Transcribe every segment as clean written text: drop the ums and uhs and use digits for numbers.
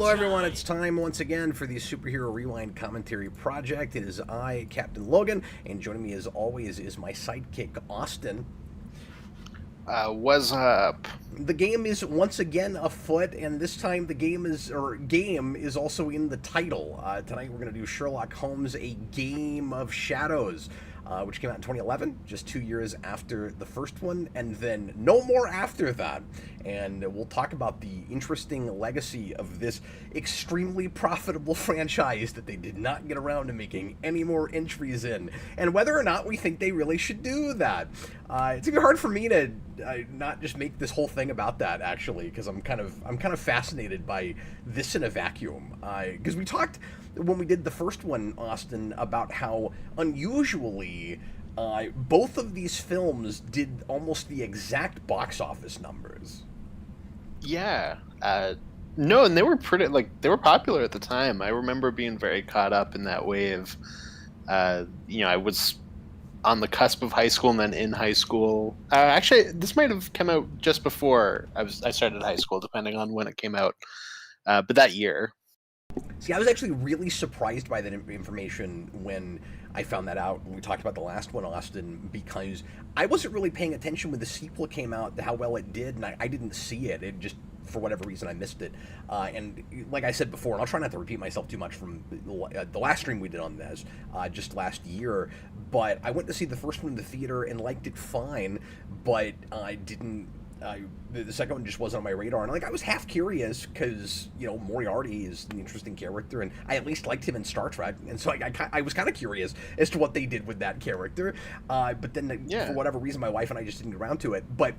Hello everyone, it's time once again for the Superhero Rewind Commentary Project. It is I, Captain Logan, and joining me as always is my sidekick, Austin. What's up? The game is once again afoot, and this time the game is also in the title. Tonight we're going to do Sherlock Holmes, A Game of Shadows, which came out in 2011, just 2 years after the first one, and then no more after that. And we'll talk about the interesting legacy of this extremely profitable franchise that they did not get around to making any more entries in, and whether or not we think they really should do that. It's gonna be hard for me to not just make this whole thing about that, actually, because I'm kind of fascinated by this in a vacuum. Because we talked when we did the first one, Austin, about how unusually both of these films did almost the exact box office numbers. Yeah. No, and they were they were popular at the time. I remember being very caught up in that wave. I was on the cusp of high school and then in high school. Actually, this might have come out just before I started high school, depending on when it came out. But that year. See, I was actually really surprised by that information when I found that out when we talked about the last one, Austin, because I wasn't really paying attention when the sequel came out, how well it did, and I didn't see it. It just, for whatever reason, I missed it. And like I said before, and I'll try not to repeat myself too much from the last stream we did on this, just last year, but I went to see the first one in the theater and liked it fine, but I didn't... the second one just wasn't on my radar, and I was half curious because Moriarty is an interesting character, and I at least liked him in Star Trek, and so I was kind of curious as to what they did with that character. But then for whatever reason, my wife and I just didn't get around to it. But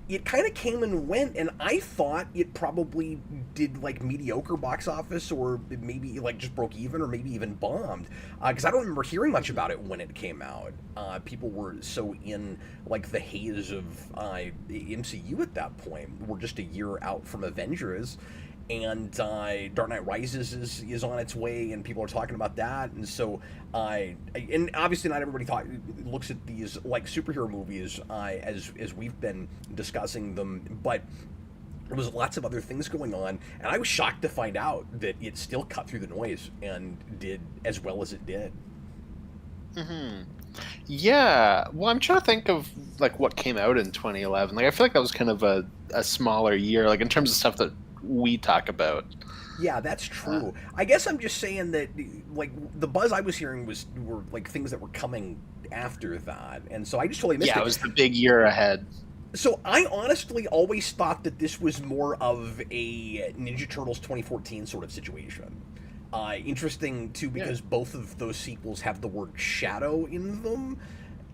it kind of came and went, and I thought it probably did mediocre box office, or maybe just broke even, or maybe even bombed, because I don't remember hearing much about it when it came out. People were so in the haze of MCU at that point. We're just a year out from Avengers, and Dark Knight Rises is on its way, and people are talking about that. And so and obviously not everybody looks at these like superhero movies as we've been discussing them, but there was lots of other things going on, and I was shocked to find out that it still cut through the noise and did as well as it did. Mm-hmm. Yeah, well, I'm trying to think of what came out in 2011. I feel like that was kind of a smaller year, in terms of stuff that we talk about. Yeah, that's true. I guess I'm just saying that the buzz I was hearing were things that were coming after that, and so I just totally missed it. Yeah, it was the big year ahead. So I honestly always thought that this was more of a Ninja Turtles 2014 sort of situation. Interesting too, because both of those sequels have the word shadow in them,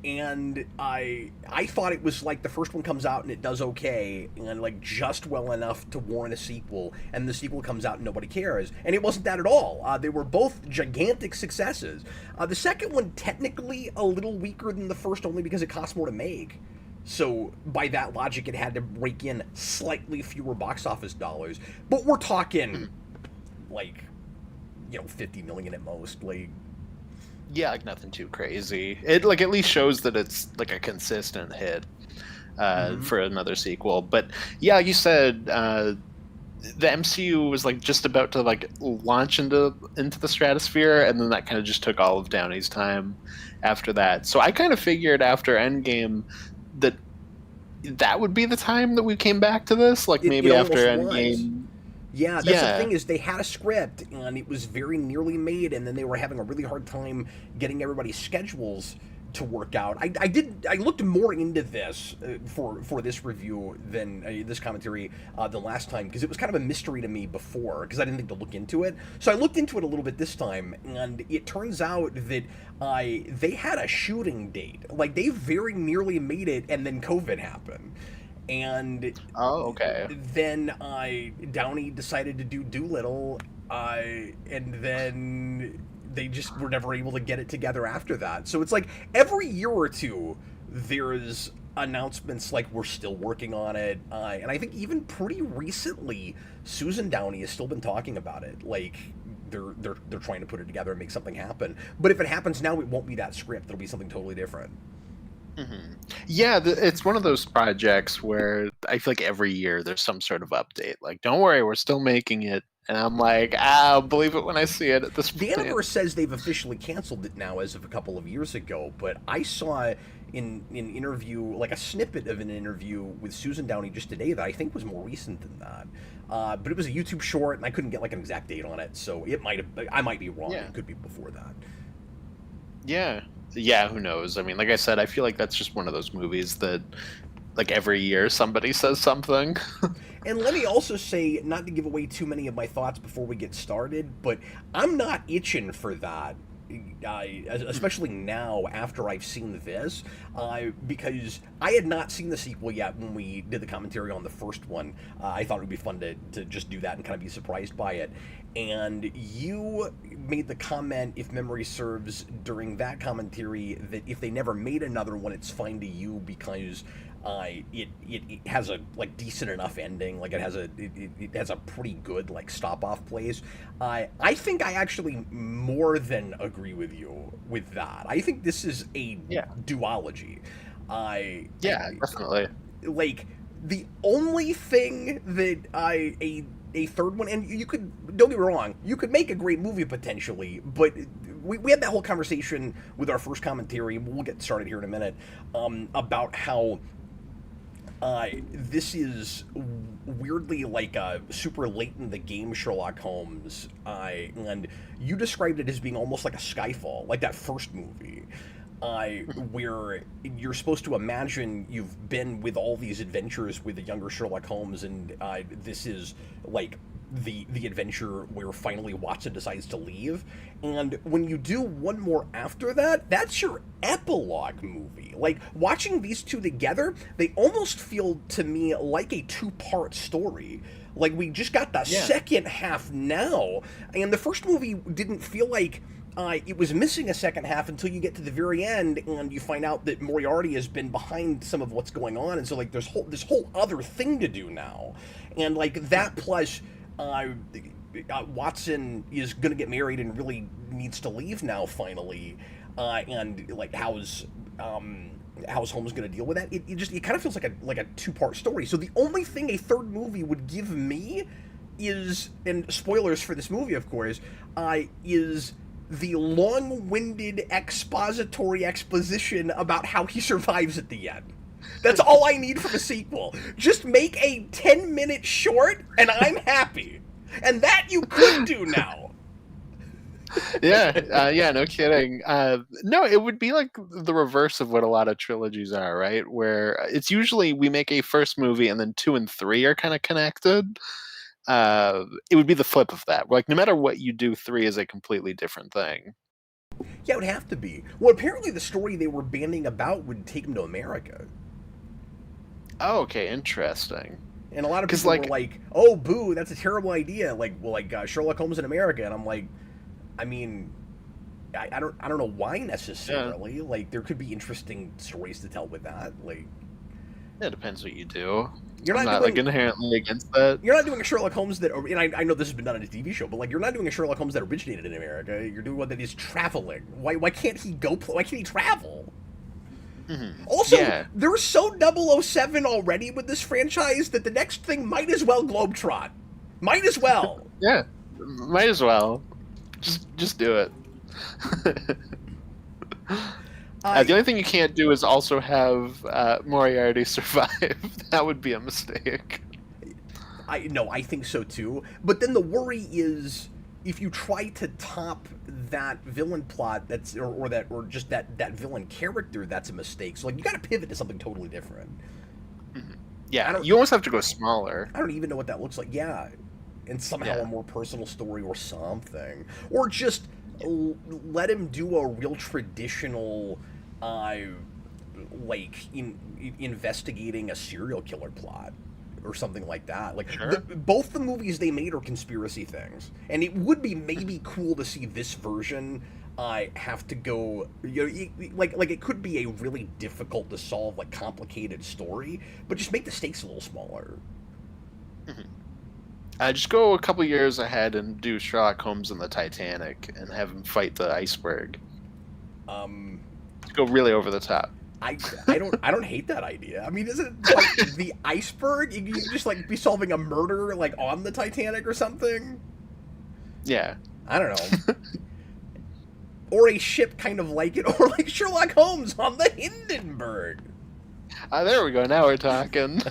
and I thought it was the first one comes out and it does okay, and just well enough to warrant a sequel, and the sequel comes out and nobody cares, and it wasn't that at all. They were both gigantic successes. The second one technically a little weaker than the first, only because it cost more to make. So, by that logic, it had to rake in slightly fewer box office dollars. But we're talking, 50 million at most. Yeah, nothing too crazy. It at least shows that it's a consistent hit for another sequel. But yeah, you said the MCU was just about to launch into the stratosphere, and then that kind of just took all of Downey's time after that. So I kind of figured after Endgame that would be the time that we came back to this, maybe after Endgame. Yeah, that's the thing, is they had a script, and it was very nearly made, and then they were having a really hard time getting everybody's schedules to work out. I looked more into this for this review than this commentary than last time, because it was kind of a mystery to me before, because I didn't think to look into it. So I looked into it a little bit this time, and it turns out that they had a shooting date. They very nearly made it, and then COVID happened. And then Downey decided to do Doolittle, and then they just were never able to get it together after that. So it's every year or two there's announcements we're still working on it, and I think even pretty recently Susan Downey has still been talking about it, they're trying to put it together and make something happen. But if it happens now, it won't be that script, it'll be something totally different. Mm-hmm. Yeah, it's one of those projects where I feel every year there's some sort of update. Don't worry, we're still making it. And I'm like, I'll believe it when I see it at this The point. Aniverse says they've officially canceled it now as of a couple of years ago, but I saw in an interview, like a snippet of an interview with Susan Downey just today that I think was more recent than that. But it was a YouTube short, and I couldn't get like an exact date on it, so I might be wrong. Yeah. It could be before that. Yeah, who knows? I mean, like I said, I feel like that's just one of those movies that, like, every year somebody says something. And let me also say, not to give away too many of my thoughts before we get started, but I'm not itching for that. Especially now after I've seen this, because I had not seen the sequel yet when we did the commentary on the first one. I thought it would be fun to just do that and kind of be surprised by it. And you made the comment, if memory serves, during that commentary that if they never made another one, it's fine to you because it has a like decent enough ending. Like it has a pretty good like stop off place. I think I actually more than agree with you with that. I think this is a duology. Definitely. Like the only thing that a third one, and you could, don't get me wrong, you could make a great movie potentially, but we had that whole conversation with our first commentary. We'll get started here in a minute about how this is weirdly like a super late in the game Sherlock Holmes, and you described it as being almost like a Skyfall, like that first movie, where you're supposed to imagine you've been with all these adventures with the younger Sherlock Holmes, and this is like the adventure where finally Watson decides to leave. And when you do one more after that, that's your epilogue movie. Like, watching these two together, they almost feel to me like a two-part story. Like, we just got the second half now, and the first movie didn't feel like it was missing a second half until you get to the very end and you find out that Moriarty has been behind some of what's going on, and so like there's this whole other thing to do now. And like that plus Watson is going to get married and really needs to leave now finally, and like how's Holmes going to deal with that? It kind of feels like a two-part story. So the only thing a third movie would give me is, and spoilers for this movie of course, is the long-winded expository exposition about how he survives at the end. That's all I need from a sequel. Just make a 10-minute short, and I'm happy. And that you could do now. No kidding. No, it would be like the reverse of what a lot of trilogies are, right? Where it's usually we make a first movie and then 2 and 3 are kind of connected. It would be the flip of that. Like, no matter what you do, 3 is a completely different thing. Yeah, it would have to be. Well, apparently the story they were bandying about would take him to America. Oh, okay, interesting. And a lot of people were like, "Oh, boo, that's a terrible idea." Like, well, like Sherlock Holmes in America, and I'm like, I mean, I don't know why necessarily. Yeah. Like, there could be interesting stories to tell with that. Like, it depends what you do. You're not like inherently against that. You're not doing a Sherlock Holmes that, and I know this has been done on a TV show, but like, you're not doing a Sherlock Holmes that originated in America. You're doing one that is traveling. Why can't he go? Why can't he travel? Mm-hmm. Also, they're so 007 already with this franchise that the next thing might as well globetrot. Might as well. Yeah, might as well. Just do it. The only thing you can't do is also have Moriarty survive. That would be a mistake. I think so too. But then the worry is if you try to top that villain plot, or just that villain character, that's a mistake. So like, you got to pivot to something totally different. Mm-hmm. Yeah, you almost have to go smaller. I don't even know what that looks like. Yeah, and somehow a more personal story or something, or just let him do a real traditional, like investigating a serial killer plot. Or something like that. Like, both the movies they made are conspiracy things, and it would be maybe cool to see this version have to go. Like it could be a really difficult to solve, like complicated story, but just make the stakes a little smaller. Mm-hmm. Just go a couple years ahead and do Sherlock Holmes and the Titanic, and have him fight the iceberg. Go really over the top. I don't hate that idea. I mean, isn't it like the iceberg? You just like be solving a murder like on the Titanic or something? Yeah. I don't know. Or a ship kind of like it, or like Sherlock Holmes on the Hindenburg. There we go. Now we're talking.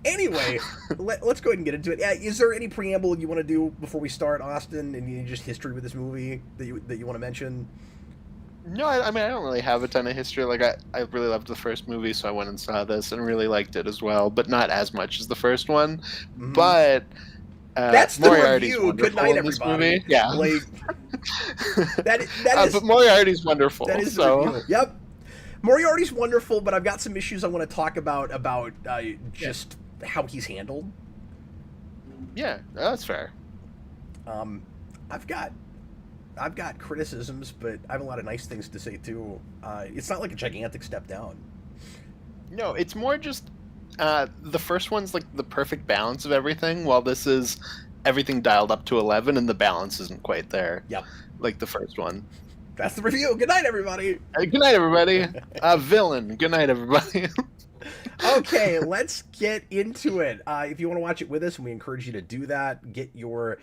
Anyway, let's go ahead and get into it. Is there any preamble you want to do before we start, Austin? Any just history with this movie that you want to mention? No, I mean, I don't really have a ton of history. Like, I really loved the first movie, so I went and saw this and really liked it as well, but not as much as the first one. Mm-hmm. But that's the Moriarty's review. Good night, everybody. Yeah. Like, that is. But Moriarty's wonderful. That is the review. Yep. Moriarty's wonderful, but I've got some issues I want to talk about just how he's handled. Yeah, that's fair. I've got criticisms, but I have a lot of nice things to say too. It's not like a gigantic step down. No, it's more just the first one's like the perfect balance of everything, while this is everything dialed up to 11 and the balance isn't quite there. Yep. Like the first one. That's the review. Good night, everybody. Good night, everybody. Villain. Good night, everybody. Okay, let's get into it. If you want to watch it with us, and we encourage you to do that, get your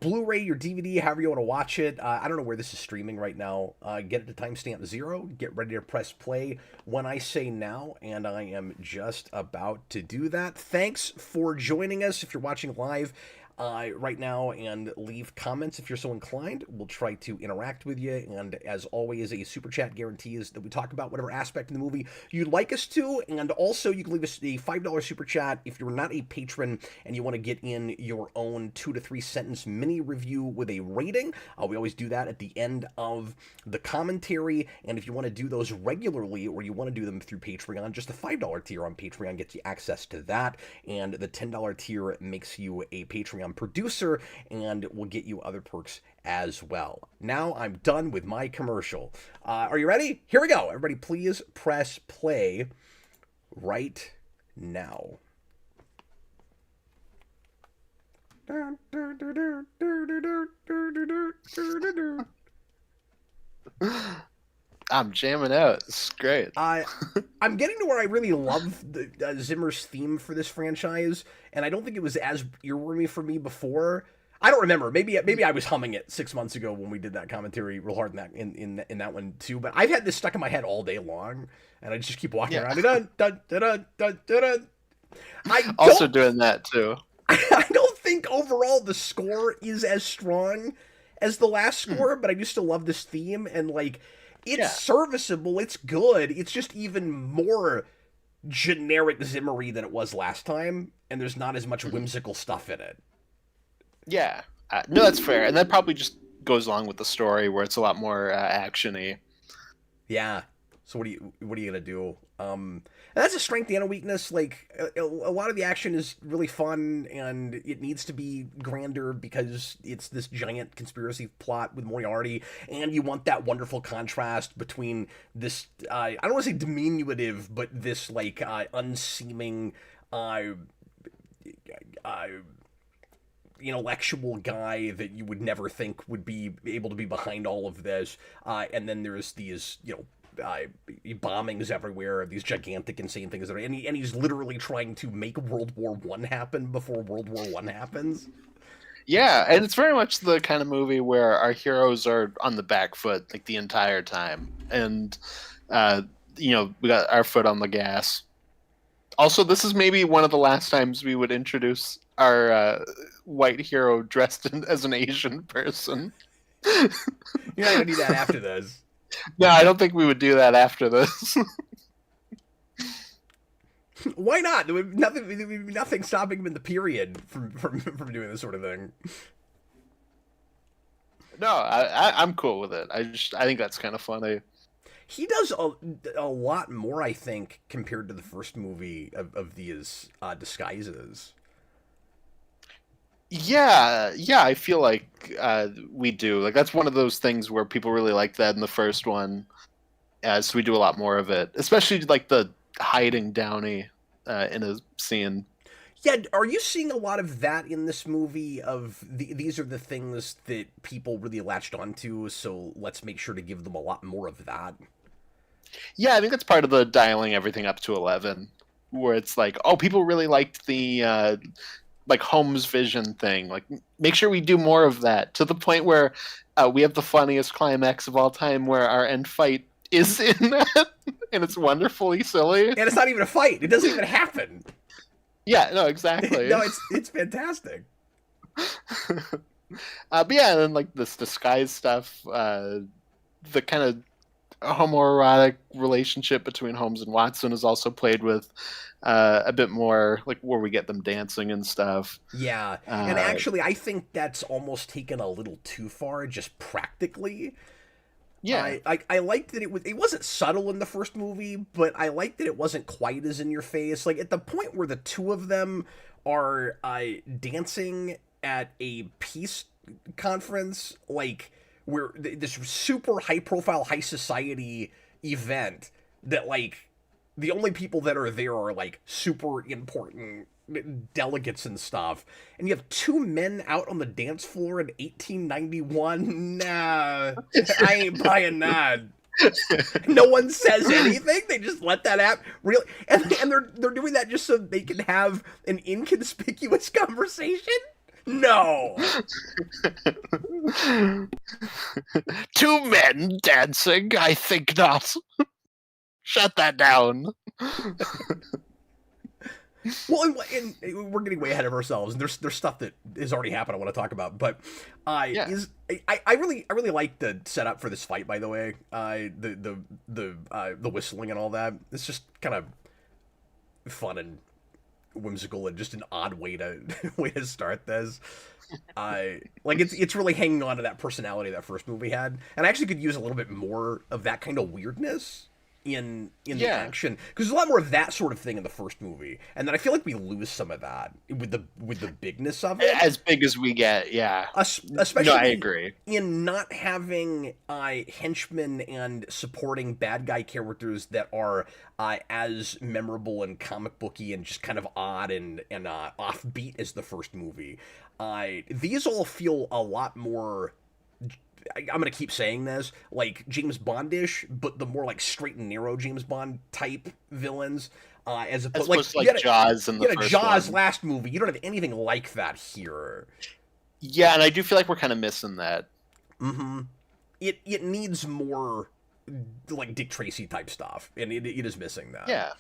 Blu-ray, your DVD, however you want to watch it. I don't know where this is streaming right now. Get it to timestamp 0. Get ready to press play when I say now, and I am just about to do that. Thanks for joining us. If you're watching live right now, and leave comments if you're so inclined. We'll try to interact with you, and as always, a super chat guarantees that we talk about whatever aspect of the movie you'd like us to, and also you can leave us a $5 super chat if you're not a patron and you want to get in your own 2 to 3 sentence mini review with a rating. We always do that at the end of the commentary, and if you want to do those regularly, or you want to do them through Patreon, just the $5 tier on Patreon gets you access to that, and the $10 tier makes you a Patreon producer and will get you other perks as well. Now I'm done with my commercial. Are you ready? Here we go. Everybody please press play right now. I'm jamming out. It's great. I'm getting to where I really love the Zimmer's theme for this franchise, and I don't think it was as earwormy for me before. I don't remember. Maybe I was humming it 6 months ago when we did that commentary real hard in that one too. But I've had this stuck in my head all day long, and I just keep walking around. Dun, dun, dun, dun, dun, dun. Also doing that too. I don't think overall the score is as strong as the last score, but I do still love this theme, and like. It's serviceable, it's good, it's just even more generic Zimmery than it was last time, and there's not as much whimsical stuff in it. Yeah. No, that's fair, and that probably just goes along with the story, where it's a lot more action-y. Yeah. So what are you gonna do? That's a strength and a weakness. Like a lot of the action is really fun, and it needs to be grander because it's this giant conspiracy plot with Moriarty, and you want that wonderful contrast between this I don't want to say diminutive, but this like unseeming intellectual guy that you would never think would be able to be behind all of this, and then there's these bombings everywhere, these gigantic, insane things that are, and he's literally trying to make World War I happen before World War I happens. Yeah, and it's very much the kind of movie where our heroes are on the back foot like the entire time, and we got our foot on the gas. Also, this is maybe one of the last times we would introduce our white hero dressed as an Asian person. You're not gonna do that after this. No, I don't think we would do that after this. Why not? There would be nothing stopping him in the period from doing this sort of thing. No, I'm cool with it. I think that's kind of funny. He does a lot more, I think, compared to the first movie of these disguises. Yeah, I feel like we do. Like that's one of those things where people really liked that in the first one, so we do a lot more of it, especially like the hiding Downey in a scene. Yeah, are you seeing a lot of that in this movie? These are the things that people really latched onto, so let's make sure to give them a lot more of that. Yeah, I think that's part of the dialing everything up to 11, where it's like, oh, people really liked the like Holmes vision thing. Like, make sure we do more of that, to the point where we have the funniest climax of all time, where our end fight is in that, and it's wonderfully silly. And it's not even a fight. It doesn't even happen. Yeah, no, exactly. No, it's fantastic. But yeah, and then like this disguise stuff, the kind of homoerotic relationship between Holmes and Watson is also played with a bit more, like where we get them dancing and stuff. Yeah, and actually, I think that's almost taken a little too far, just practically. Yeah, I liked that it wasn't subtle in the first movie, but I liked that it wasn't quite as in your face. Like at the point where the two of them are dancing at a peace conference, like where this super high profile, high society event that like the only people that are there are like super important delegates and stuff, and you have two men out on the dance floor in 1891. Nah, I ain't buying that. No one says anything. They just let that happen. Really, and they're doing that just so they can have an inconspicuous conversation. No. Two men dancing? I think not. Shut that down. Well, and we're getting way ahead of ourselves. And there's stuff that has already happened I want to talk about, but I really like the setup for this fight. By the way, the whistling and all that. It's just kind of fun and whimsical and just an odd way to start this. Like it's really hanging on to that personality that first movie had, and I actually could use a little bit more of that kind of weirdness in the action, because there's a lot more of that sort of thing in the first movie, and then I feel like we lose some of that with the bigness of it. As big as we get, yeah. Especially, no, I agree. In not having henchmen and supporting bad guy characters that are as memorable and comic booky and just kind of odd and offbeat as the first movie. These all feel a lot more, I'm gonna keep saying this, like James Bondish, but the more like straight and narrow James Bond type villains. As opposed to like Jaws in the first Jaws one. last movie. You don't have anything like that here. Yeah, and I do feel like we're kind of missing that. Mm-hmm. It needs more like Dick Tracy type stuff, and it is missing that.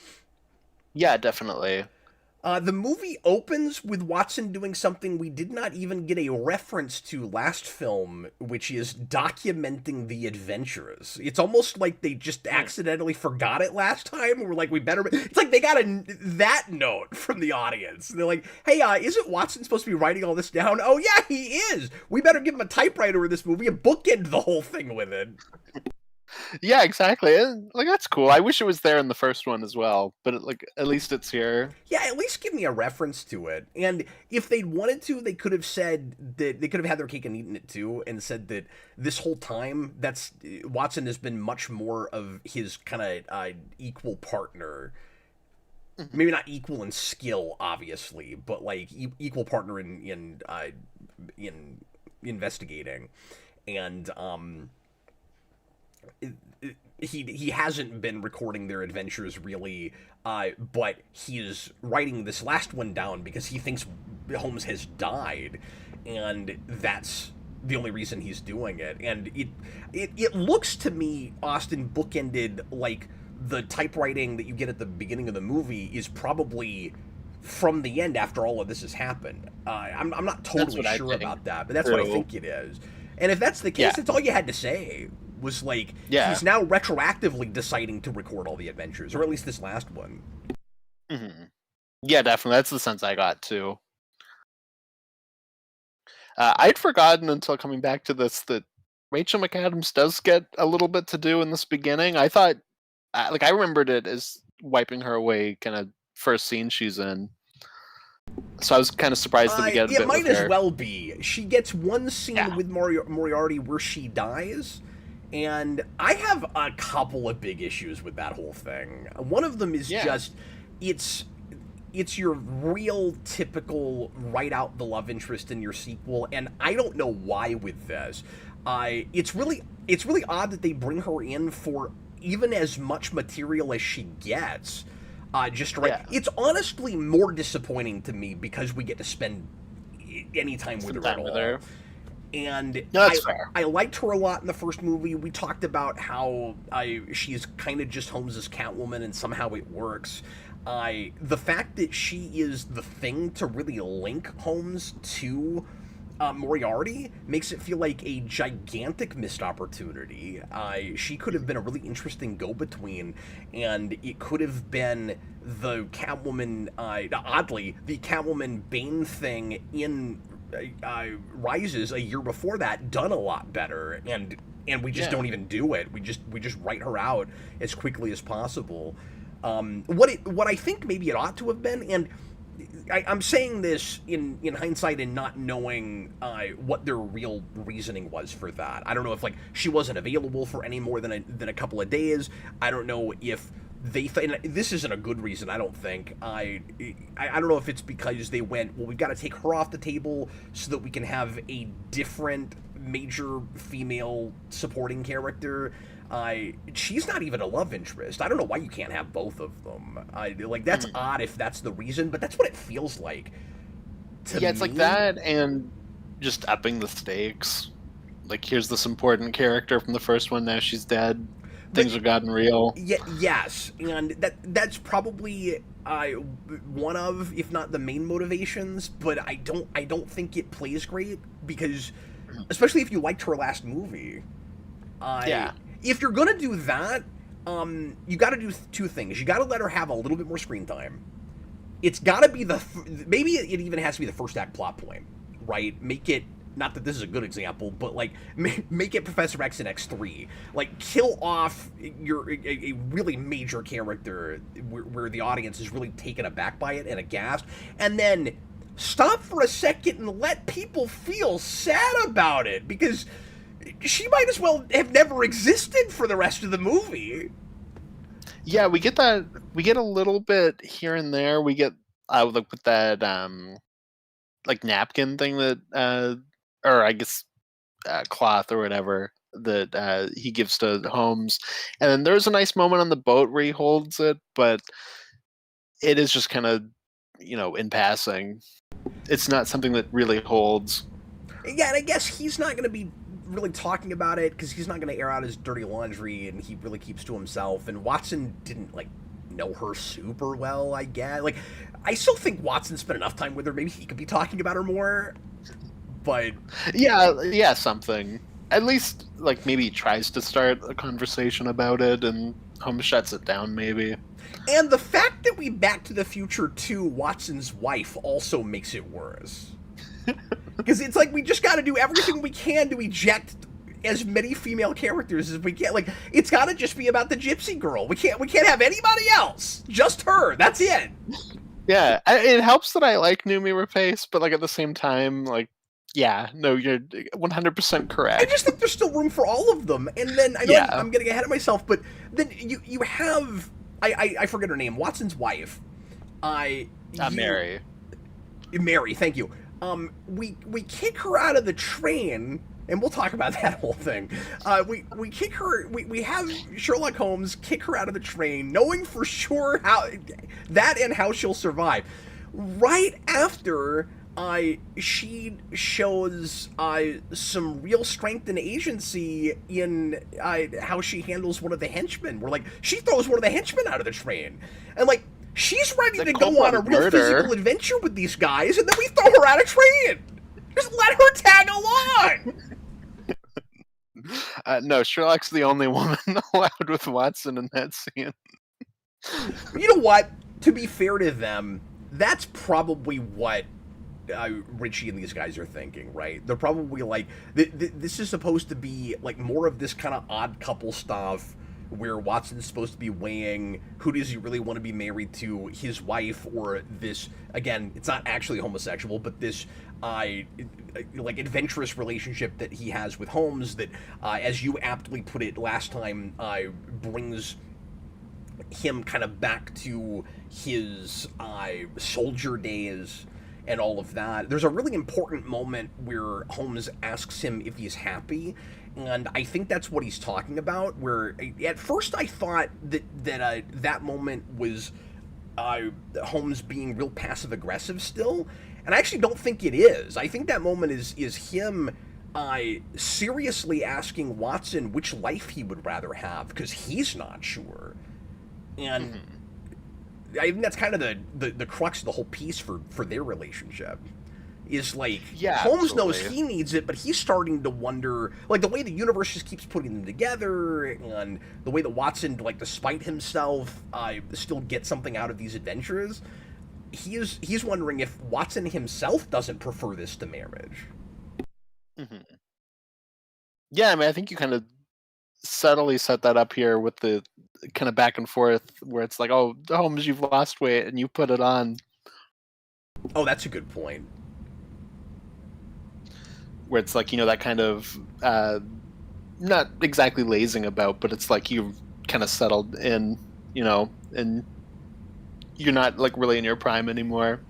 Yeah, definitely. The movie opens with Watson doing something we did not even get a reference to last film, which is documenting the adventures. It's almost like they just accidentally forgot it last time, and we're like, we better... It's like they got that note from the audience. They're like, hey, isn't Watson supposed to be writing all this down? Oh, yeah, he is! We better give him a typewriter in this movie and bookend the whole thing with it. Yeah, exactly. Like, that's cool. I wish it was there in the first one as well, but like at least it's here. Yeah, at least give me a reference to it. And if they'd wanted to, they could have said that they could have had their cake and eaten it too, and said that this whole time, Watson has been much more of his kind of equal partner. Maybe not equal in skill, obviously, but like equal partner in investigating, and he hasn't been recording their adventures really, but he is writing this last one down because he thinks Holmes has died, and that's the only reason he's doing it. And it looks to me, Austin, bookended like the typewriting that you get at the beginning of the movie is probably from the end after all of this has happened. I'm not totally sure about that, but that's what I think it is. And if that's the case, that's all you had to say. Was like, he's now retroactively deciding to record all the adventures, or at least this last one. Mm-hmm. Yeah, definitely. That's the sense I got too. I'd forgotten until coming back to this that Rachel McAdams does get a little bit to do in this beginning. I thought, I remembered it as wiping her away, kind of first scene she's in. So I was kind of surprised that we get a bit it might with her. As well be. She gets one scene with Moriarty where she dies. And I have a couple of big issues with that whole thing. One of them is just, it's your real typical write out the love interest in your sequel, and I don't know why with this. It's really odd that they bring her in for even as much material as she gets. Just right. Yeah. It's honestly more disappointing to me because we get to spend any time with her at all. And no, that's fair. I liked her a lot in the first movie. We talked about how she's kind of just Holmes's Catwoman, and somehow it works. The fact that she is the thing to really link Holmes to Moriarty makes it feel like a gigantic missed opportunity. She could have been a really interesting go-between, and it could have been the Catwoman, oddly, the Catwoman Bane thing in Rises a year before that done a lot better, and we just don't even do it. We just write her out as quickly as possible. What I think maybe it ought to have been, and I'm saying this in hindsight and not knowing what their real reasoning was for that. I don't know if like she wasn't available for any more than a couple of days. I don't know if they this isn't a good reason. I don't think. I don't know if it's because they went, well, we've got to take her off the table so that we can have a different major female supporting character. She's not even a love interest. I don't know why you can't have both of them. That's odd if that's the reason, but that's what it feels like. It's like that, and just upping the stakes. Like, here's this important character from the first one. Now she's dead. Things have gotten real. Yes, and that's probably one of, if not the main motivations. But I don't think it plays great because, especially if you liked her last movie. If you're gonna do that, you got to do two things. You got to let her have a little bit more screen time. It's got to be maybe it even has to be the first act plot point, right? Make it, not that this is a good example, but like make it Professor X and X3. Like, kill off a really major character where the audience is really taken aback by it and aghast, and then stop for a second and let people feel sad about it, because she might as well have never existed for the rest of the movie. Yeah, we get that. We get a little bit here and there. We get like with that like napkin thing that or I guess cloth or whatever that he gives to Holmes, and then there's a nice moment on the boat where he holds it, but it is just kind of, in passing. It's not something that really holds. Yeah, and I guess he's not going to be really talking about it because he's not going to air out his dirty laundry, and he really keeps to himself. And Watson didn't know her super well, I guess. I still think Watson spent enough time with her. Maybe he could be talking about her more. But yeah, something. At least maybe he tries to start a conversation about it, and Holmes shuts it down. Maybe. And the fact that we Back to the Future 2 Watson's wife also makes it worse. Because it's like we just got to do everything we can to eject as many female characters as we can. It's got to just be about the gypsy girl. We can't have anybody else. Just her. That's it. Yeah, it helps that I like Noomi Rapace, but at the same time, yeah, no, you're 100% correct. I just think there's still room for all of them. And then I know I'm getting ahead of myself, but then you have I forget her name. Watson's wife. Mary. Mary, thank you. We kick her out of the train, and we'll talk about that whole thing. We kick her. We have Sherlock Holmes kick her out of the train, knowing for sure how she'll survive. Right after she shows some real strength and agency in how she handles one of the henchmen. She throws one of the henchmen out of the train, and she's ready to go on a real physical adventure with these guys, and then we throw her out of train. Just let her tag along. No, Sherlock's the only woman allowed with Watson in that scene. You know what? To be fair to them, that's probably what Richie and these guys are thinking, right? They're probably this is supposed to be more of this kind of odd couple stuff, where Watson's supposed to be weighing who does he really want to be married to, his wife or this, again, it's not actually homosexual, but this adventurous relationship that he has with Holmes that, as you aptly put it last time, brings him kind of back to his soldier days and all of that. There's a really important moment where Holmes asks him if he's happy, and I think that's what he's talking about, where at first I thought that moment was uh, Holmes being real passive aggressive still, and I actually don't think it is. I think that moment is him seriously asking Watson which life he would rather have because he's not sure, and I think that's kind of the crux of the whole piece for their relationship. Is like Holmes knows he needs it, but he's starting to wonder, like the way the universe just keeps putting them together, and the way that Watson, like despite himself, still gets something out of these adventures. He's wondering if Watson himself doesn't prefer this to marriage. Yeah, I mean, I think you kind of subtly set that up here with the kind of back and forth, where it's like, "Oh, Holmes, you've lost weight, and you put it on." Oh, that's a good point. Where it's like, that kind of not exactly lazing about, but it's like you've kind of settled in, and you're not like really in your prime anymore.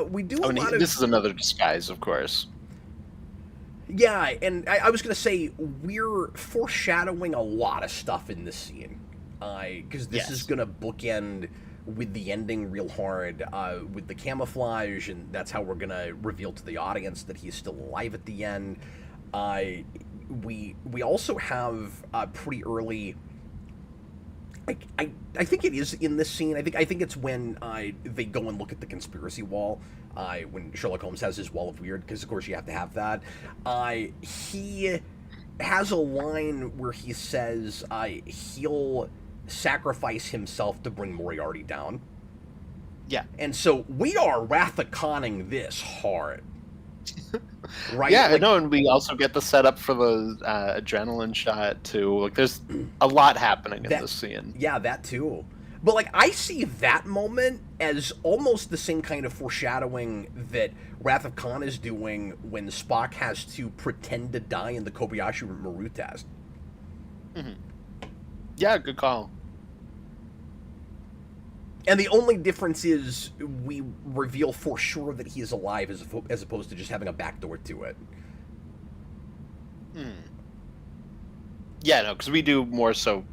We do a lot of... This is another disguise, of course. Yeah, and I was going to say, we're foreshadowing a lot of stuff in this scene. Because this is going to bookend with the ending real hard, with the camouflage, and that's how we're going to reveal to the audience that he's still alive at the end. We also have pretty early... I think it is in this scene. I think it's when they go and look at the conspiracy wall. When Sherlock Holmes has his wall of weird, because of course you have to have that. He has a line where he says he'll sacrifice himself to bring Moriarty down. Yeah. And so we are Rathaconing this hard. Right? Yeah, like, no, and we also get the setup for the adrenaline shot too. Like, there's a lot happening in this scene. Yeah, that too. But like, I see that moment as almost the same kind of foreshadowing that Wrath of Khan is doing when Spock has to pretend to die in the Kobayashi Maru test. Yeah, good call. And the only difference is we reveal for sure that he is alive as opposed to just having a backdoor to it. Yeah, no, because we do more so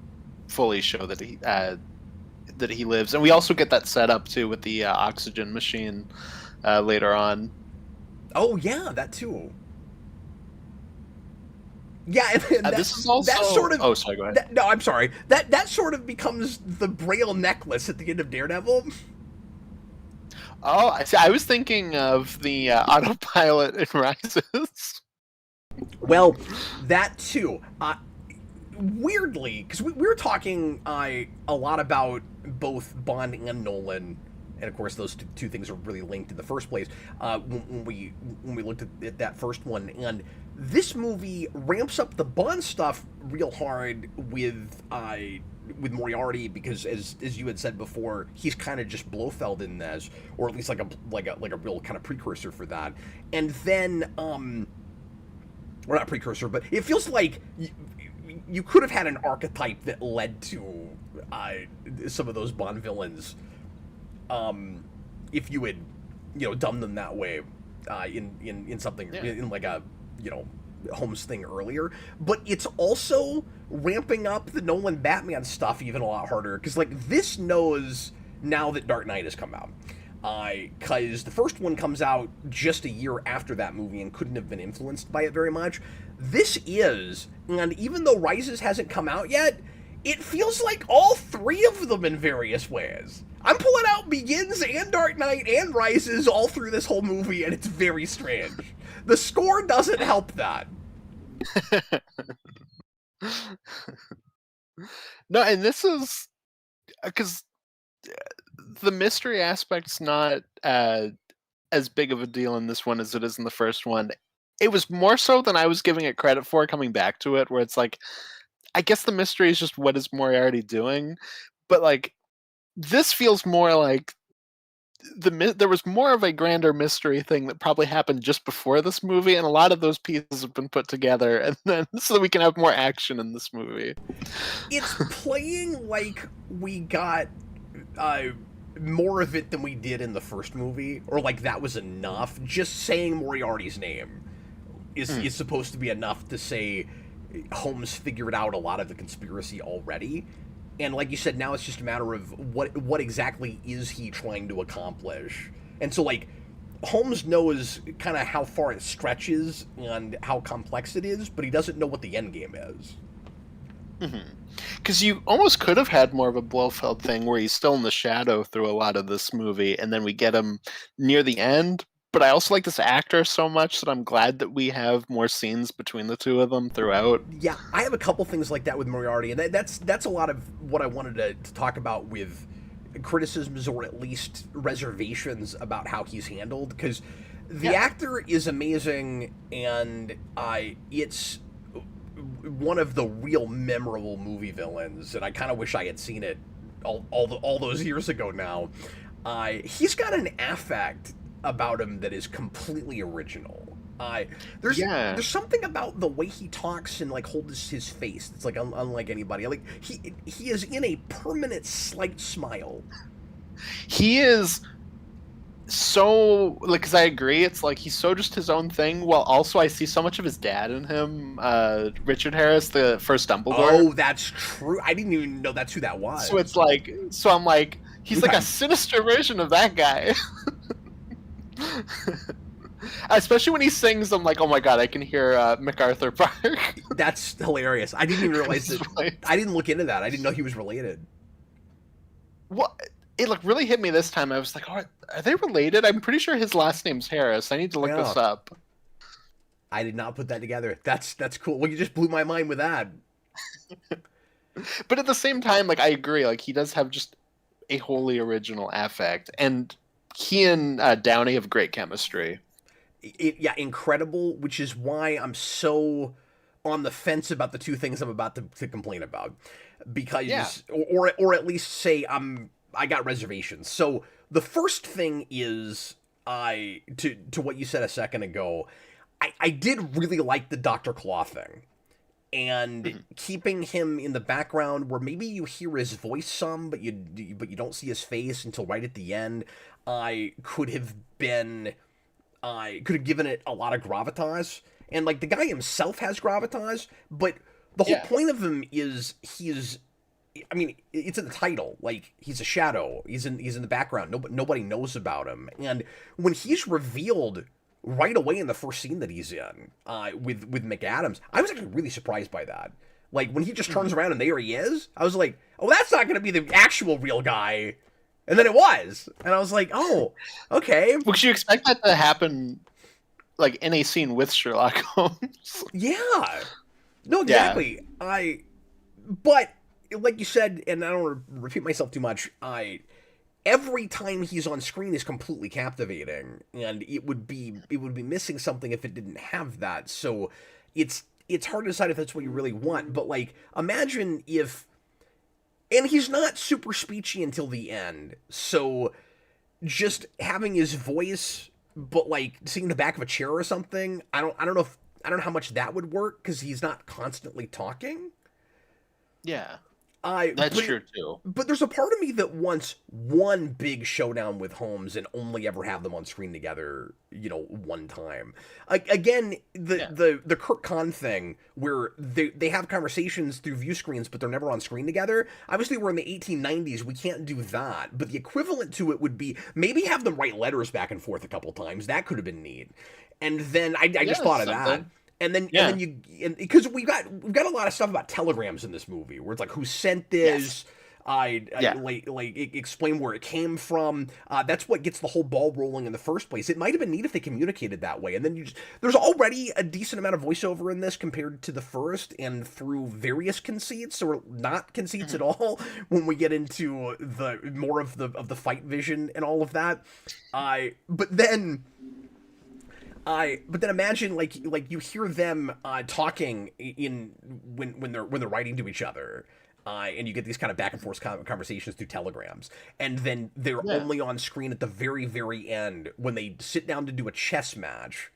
fully show that he lives, and we also get that set up too with the oxygen machine later on. Oh yeah, that too. Yeah, and this is also... that sort of... Oh, sorry, go ahead. No, I'm sorry. That sort of becomes the Braille necklace at the end of Daredevil. Oh, I see. I was thinking of the autopilot in Rises. Well, that too. Weirdly, because we were talking a lot about both Bond and Nolan, and of course those two things are really linked in the first place. When we looked at that first one, and this movie ramps up the Bond stuff real hard with Moriarty, because as you had said before, he's kind of just Blofeld in this, or at least like a real kind of precursor for that. And then or not precursor, but it feels like you could have had an archetype that led to some of those Bond villains, if you had done them that way in something in like a Holmes thing earlier. But it's also ramping up the Nolan Batman stuff even a lot harder, because like this knows now that Dark Knight has come out, because the first one comes out just a year after that movie and couldn't have been influenced by it very much. This is, and even though Rises hasn't come out yet, it feels like all three of them in various ways. I'm pulling out Begins and Dark Knight and Rises all through this whole movie, and it's very strange. The score doesn't help that. No, and this is because the mystery aspect's not as big of a deal in this one as it is in the first one. It was more so than I was giving it credit for coming back to it, where it's like, I guess the mystery is just what is Moriarty doing, but like this feels more like there was more of a grander mystery thing that probably happened just before this movie, and a lot of those pieces have been put together, and then so that we can have more action in this movie. It's playing like we got more of it than we did in the first movie, or like that was enough. Just saying Moriarty's name is supposed to be enough to say Holmes figured out a lot of the conspiracy already. And like you said, now it's just a matter of what exactly is he trying to accomplish. And so, like, Holmes knows kind of how far it stretches and how complex it is, but he doesn't know what the end game is. Because you almost could have had more of a Blofeld thing where he's still in the shadow through a lot of this movie, and then we get him near the end. But I also like this actor so much that I'm glad that we have more scenes between the two of them throughout. Yeah, I have a couple things like that with Moriarty, and that's a lot of what I wanted to talk about with criticisms or at least reservations about how he's handled, because the actor is amazing, and it's one of the real memorable movie villains, and I kind of wish I had seen it all those years ago now. He's got an affect about him that is completely original. There's something about the way he talks and like holds his face that's like unlike anybody. Like he is in a permanent slight smile. He is so, like, because I agree, it's like he's so just his own thing, while also I see so much of his dad in him, Richard Harris, the first Dumbledore. Oh, that's true. I didn't even know that's who that was. So it's like, I'm like, he's like a sinister version of that guy. Especially when he sings, I'm like, oh my god, I can hear MacArthur Park. That's hilarious. I didn't even realize that. I didn't look into that. I didn't know he was related. What? It like really hit me this time. I was like, oh, are they related? I'm pretty sure his last name's Harris. I need to look this up. I did not put that together. That's cool. Well, you just blew my mind with that. But at the same time, like, I agree. Like, he does have just a wholly original affect, and he and Downey have great chemistry. Incredible. Which is why I'm so on the fence about the two things I'm about to complain about, because or at least say I got reservations. So the first thing is to what you said a second ago. I did really like the Dr. Claw thing, and keeping him in the background where maybe you hear his voice some, but you don't see his face until right at the end. Could have given it a lot of gravitas, and like the guy himself has gravitas, but the whole point of him is I mean, it's in the title. Like, he's a shadow. He's in the background. Nobody knows about him. And when he's revealed right away in the first scene that he's in, with McAdams, I was actually really surprised by that. Like, when he just turns around and there he is, I was like, oh, that's not going to be the actual real guy. And then it was. And I was like, oh, okay. Would you expect that to happen, like, in a scene with Sherlock Holmes? Yeah. No, exactly. But like you said, and I don't want to repeat myself too much, every time he's on screen is completely captivating, and it would be missing something if it didn't have that. So it's hard to decide if that's what you really want. But like, imagine if, and he's not super speechy until the end, so just having his voice, but like sitting in the back of a chair or something, I don't know how much that would work because he's not constantly talking. Yeah. That's true too. But there's a part of me that wants one big showdown with Holmes and only ever have them on screen together, one time. Again, the Kirk Kahn thing where they have conversations through view screens, but they're never on screen together. Obviously, we're in the 1890s. We can't do that. But the equivalent to it would be maybe have them write letters back and forth a couple times. That could have been neat. And then I just thought of that. And then because we've got a lot of stuff about telegrams in this movie where it's like who sent this, explain where it came from. That's what gets the whole ball rolling in the first place. It might have been neat if they communicated that way. And then there's already a decent amount of voiceover in this compared to the first, and through various conceits or not conceits at all when we get into the more of the fight vision and all of that. But then imagine like you hear them talking when they're writing to each other, and you get these kind of back and forth conversations through telegrams, and then they're only on screen at the very, very end when they sit down to do a chess match,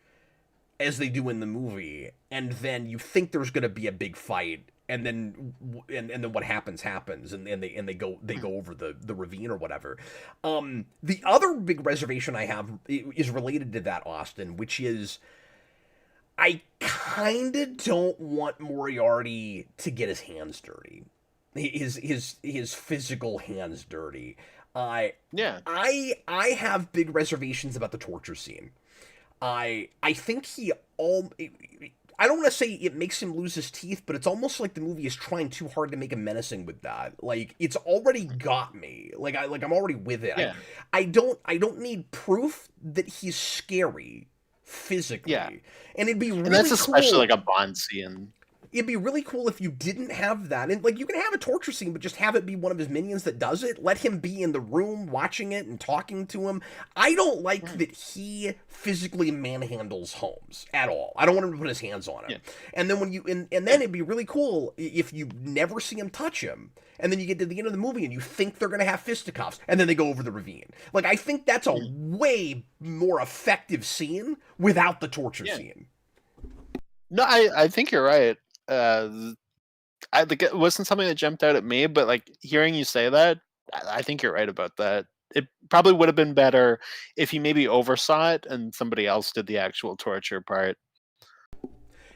as they do in the movie, and then you think there's going to be a big fight. And then what happens, and they go over the ravine or whatever. The other big reservation I have is related to that, Austin, which is I kind of don't want Moriarty to get his hands dirty, his physical hands dirty. I Yeah. I have big reservations about the torture scene. I think he all. I don't want to say it makes him lose his teeth, but it's almost like the movie is trying too hard to make him menacing with that. Like it's already got me. I'm already with it. Yeah. I don't need proof that he's scary Yeah. physically. And it'd be And that's really especially cool. like a Bond scene. It'd be really cool if you didn't have that. And like you can have a torture scene, but just have it be one of his minions that does it. Let him be in the room watching it and talking to him. I don't like that he physically manhandles Holmes at all. I don't want him to put his hands on him. Yeah. And then when you and then it'd be really cool if you never see him touch him. And then you get to the end of the movie and you think they're gonna have fisticuffs, and then they go over the ravine. Like I think that's a way more effective scene without the torture scene. No, I think you're right. I like it wasn't something that jumped out at me, but like hearing you say that, I think you're right about that. It probably would have been better if you maybe oversaw it and somebody else did the actual torture part.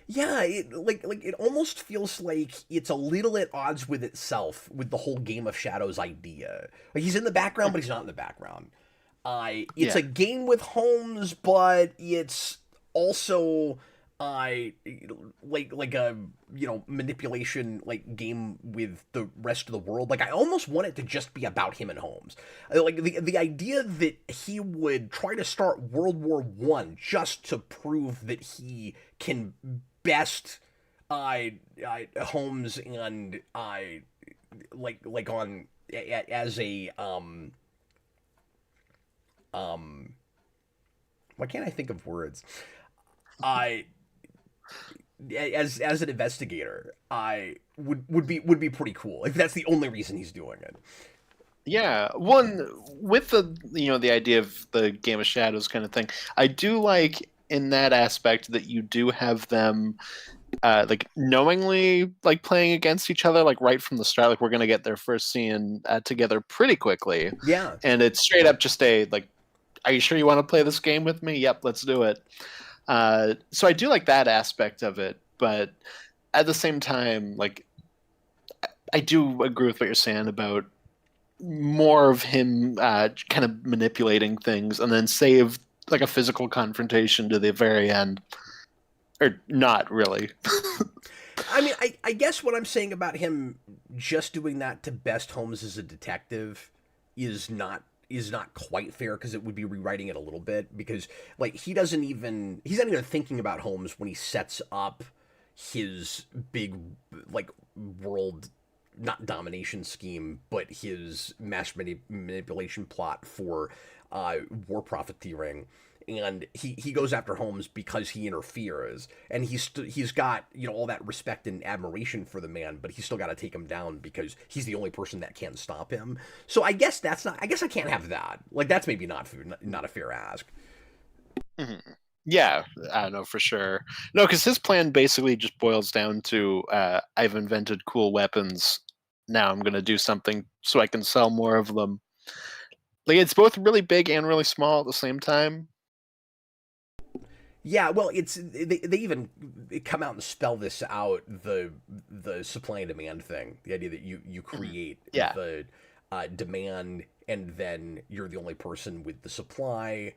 Yeah, like it almost feels like it's a little at odds with itself with the whole Game of Shadows idea. Like he's in the background, but he's not in the background. It's a game with Holmes, but it's also like a manipulation like game with the rest of the world. Like I almost want it to just be about him and Holmes. Like the idea that he would try to start World War One just to prove that he can best Holmes and like on as a why can't I think of words? I as an investigator, I would be pretty cool if that's the only reason he's doing it. Yeah, one with the idea of the Game of Shadows kind of thing. I do like in that aspect that you do have them like knowingly like playing against each other like right from the start. Like we're gonna get their first scene together pretty quickly, Yeah. and it's straight up just a like, are you sure you want to play this game with me? Yep, let's do it. So I do like that aspect of it, but at the same time, like I do agree with what you're saying about more of him kind of manipulating things and then save like a physical confrontation to the very end, or not really. I mean, I guess what I'm saying about him just doing that to best Holmes as a detective is not quite fair because it would be rewriting it a little bit because like he's not even thinking about Holmes when he sets up his big like world not domination scheme but his mass manipulation plot for war profiteering. And he goes after Holmes because he interferes, and he's got all that respect and admiration for the man, but he's still got to take him down because he's the only person that can stop him. So I guess that's not. I guess I can't have that. Like that's maybe not a fair ask. Mm-hmm. Yeah, I know for sure. No, because his plan basically just boils down to I've invented cool weapons. Now I'm going to do something so I can sell more of them. Like it's both really big and really small at the same time. Yeah, well, they even come out and spell this out the supply and demand thing. The idea that you create the demand and then you're the only person with the supply,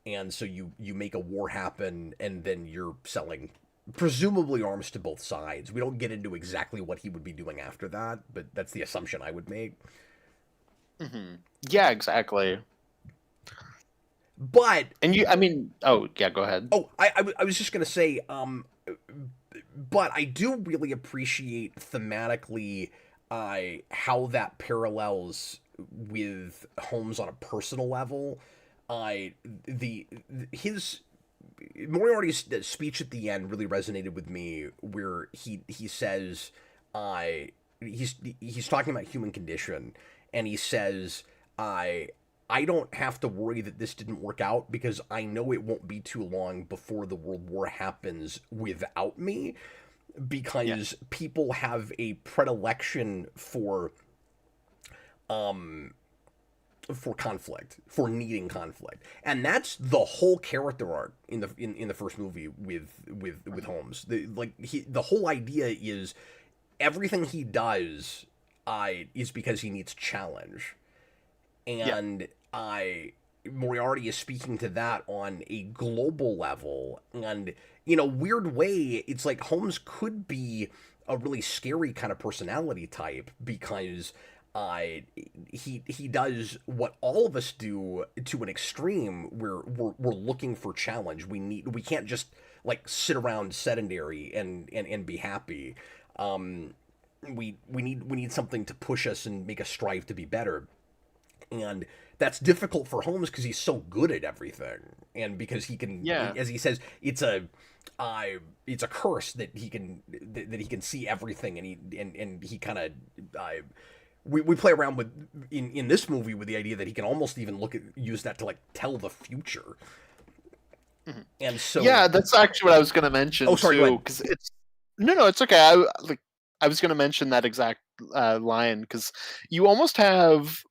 and so you make a war happen and then you're selling presumably arms to both sides. We don't get into exactly what he would be doing after that, but that's the assumption I would make. Mm-hmm. Yeah, exactly. But I mean, oh yeah, go ahead. Oh, I was just gonna say, but I do really appreciate thematically, how that parallels with Holmes on a personal level. His Moriarty's speech at the end really resonated with me, where he says, he's talking about human condition, and he says, I don't have to worry that this didn't work out because I know it won't be too long before the World War happens without me, because people have a predilection for for conflict, for needing conflict, and that's the whole character arc in the first movie with Holmes. The whole idea is everything he does is because he needs challenge, and Moriarty is speaking to that on a global level, and in a weird way, it's like Holmes could be a really scary kind of personality type because he does what all of us do to an extreme where we're looking for challenge. We can't just like sit around sedentary and be happy. We need something to push us and make us strive to be better. And that's difficult for Holmes because he's so good at everything, and because he can, as he says, it's a curse that he can see everything, and he kind of we play around with in this movie with the idea that he can almost even use that to like tell the future. Mm-hmm. And so that's actually what I was going to mention. Oh, sorry, too, because it's it's okay. I was going to mention that exact line because you almost have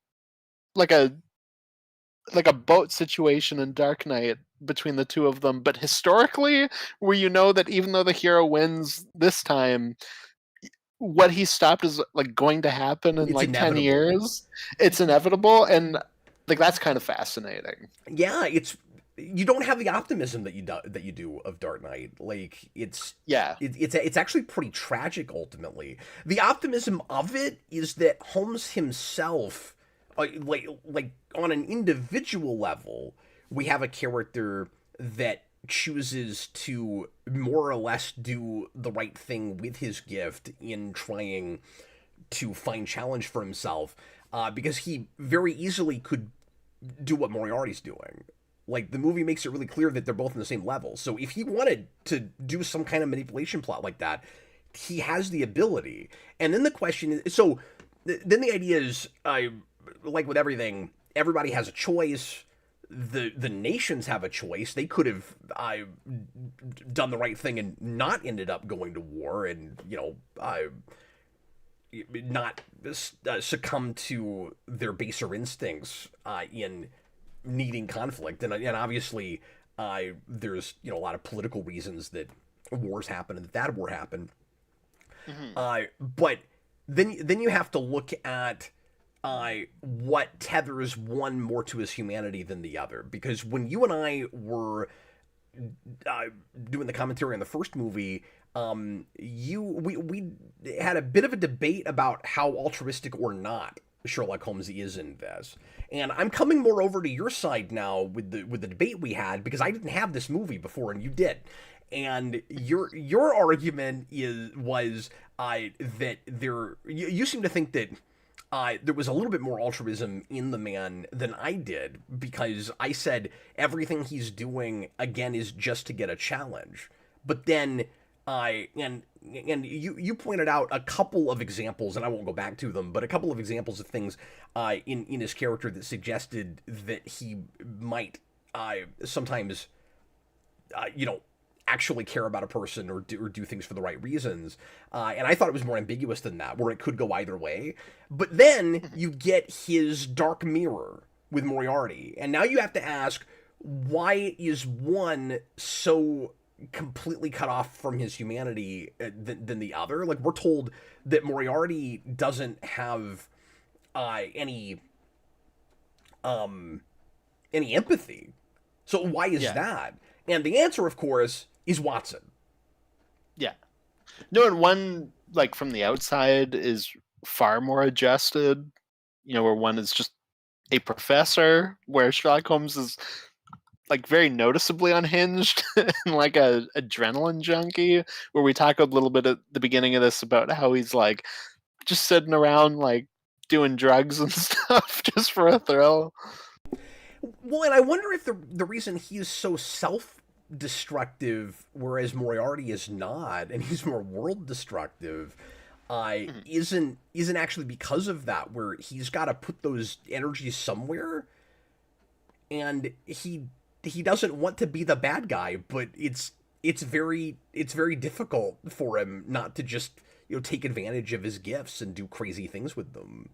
like a boat situation in Dark Knight between the two of them, but historically, where you know that even though the hero wins this time, what he stopped is like going to happen in like inevitable. 10 years. It's inevitable, and like that's kind of fascinating. Yeah, you don't have the optimism that you do of Dark Knight. Like it's actually pretty tragic ultimately. The optimism of it is that Holmes himself, like on an individual level, we have a character that chooses to more or less do the right thing with his gift in trying to find challenge for himself, because he very easily could do what Moriarty's doing. Like, the movie makes it really clear that they're both on the same level. So if he wanted to do some kind of manipulation plot like that, he has the ability. And then the question is, so then the idea is, like with everything, everybody has a choice. The nations have a choice. They could have done the right thing and not ended up going to war, and not succumb to their baser instincts in needing conflict. And obviously, there's a lot of political reasons that wars happen and that war happened. Mm-hmm. But then you have to look at what tethers one more to his humanity than the other. Because when you and I were doing the commentary on the first movie, we had a bit of a debate about how altruistic or not Sherlock Holmes is in this. And I'm coming more over to your side now with the debate we had, because I didn't have this movie before and you did. And your argument was that you seem to think that there was a little bit more altruism in the man than I did, because I said everything he's doing, again, is just to get a challenge. But then and you pointed out a couple of examples, and I won't go back to them, but a couple of examples of things in his character that suggested that he might sometimes actually care about a person or do things for the right reasons. And I thought it was more ambiguous than that, where it could go either way. But then you get his dark mirror with Moriarty. And now you have to ask, why is one so completely cut off from his humanity than the other? Like, we're told that Moriarty doesn't have any empathy. So why is that? And the answer, of course, is Watson. Yeah. No, and one, like, from the outside is far more adjusted, where one is just a professor, where Sherlock Holmes is, like, very noticeably unhinged and, like, a adrenaline junkie, where we talk a little bit at the beginning of this about how he's, like, just sitting around, like, doing drugs and stuff just for a thrill. Well, and I wonder if the reason he's so self-destructive, whereas Moriarty is not, and he's more world-destructive, isn't actually because of that, where he's got to put those energies somewhere, and he doesn't want to be the bad guy, but it's very difficult for him not to just take advantage of his gifts and do crazy things with them.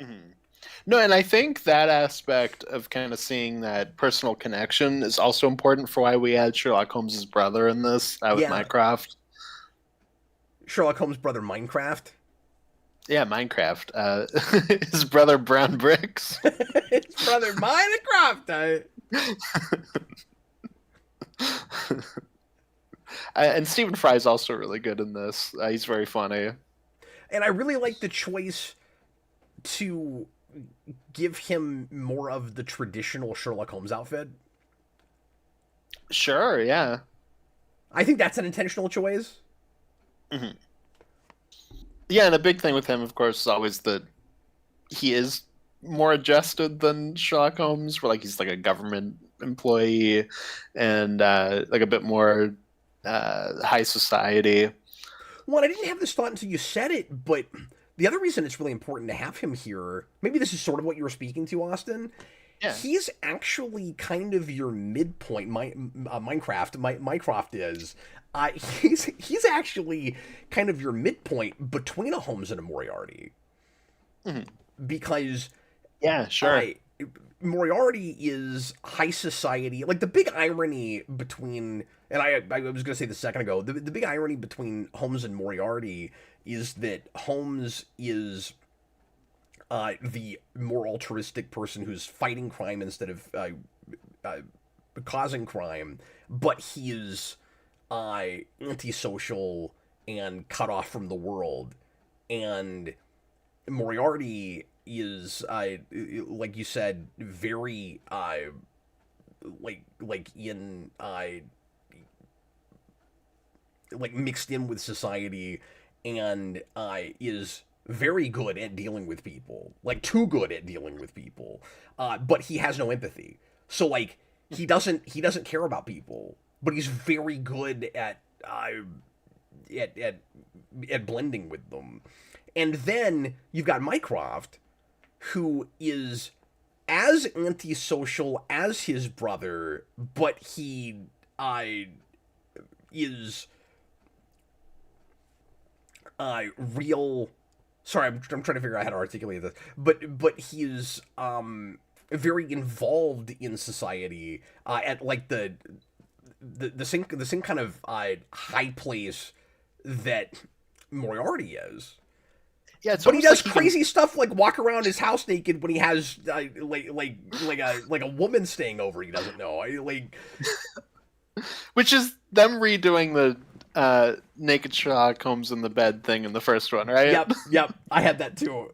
Mm-hmm. No, and I think that aspect of kind of seeing that personal connection is also important for why we had Sherlock Holmes's brother in this with Yeah, Mycroft. Sherlock Holmes' brother Minecraft. Yeah, Minecraft. His brother Brown Bricks. His brother Minecraft. And Stephen Fry's also really good in this. He's very funny. And I really like the choice to give him more of the traditional Sherlock Holmes outfit. Sure, yeah. I think that's an intentional choice. Mm-hmm. Yeah, and a big thing with him, of course, is always that he is more adjusted than Sherlock Holmes, where like he's like a government employee and like a bit more high society. Well, I didn't have this thought until you said it, but the other reason it's really important to have him here, maybe this is sort of what you were speaking to, Austin. Yeah. He's actually kind of your midpoint. Minecraft is. He's actually kind of your midpoint between a Holmes and a Moriarty, because yeah, sure. Moriarty is high society. Like the big irony between, and I was going to say this a second ago, the big irony between Holmes and Moriarty is that Holmes is the more altruistic person who's fighting crime instead of causing crime, but he is antisocial and cut off from the world. And Moriarty is, like you said, very like in like mixed in with society, and is very good at dealing with people, like too good at dealing with people. But he has no empathy, so like he doesn't care about people, but he's very good at blending with them. And then you've got Mycroft, who is as antisocial as his brother, but he is real. Sorry, I'm trying to figure out how to articulate this. But he is very involved in society at like the same kind of high place that Moriarty is. Yeah, it's but he does like crazy stuff like walk around his house naked when he has like a woman staying over he doesn't know. Which is them redoing the naked Sherlock Holmes in the bed thing in the first one, right? Yep. I had that too.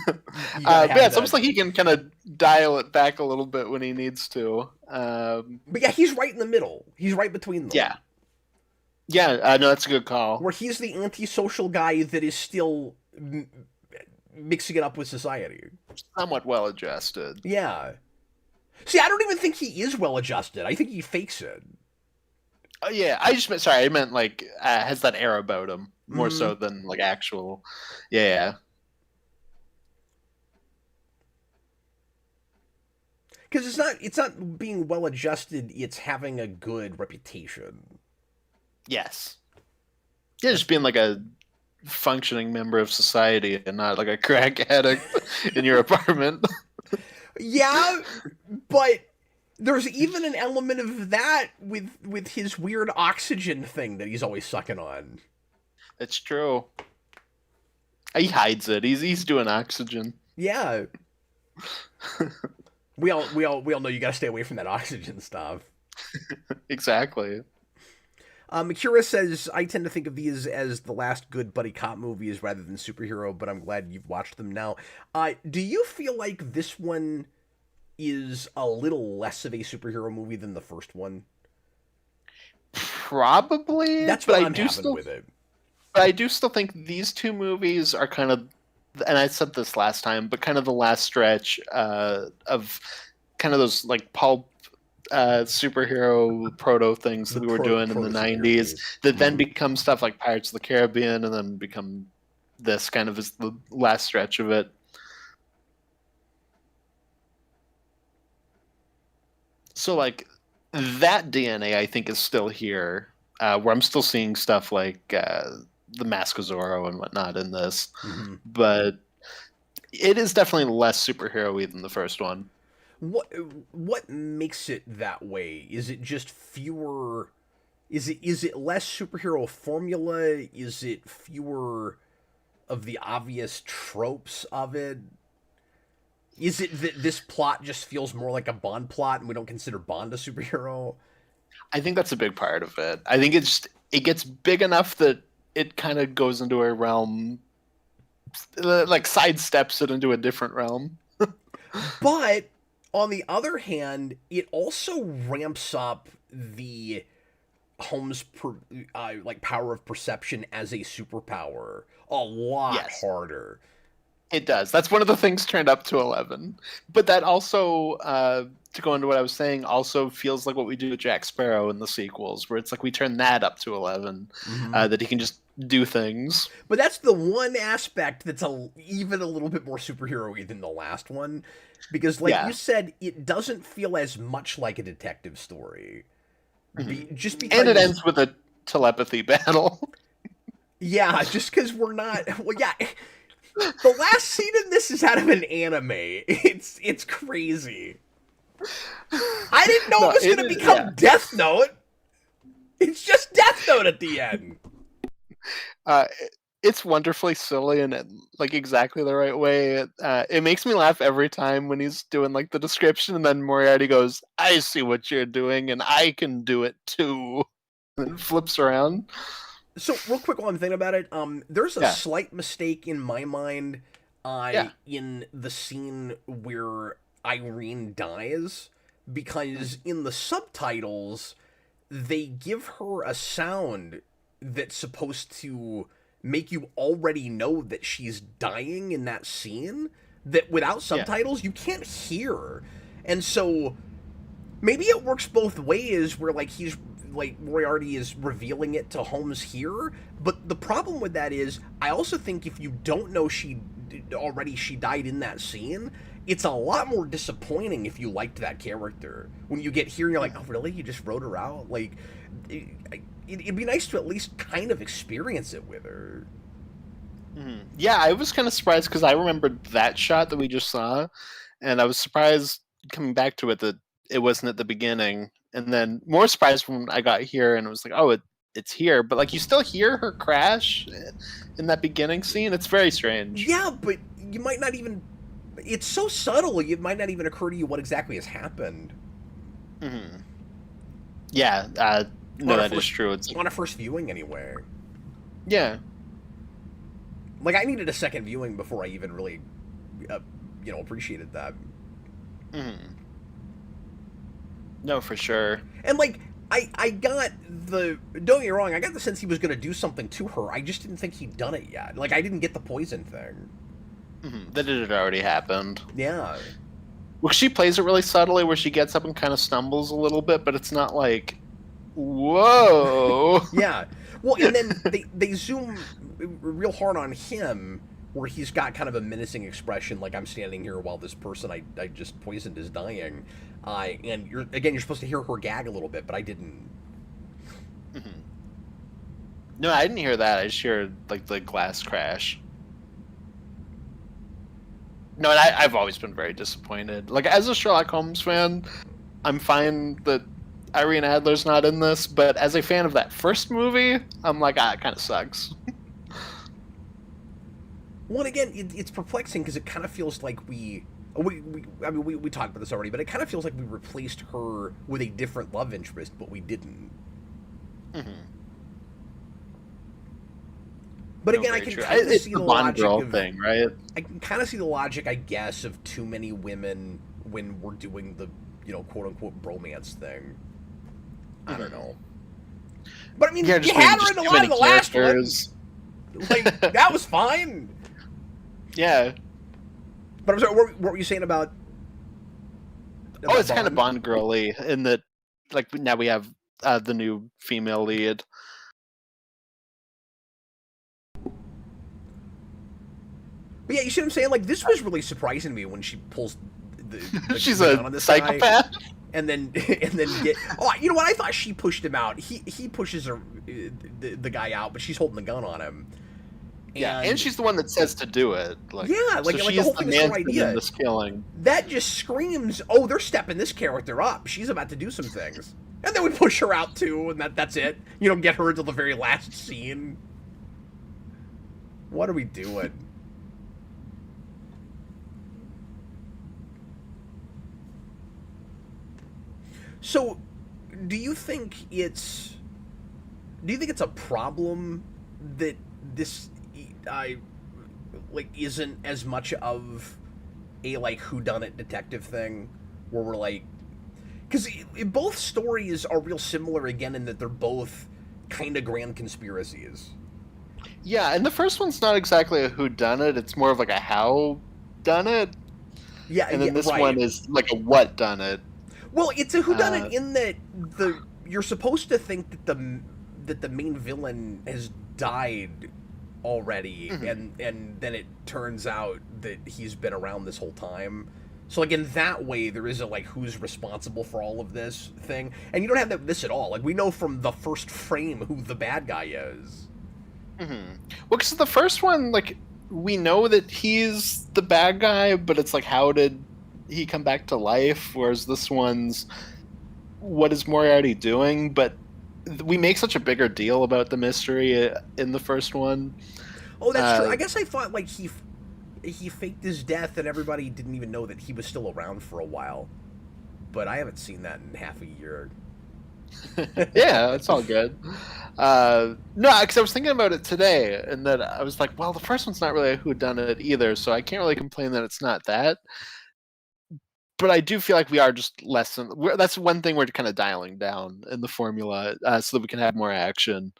But yeah, it's almost like he can kind of dial it back a little bit when he needs to. But yeah, he's right in the middle. He's right between them. Yeah, no, that's a good call. Where he's the antisocial guy that is still mixing it up with society. Somewhat well adjusted. Yeah. See, I don't even think he is well adjusted. I think he fakes it. Yeah, I meant like has that air about him more so than like actual. Yeah. Because it's not being well adjusted. It's having a good reputation. Yes. Yeah, just being like a functioning member of society and not like a crack addict in your apartment. Yeah, but there's even an element of that with his weird oxygen thing that he's always sucking on. It's true. He hides it. He's doing oxygen. Yeah. we all know you got to stay away from that oxygen stuff. Exactly. Akira says, I tend to think of these as the last good buddy cop movies rather than superhero, but I'm glad you've watched them now. Do you feel like this one is a little less of a superhero movie than the first one? Probably. That's what I'm having with it. But I do still think these two movies are kind of, and I said this last time, but kind of the last stretch of kind of those like pulp superhero proto things that we were doing in the 90s that then become stuff like Pirates of the Caribbean and then become this kind of is the last stretch of it. So like that DNA I think is still here, where I'm still seeing stuff like the Mask of Zorro and whatnot in this, but It is definitely less superhero-y than the first one. What what makes it that way? Is it just fewer? Is it less superhero formula? Is it fewer of the obvious tropes of it? Is it that this plot just feels more like a Bond plot and we don't consider Bond a superhero? I think that's a big part of it. I think it gets big enough that it kind of goes into a realm, like sidesteps it into a different realm. But on the other hand, it also ramps up the Holmes like power of perception as a superpower a lot Yes. harder. It does. That's one of the things turned up to 11. But that also, to go into what I was saying, also feels like what we do with Jack Sparrow in the sequels, where it's like we turn that up to 11, that he can just do things. But that's the one aspect that's even a little bit more superhero-y than the last one. Because, like you said, it doesn't feel as much like a detective story. Just because... And it ends with a telepathy battle. Yeah, just because we're not... Well, yeah... The last scene in this is out of an anime. It's crazy. I didn't know it was going to become Death Note. It's just Death Note at the end. It's wonderfully silly and like exactly the right way. It makes me laugh every time when he's doing like the description, and then Moriarty goes, "I see what you're doing, and I can do it too," and flips around. So, real quick while I'm thinking about it, there's a slight mistake in my mind in the scene where Irene dies, because in the subtitles, they give her a sound that's supposed to make you already know that she's dying in that scene, that without subtitles, you can't hear. And so, maybe it works both ways, where, like, Moriarty is revealing it to Holmes here, but the problem with that is, I also think if you don't know she died in that scene, it's a lot more disappointing if you liked that character. When you get here and you're like, oh really, you just wrote her out? Like, it'd be nice to at least kind of experience it with her. Yeah, I was kind of surprised because I remembered that shot that we just saw, and I was surprised coming back to it that it wasn't at the beginning. And then more surprised when I got here and it was like, oh, it's here. But like, you still hear her crash in that beginning scene. It's very strange. Yeah, but you might not even... It's so subtle, it might not even occur to you what exactly has happened. Yeah, no, that is true. It's on a first viewing, anyway. Yeah. Like, I needed a second viewing before I even really, appreciated that. No, for sure. And, like, I got the... Don't get me wrong, I got the sense he was going to do something to her. I just didn't think he'd done it yet. Like, I didn't get the poison thing. That it had already happened. Yeah. Well, she plays it really subtly where she gets up and kind of stumbles a little bit, but it's not like, whoa. Yeah. Well, and then they zoom real hard on him, where he's got kind of a menacing expression, like, I'm standing here while this person I just poisoned is dying. And you're supposed to hear her gag a little bit, but I didn't. No, I didn't hear that. I just heard, like, the glass crash. No, and I've always been very disappointed. Like, as a Sherlock Holmes fan, I'm fine that Irene Adler's not in this, but as a fan of that first movie, I'm like, it kind of sucks. Well, and again, it's perplexing because it kind of feels like we talked about this already, but it kind of feels like we replaced her with a different love interest, but we didn't. But again, I can kind of see the logic of thing, right? I can kind of see the logic, I guess, of too many women when we're doing the, quote unquote bromance thing. I don't know. But I mean, you had her in a lot of the last ones. Like, that was fine. Yeah. But I'm sorry, what were you saying about it's kind of Bond girly in that, like, now we have the new female lead. But yeah, you see what I'm saying? Like, this was really surprising to me when she pulls the she's a psychopath. And then get... Oh, you know what? I thought she pushed him out. He pushes her, the guy out, but she's holding the gun on him. Yeah, and she's the one that says to do it. Like, yeah, like, so like she's the whole the thing is her manson idea. in this killing. That just screams, oh, they're stepping this character up. She's about to do some things. And then we push her out too, and that's it. You don't get her until the very last scene. What are we doing? So, do you think it's a problem that this like isn't as much of a like whodunit detective thing, where we're like, because both stories are real similar again in that they're both kind of grand conspiracies. Yeah, and the first one's not exactly a whodunit; it's more of like a how done it. Yeah, And then this right. one is like a what done it. Well, it's a whodunit in that you're supposed to think that the main villain has died already, and then it turns out that he's been around this whole time. So like in that way, there is a like who's responsible for all of this thing, and you don't have this at all. Like we know from the first frame who the bad guy is. Well, because the first one, like we know that he's the bad guy, but it's like how did he come back to life? Whereas this one's what is Moriarty doing? But we make such a bigger deal about the mystery in the first one. Oh, that's true. I guess I thought like he faked his death and everybody didn't even know that he was still around for a while. But I haven't seen that in half a year. Yeah, it's all good. No, because I was thinking about it today, and that I was like, well, the first one's not really a whodunit either, so I can't really complain that it's not that. But I do feel like we are just less than. That's one thing we're kind of dialing down in the formula, so that we can have more action.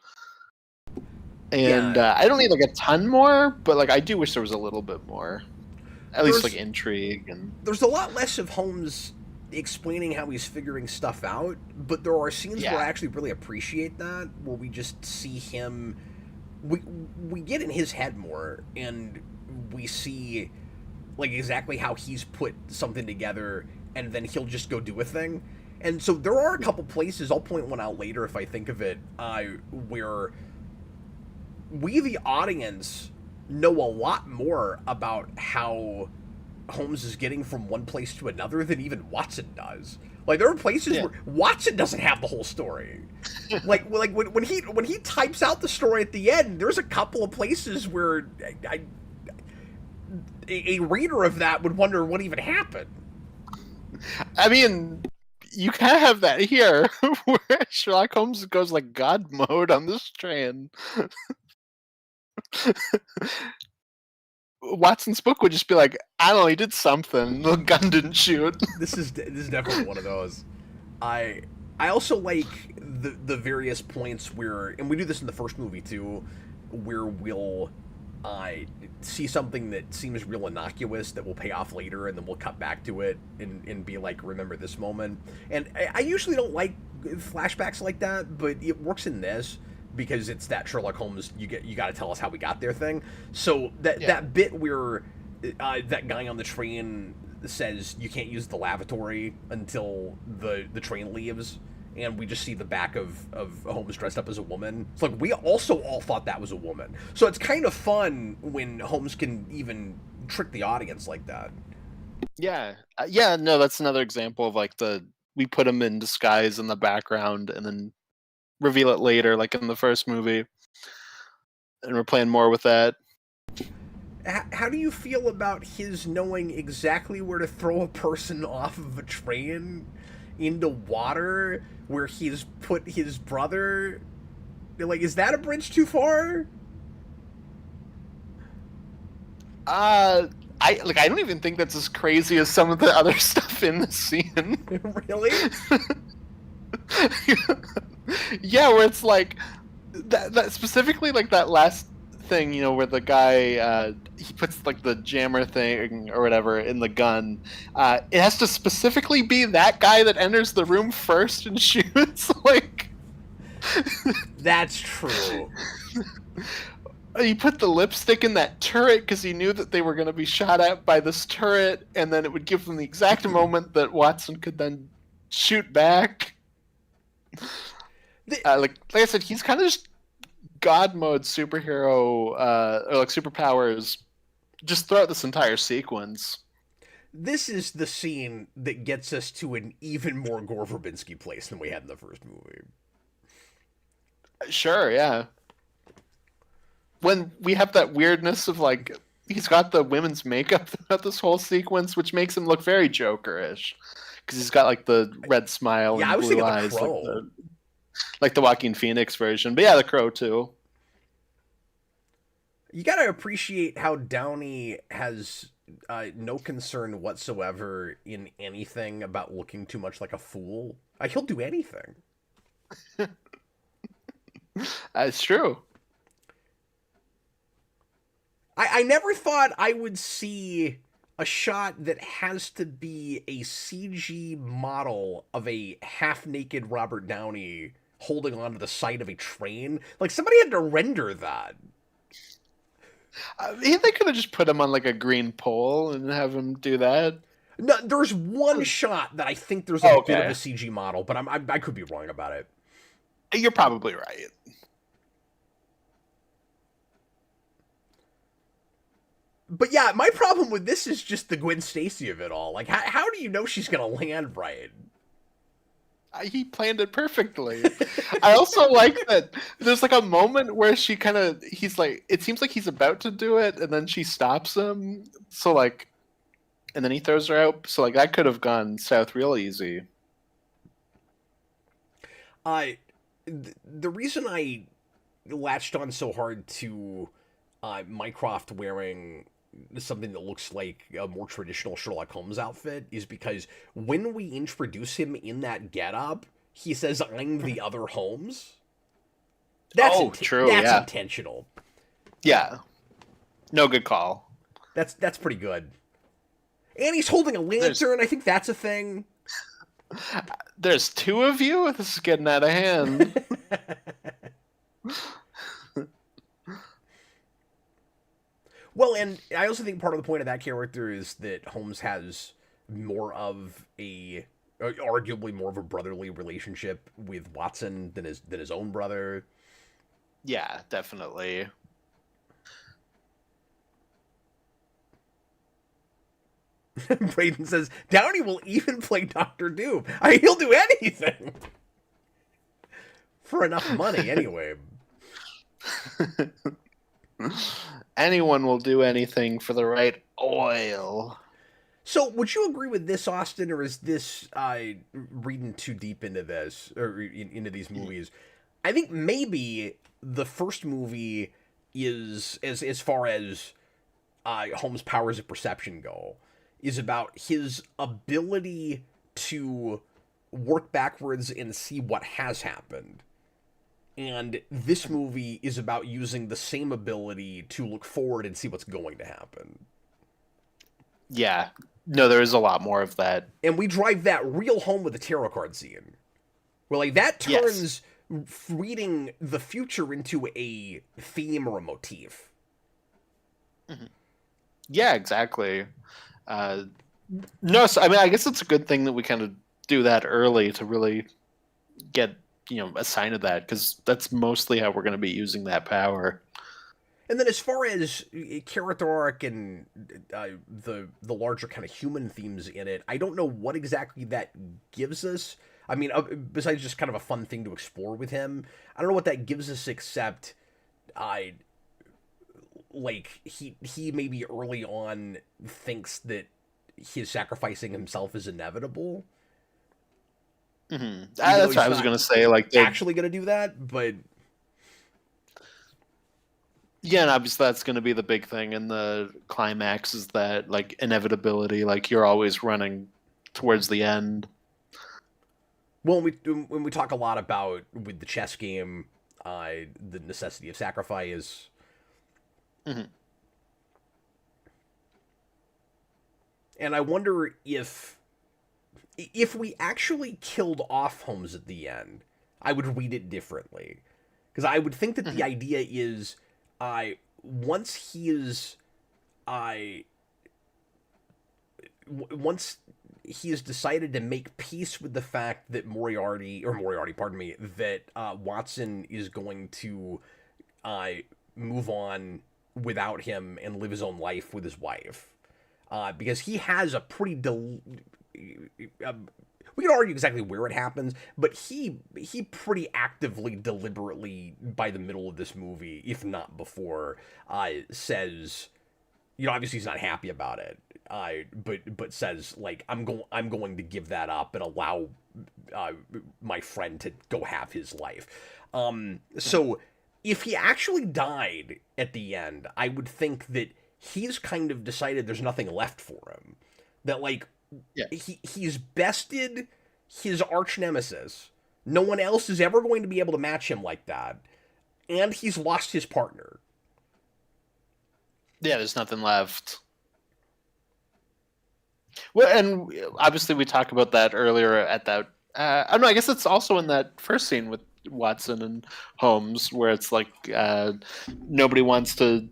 And I don't need like a ton more, but like I do wish there was a little bit more, at least like intrigue. And there's a lot less of Holmes explaining how he's figuring stuff out, but there are scenes where I actually really appreciate that, where we just see him. We get in his head more, and we see like exactly how he's put something together, and then he'll just go do a thing. And so there are a couple places, I'll point one out later if I think of it, where we, the audience, know a lot more about how Holmes is getting from one place to another than even Watson does. Like there are places where Watson doesn't have the whole story. like when he types out the story at the end, there's a couple of places where a reader of that would wonder what even happened. I mean, you kind of have that here, where Sherlock Holmes goes like God mode on this train. Watson's book would just be like, I don't know, he did something. The gun didn't shoot. This is definitely one of those. I also like the various points where, and we do this in the first movie too, where we'll see something that seems real innocuous that will pay off later, and then we'll cut back to it and be like, remember this moment. And I usually don't like flashbacks like that, but it works in this because it's that Sherlock Holmes you got to tell us how we got there thing. So that bit where that guy on the train says you can't use the lavatory until the train leaves, and we just see the back of Holmes dressed up as a woman. It's like we also all thought that was a woman. So it's kind of fun when Holmes can even trick the audience like that. Yeah, no, that's another example of like we put him in disguise in the background and then reveal it later, like in the first movie, and we're playing more with that. How do you feel about his knowing exactly where to throw a person off of a train into water where he's put his brother? Like, is that a bridge too far? I don't even think that's as crazy as some of the other stuff in the scene. Really? Yeah, where it's like that specifically, like that last thing, you know, where the guy he puts like the jammer thing or whatever in the gun. It has to specifically be that guy that enters the room first and shoots. Like, that's true. He put the lipstick in that turret because he knew that they were going to be shot at by this turret, and then it would give them the exact moment that Watson could then shoot back. Like I said, he's kind of just god mode superhero or like superpowers just throughout this entire sequence. This is the scene that gets us to an even more Gore Verbinski place than we had in the first movie. Sure, yeah. When we have that weirdness of like he's got the women's makeup throughout this whole sequence, which makes him look very Jokerish, because he's got like the red smile Yeah, I and was blue thinking eyes, the Crow. like the Joaquin Phoenix version. But yeah, the Crow too. You gotta appreciate how Downey has no concern whatsoever in anything about looking too much like a fool. He'll do anything. It's true. I never thought I would see a shot that has to be a CG model of a half-naked Robert Downey holding onto the side of a train. Like, somebody had to render that. I mean, they could have just put him on like a green pole and have him do that. No, there's one shot that I think there's a bit of a Okay, CG model, but I could be wrong about it. you're probably right. But yeah, my problem with this is just the Gwen Stacy of it all. Like, how do you know she's gonna land right? He planned it perfectly. I also like that there's like a moment where he's like, it seems like he's about to do it, and then she stops him. So like, and then he throws her out. So like, that could have gone south real easy. The reason I latched on so hard to Mycroft wearing something that looks like a more traditional Sherlock Holmes outfit is because when we introduce him in that getup, he says, "I'm the other Holmes." True. That's Yeah. intentional. Yeah. No, good call. That's pretty good. And he's holding a lantern. I think that's a thing. There's two of you. This is getting out of hand. Well, and I also think part of the point of that character is that Holmes has more of a arguably more of a brotherly relationship with Watson than his own brother. Yeah, definitely. Braden says Downey will even play Doctor Doom. I mean, he'll do anything for enough money, anyway. Anyone will do anything for the right oil. So, would you agree with this, Austin, or is this reading too deep into this or into these movies? I think maybe the first movie is as far as Holmes' powers of perception go, is about his ability to work backwards and see what has happened. And this movie is about using the same ability to look forward and see what's going to happen. Yeah. No, there is a lot more of that. And we drive that real home with the tarot card scene. Where, like, that turns reading the future into a theme or a motif. Mm-hmm. Yeah, exactly. No, so, I mean, I guess it's a good thing that we kind of do that early to really get, a sign of that, because that's mostly how we're going to be using that power. And then as far as character arc and the larger kind of human themes in it, I don't know what exactly that gives us. I mean, besides just kind of a fun thing to explore with him, I don't know what that gives us except, like he maybe early on thinks that his sacrificing himself is inevitable. Mm-hmm. That's what I was going to say. Like, they're actually going to do that, but. Yeah, and obviously that's going to be the big thing in the climax is that, like, inevitability, like, you're always running towards the end. Well, when we talk a lot about, with the chess game, the necessity of sacrifice. Mm-hmm. And I wonder if we actually killed off Holmes at the end, I would read it differently. Because I would think that the idea is... once he is, once he has decided to make peace with the fact that that Watson is going to move on without him and live his own life with his wife, because he has a pretty we can argue exactly where it happens, but he pretty actively, deliberately, by the middle of this movie, if not before, says, obviously he's not happy about it, but says, like, I'm going to give that up and allow my friend to go have his life. So if he actually died at the end, I would think that he's kind of decided there's nothing left for him. That, like, he's bested his arch nemesis. No one else is ever going to be able to match him like that. And he's lost his partner. Yeah, there's nothing left. Well, and obviously we talked about that earlier at that... I don't know, I guess it's also in that first scene with Watson and Holmes, where it's like nobody wants to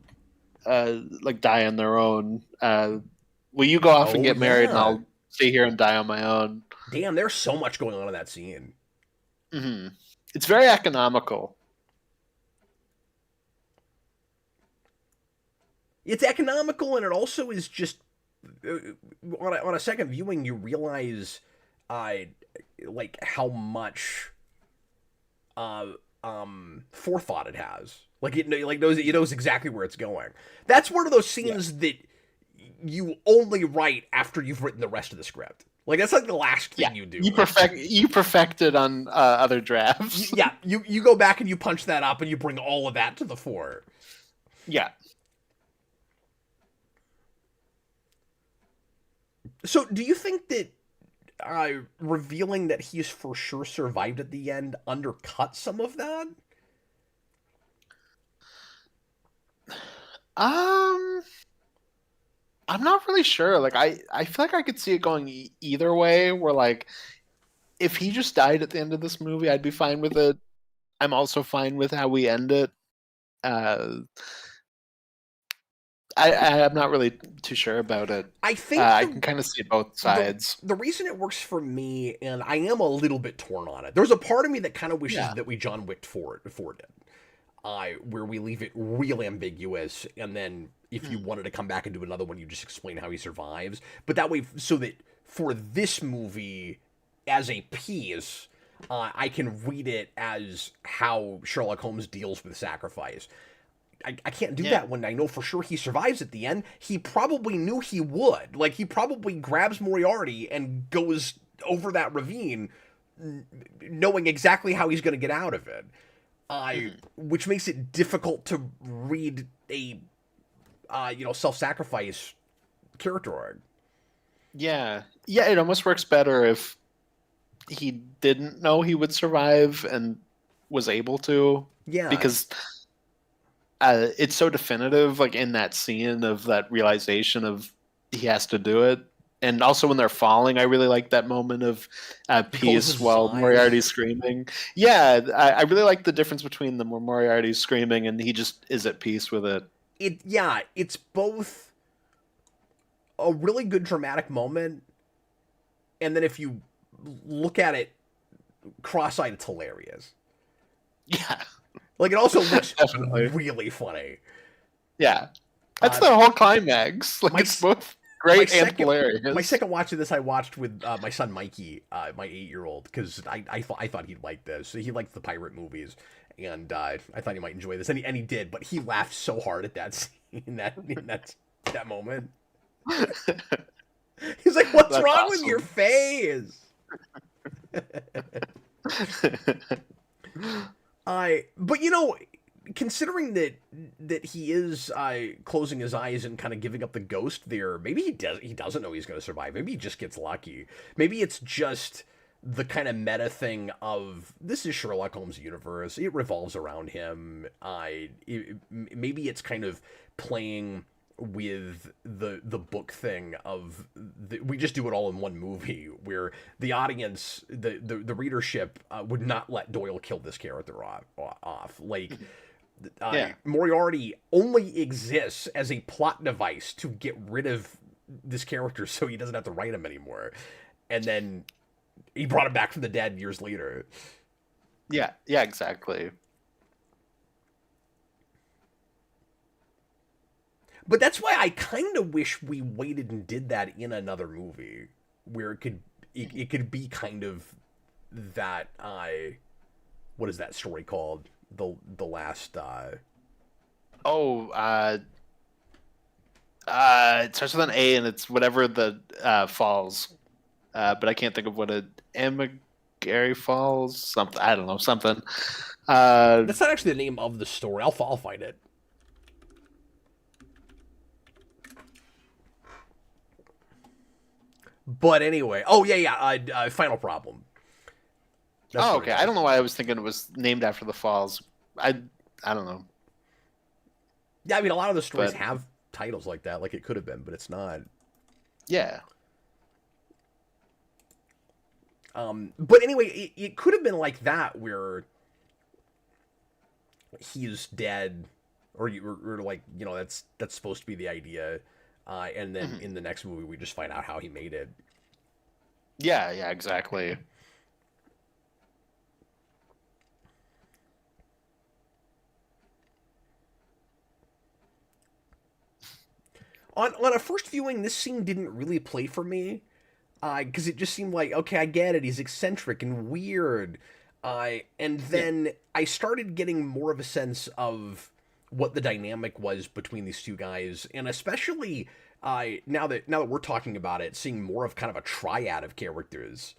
like die on their own. Will you go off and get married, and I'll stay here and die on my own? Damn, there's so much going on in that scene. Mm-hmm. It's very economical. It's economical, and it also is just on a second viewing, you realize like how much forethought it has. Like it knows exactly where it's going. That's one of those scenes that you only write after you've written the rest of the script. Like, that's like the last thing you do. You perfect it on other drafts. You go back and you punch that up and you bring all of that to the fore. Yeah. So, do you think that revealing that he's for sure survived at the end undercut some of that? I'm not really sure. Like, I feel like I could see it going either way, where, like, if he just died at the end of this movie, I'd be fine with it. I'm also fine with how we end it. I'm not really too sure about it. I think I can kind of see both sides. The reason it works for me, and I am a little bit torn on it, there's a part of me that kind of wishes that we John Wick 4 did. Where we leave it real ambiguous, and then if you wanted to come back and do another one, you just explain how he survives. But that way, so that for this movie, as a piece, I can read it as how Sherlock Holmes deals with sacrifice. I can't do that when I know for sure he survives at the end. He probably knew he would. Like, he probably grabs Moriarty and goes over that ravine knowing exactly how he's going to get out of it. Which makes it difficult to read a, self-sacrifice character arc. Yeah, it almost works better if he didn't know he would survive and was able to. Yeah. Because it's so definitive, like, in that scene of that realization of he has to do it. And also when they're falling, I really like that moment of peace while Moriarty's screaming. Yeah, I really like the difference between them where Moriarty's screaming and he just is at peace with it. It's both a really good dramatic moment, and then if you look at it cross-eyed, it's hilarious. Yeah. Like, it also looks really funny. Yeah. That's the whole climax. Like, it's both great and hilarious. My second watch of this, I watched with my son Mikey, my 8-year-old, because I thought he'd like this. He likes the pirate movies, and I thought he might enjoy this, and he did. But he laughed so hard at that scene, in that moment. He's like, "What's wrong with your face?" But considering that he is closing his eyes and kind of giving up the ghost there, maybe he doesn't know he's going to survive. Maybe he just gets lucky. Maybe it's just the kind of meta thing of, this is Sherlock Holmes' universe. It revolves around him. Maybe it's kind of playing with the book thing of we just do it all in one movie, where the audience, the readership would not let Doyle kill this character off. Like, Moriarty only exists as a plot device to get rid of this character so he doesn't have to write him anymore. And then he brought him back from the dead years later. Yeah, exactly. But that's why I kind of wish we waited and did that in another movie where it could be kind of that what is that story called? The last Oh, it starts with an A and it's whatever the falls. But I can't think of what it Gary Falls something. I don't know something. that's not actually the name of the story. I'll find it. But anyway, oh yeah, Final Problem. That's Oh, what it okay. is. I don't know why I was thinking it was named after the falls. I don't know. Yeah, I mean, a lot of the stories But have titles like that, like it could have been, but it's not. yeah, But anyway, it could have been like that where he's dead, or like that's supposed to be the idea, and then in the next movie we just find out how he made it. yeah, exactly. On a first viewing, this scene didn't really play for me, because it just seemed like, okay, I get it, he's eccentric and weird, and then I started getting more of a sense of what the dynamic was between these two guys, and especially now that we're talking about it, seeing more of kind of a triad of characters.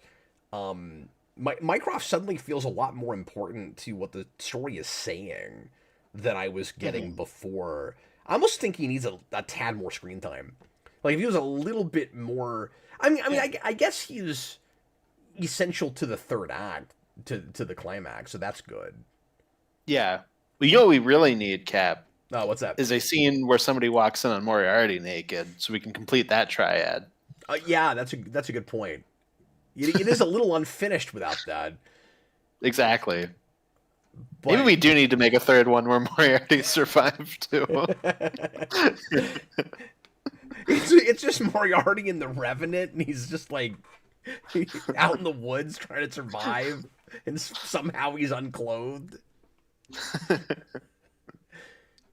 Mycroft suddenly feels a lot more important to what the story is saying than I was getting before. I almost think he needs a tad more screen time. Like if he was a little bit more. I guess he's essential to the third act, to the climax, so that's good. Yeah. Well, you know what we really need, Cap, Oh, what's that? is a scene where somebody walks in on Moriarty naked, so we can complete that triad. Yeah, that's a good point. It is a little unfinished without that. Exactly. But... Maybe we do need to make a third one where Moriarty survived too. it's just Moriarty and the Revenant, and he's just like out in the woods trying to survive, and somehow he's unclothed.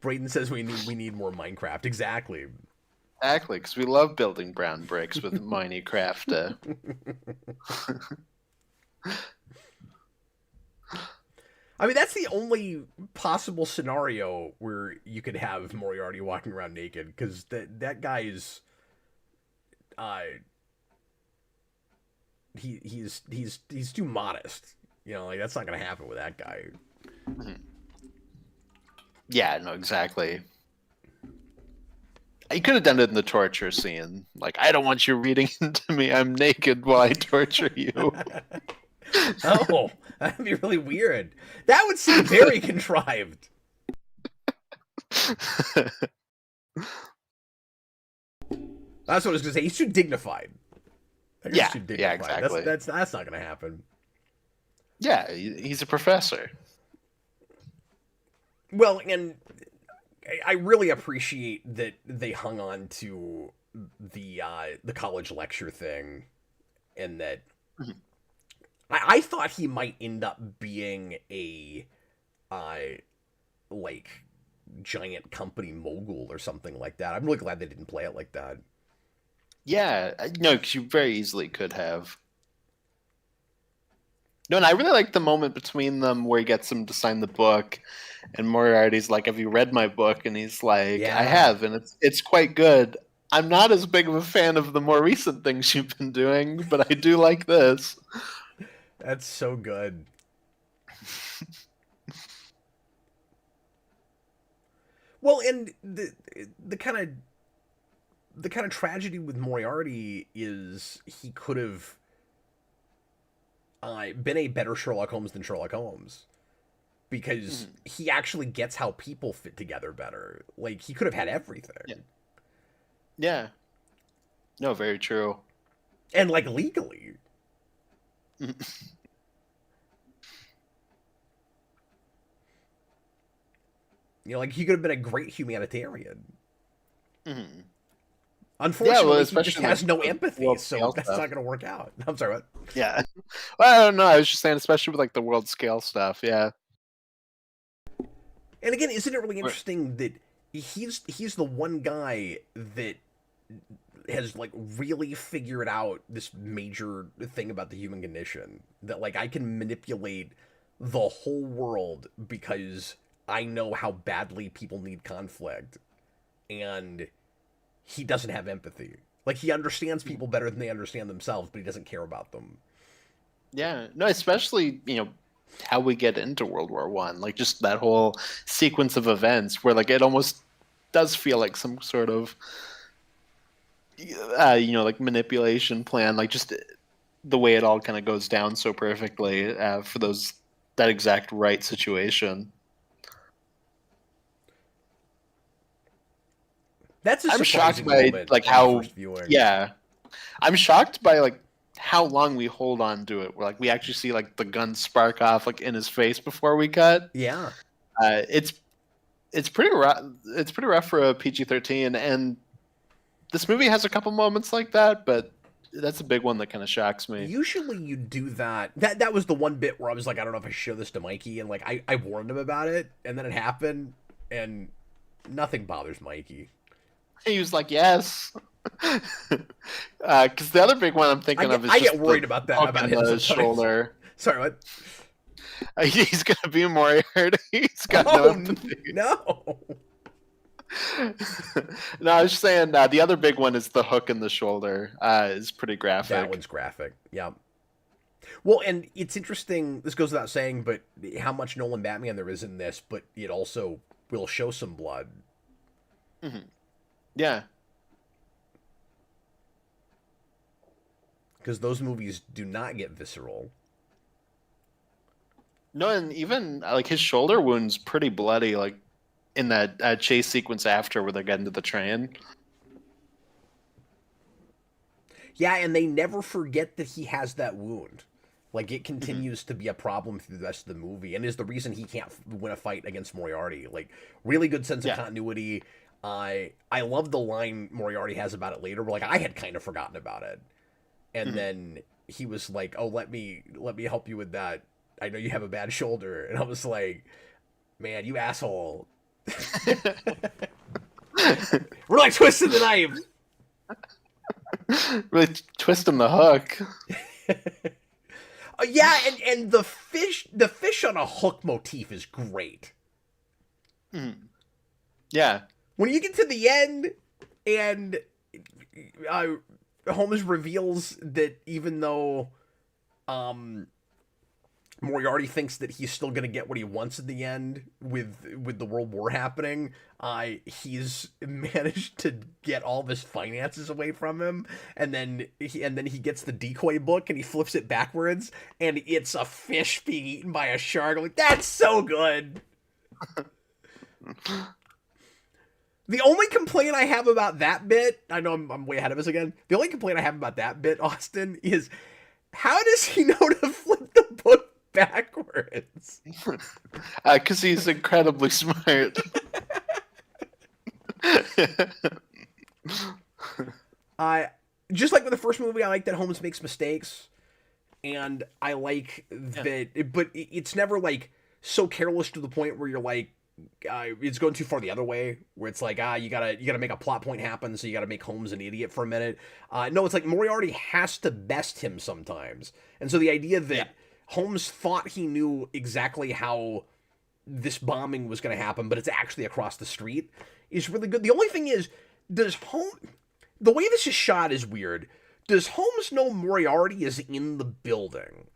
Brayden says we need more Minecraft. Exactly. Exactly, because we love building brown bricks with Minecraft. I mean, that's the only possible scenario where you could have Moriarty walking around naked, because that guy is, he's too modest. You know, like that's not gonna happen with that guy. Yeah, no, exactly. You could have done it in the torture scene. Like, I don't want you reading into me. I'm naked while I torture you. Oh, that'd be really weird. That would seem very contrived. That's what I was gonna say. He's too dignified. Yeah, too dignified. yeah, exactly. That's not gonna happen. Yeah, he's a professor. Well, and I really appreciate that they hung on to the college lecture thing, and that I thought he might end up being a like giant company mogul or something like that. I'm really glad they didn't play it like that. Yeah, no, because you very easily could have. No, and I really like the moment between them where he gets him to sign the book, and Moriarty's like, "Have you read my book?" And he's like, Yeah. "I have, and it's quite good. I'm not as big of a fan of the more recent things you've been doing, but I do like this." That's so good. Well, and the kind of tragedy with Moriarty is he could have been a better Sherlock Holmes than Sherlock Holmes, because he actually gets how people fit together better. Like, he could have had everything. Yeah. No, very true. And, like, legally. You know, like, he could have been a great humanitarian. Unfortunately, he just has no empathy, so that's not going to work out. I'm sorry, what? Yeah. Well, I don't know. I was just saying, especially with, like, the world scale stuff, yeah. And again, isn't it really interesting that he's the one guy that has like really figured out this major thing about the human condition, that like I can manipulate the whole world because I know how badly people need conflict, and he doesn't have empathy. Like he understands people better than they understand themselves, but he doesn't care about them. Yeah, no, especially how we get into World War I, like just that whole sequence of events where like it almost does feel like some sort of like manipulation plan, like just the way it all kind of goes down so perfectly for that exact right situation. That's a I'm shocked surprising by moment like on the how first viewing. yeah, I'm shocked by like how long we hold on to it. Where like we actually see like the gun spark off like in his face before we cut. Yeah. It's pretty rough. It's pretty rough for a PG-13, and this movie has a couple moments like that, but that's a big one that kind of shocks me. Usually you do that. That was the one bit where I was like, I don't know if I should show this to Mikey, and like I warned him about it, and then it happened, and nothing bothers Mikey. He was like, "Yes," because the other big one I'm thinking of is I just get worried about that about him the shoulder. Sorry, what? He's gonna be Moriarty. He's got no empathy. No. No, I was just saying the other big one is the hook in the shoulder. Is pretty graphic. That one's graphic. Yeah. Well, and it's interesting. This goes without saying, but how much Nolan Batman there is in this, but it also will show some blood. Mm-hmm. Yeah. Because those movies do not get visceral. No, and even like his shoulder wound's pretty bloody. Like in that chase sequence after where they get into the train. Yeah, and they never forget that he has that wound. Like, it continues to be a problem through the rest of the movie, and is the reason he can't win a fight against Moriarty. Like, really good sense of continuity. I love the line Moriarty has about it later, where, like, I had kind of forgotten about it. And then he was like, oh, let me help you with that. I know you have a bad shoulder. And I was like, man, you asshole. We're like twisting the knife. Really twisting the hook. Yeah, and the fish on a hook motif is great. Yeah. When you get to the end and Holmes reveals that even though Moriarty thinks that he's still going to get what he wants in the end with the World War happening, he's managed to get all of his finances away from him, and then he gets the decoy book and he flips it backwards, and it's a fish being eaten by a shark. I'm like, that's so good. The only complaint I have about that bit, I know I'm way ahead of us again. The only complaint I have about that bit, Austin, is how does he know to flip the book backwards? Because he's incredibly smart. Just like with the first movie, I like that Holmes makes mistakes, and I like that, but it's never like so careless to the point where you're like, it's going too far the other way, where it's like, you gotta make a plot point happen, so you gotta make Holmes an idiot for a minute. No, it's like Moriarty has to best him sometimes, and so the idea that Holmes thought he knew exactly how this bombing was going to happen, but it's actually across the street, is really good. The only thing is, the way this is shot is weird. Does Holmes know Moriarty is in the building?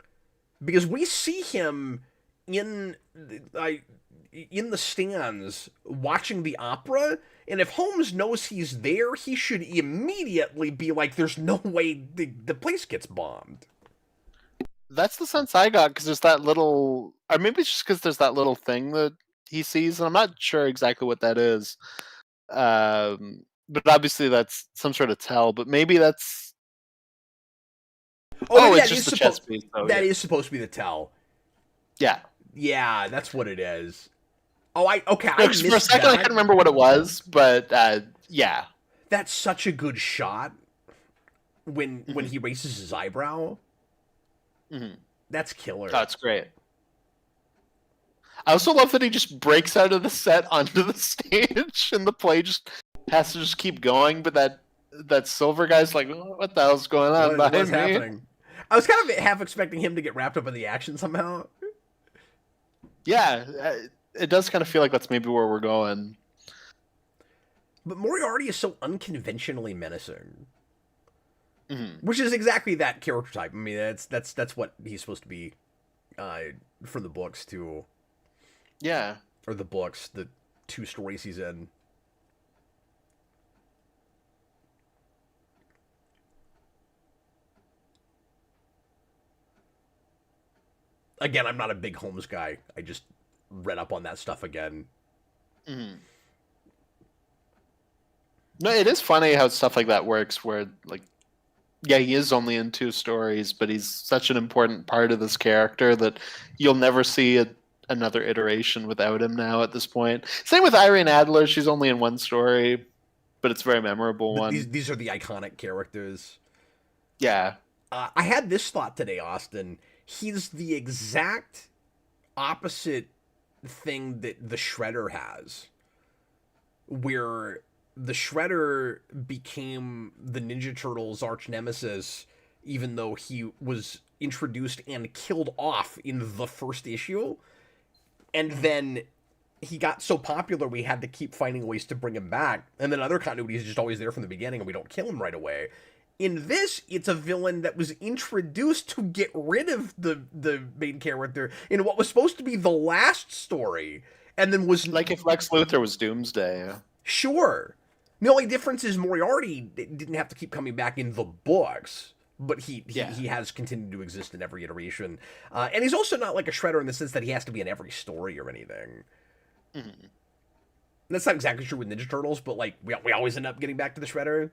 Because we see him in the stands watching the opera, and if Holmes knows he's there, he should immediately be like, there's no way the place gets bombed. That's the sense I got, because there's that little, or maybe it's just because there's that little thing that he sees, and I'm not sure exactly what that is. But obviously that's some sort of tell, but maybe that's... It's just the chess piece. That is supposed to be the tell. Yeah. Yeah, that's what it is. I missed for a second, I couldn't remember what it was, but yeah. That's such a good shot when he raises his eyebrow. Mm-hmm. That's killer. Oh, it's great. I also love that he just breaks out of the set onto the stage, and the play just has to just keep going. But that silver guy's like, "What the hell's going on What's behind me?" happening? I was kind of half expecting him to get wrapped up in the action somehow. Yeah, it does kind of feel like that's maybe where we're going. But Moriarty is so unconventionally menacing, Mm-hmm. which is exactly that character type. I mean, that's what he's supposed to be from the books too. Yeah. Or the books, the 2 stories he's in. Again, I'm not a big Holmes guy. I just read up on that stuff again. Mm-hmm. No, it is funny how stuff like that works, where, like, yeah, he is only in 2 stories, but he's such an important part of this character that you'll never see another iteration without him now at this point. Same with Irene Adler. She's only in 1 story, but it's a very memorable one. These are the iconic characters. Yeah. I had this thought today, Austin. He's the exact opposite thing that the Shredder has, where the Shredder became the Ninja Turtles' arch nemesis, even though he was introduced and killed off in the first issue. And then he got so popular we had to keep finding ways to bring him back. And then other continuity is just always there from the beginning and we don't kill him right away. In this, it's a villain that was introduced to get rid of the main character in what was supposed to be the last story. And then was... Like if Lex Luthor was Doomsday. Sure. The only difference is Moriarty didn't have to keep coming back in the books, but he has continued to exist in every iteration. And he's also not like a Shredder in the sense that he has to be in every story or anything. Mm-hmm. That's not exactly true with Ninja Turtles, but like we always end up getting back to the Shredder.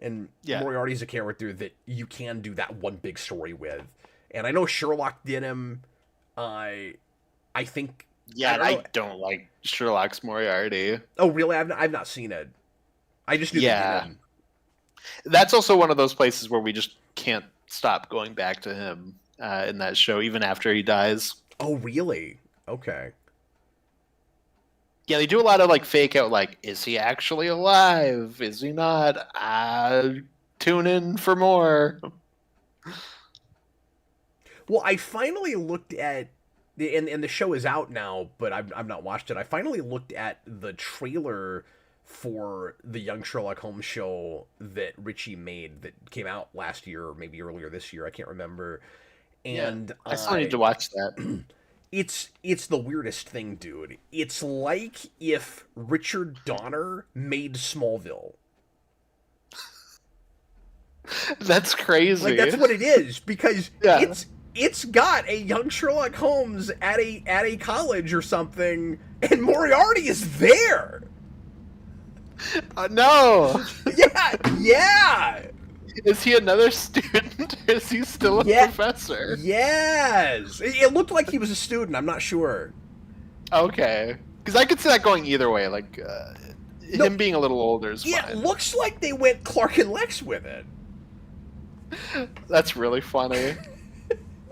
And Moriarty's a character that you can do that one big story with. And I know Sherlock did him. I think... Yeah, I don't like Sherlock's Moriarty. Oh, really? I've not seen it. I just knew that he did. That's also one of those places where we just can't stop going back to him in that show, even after he dies. Oh, really? Okay. Yeah, they do a lot of like fake out, like, is he actually alive? Is he not? Tune in for more. Well, I finally looked at, and the show is out now, but I've not watched it. I finally looked at the trailer for the Young Sherlock Holmes show that Richie made that came out last year or maybe earlier this year. I can't remember. And I still need to watch that. It's the weirdest thing, dude. It's like if Richard Donner made Smallville. That's crazy. Like that's what it is, because it's got a young Sherlock Holmes at a college or something, and Moriarty is there. No. Yeah. Is he another student? Is he still a professor? Yes. It looked like he was a student. I'm not sure. Okay. Because I could see that going either way. Like, him being a little older is fine. Yeah, it looks like they went Clark and Lex with it. That's really funny.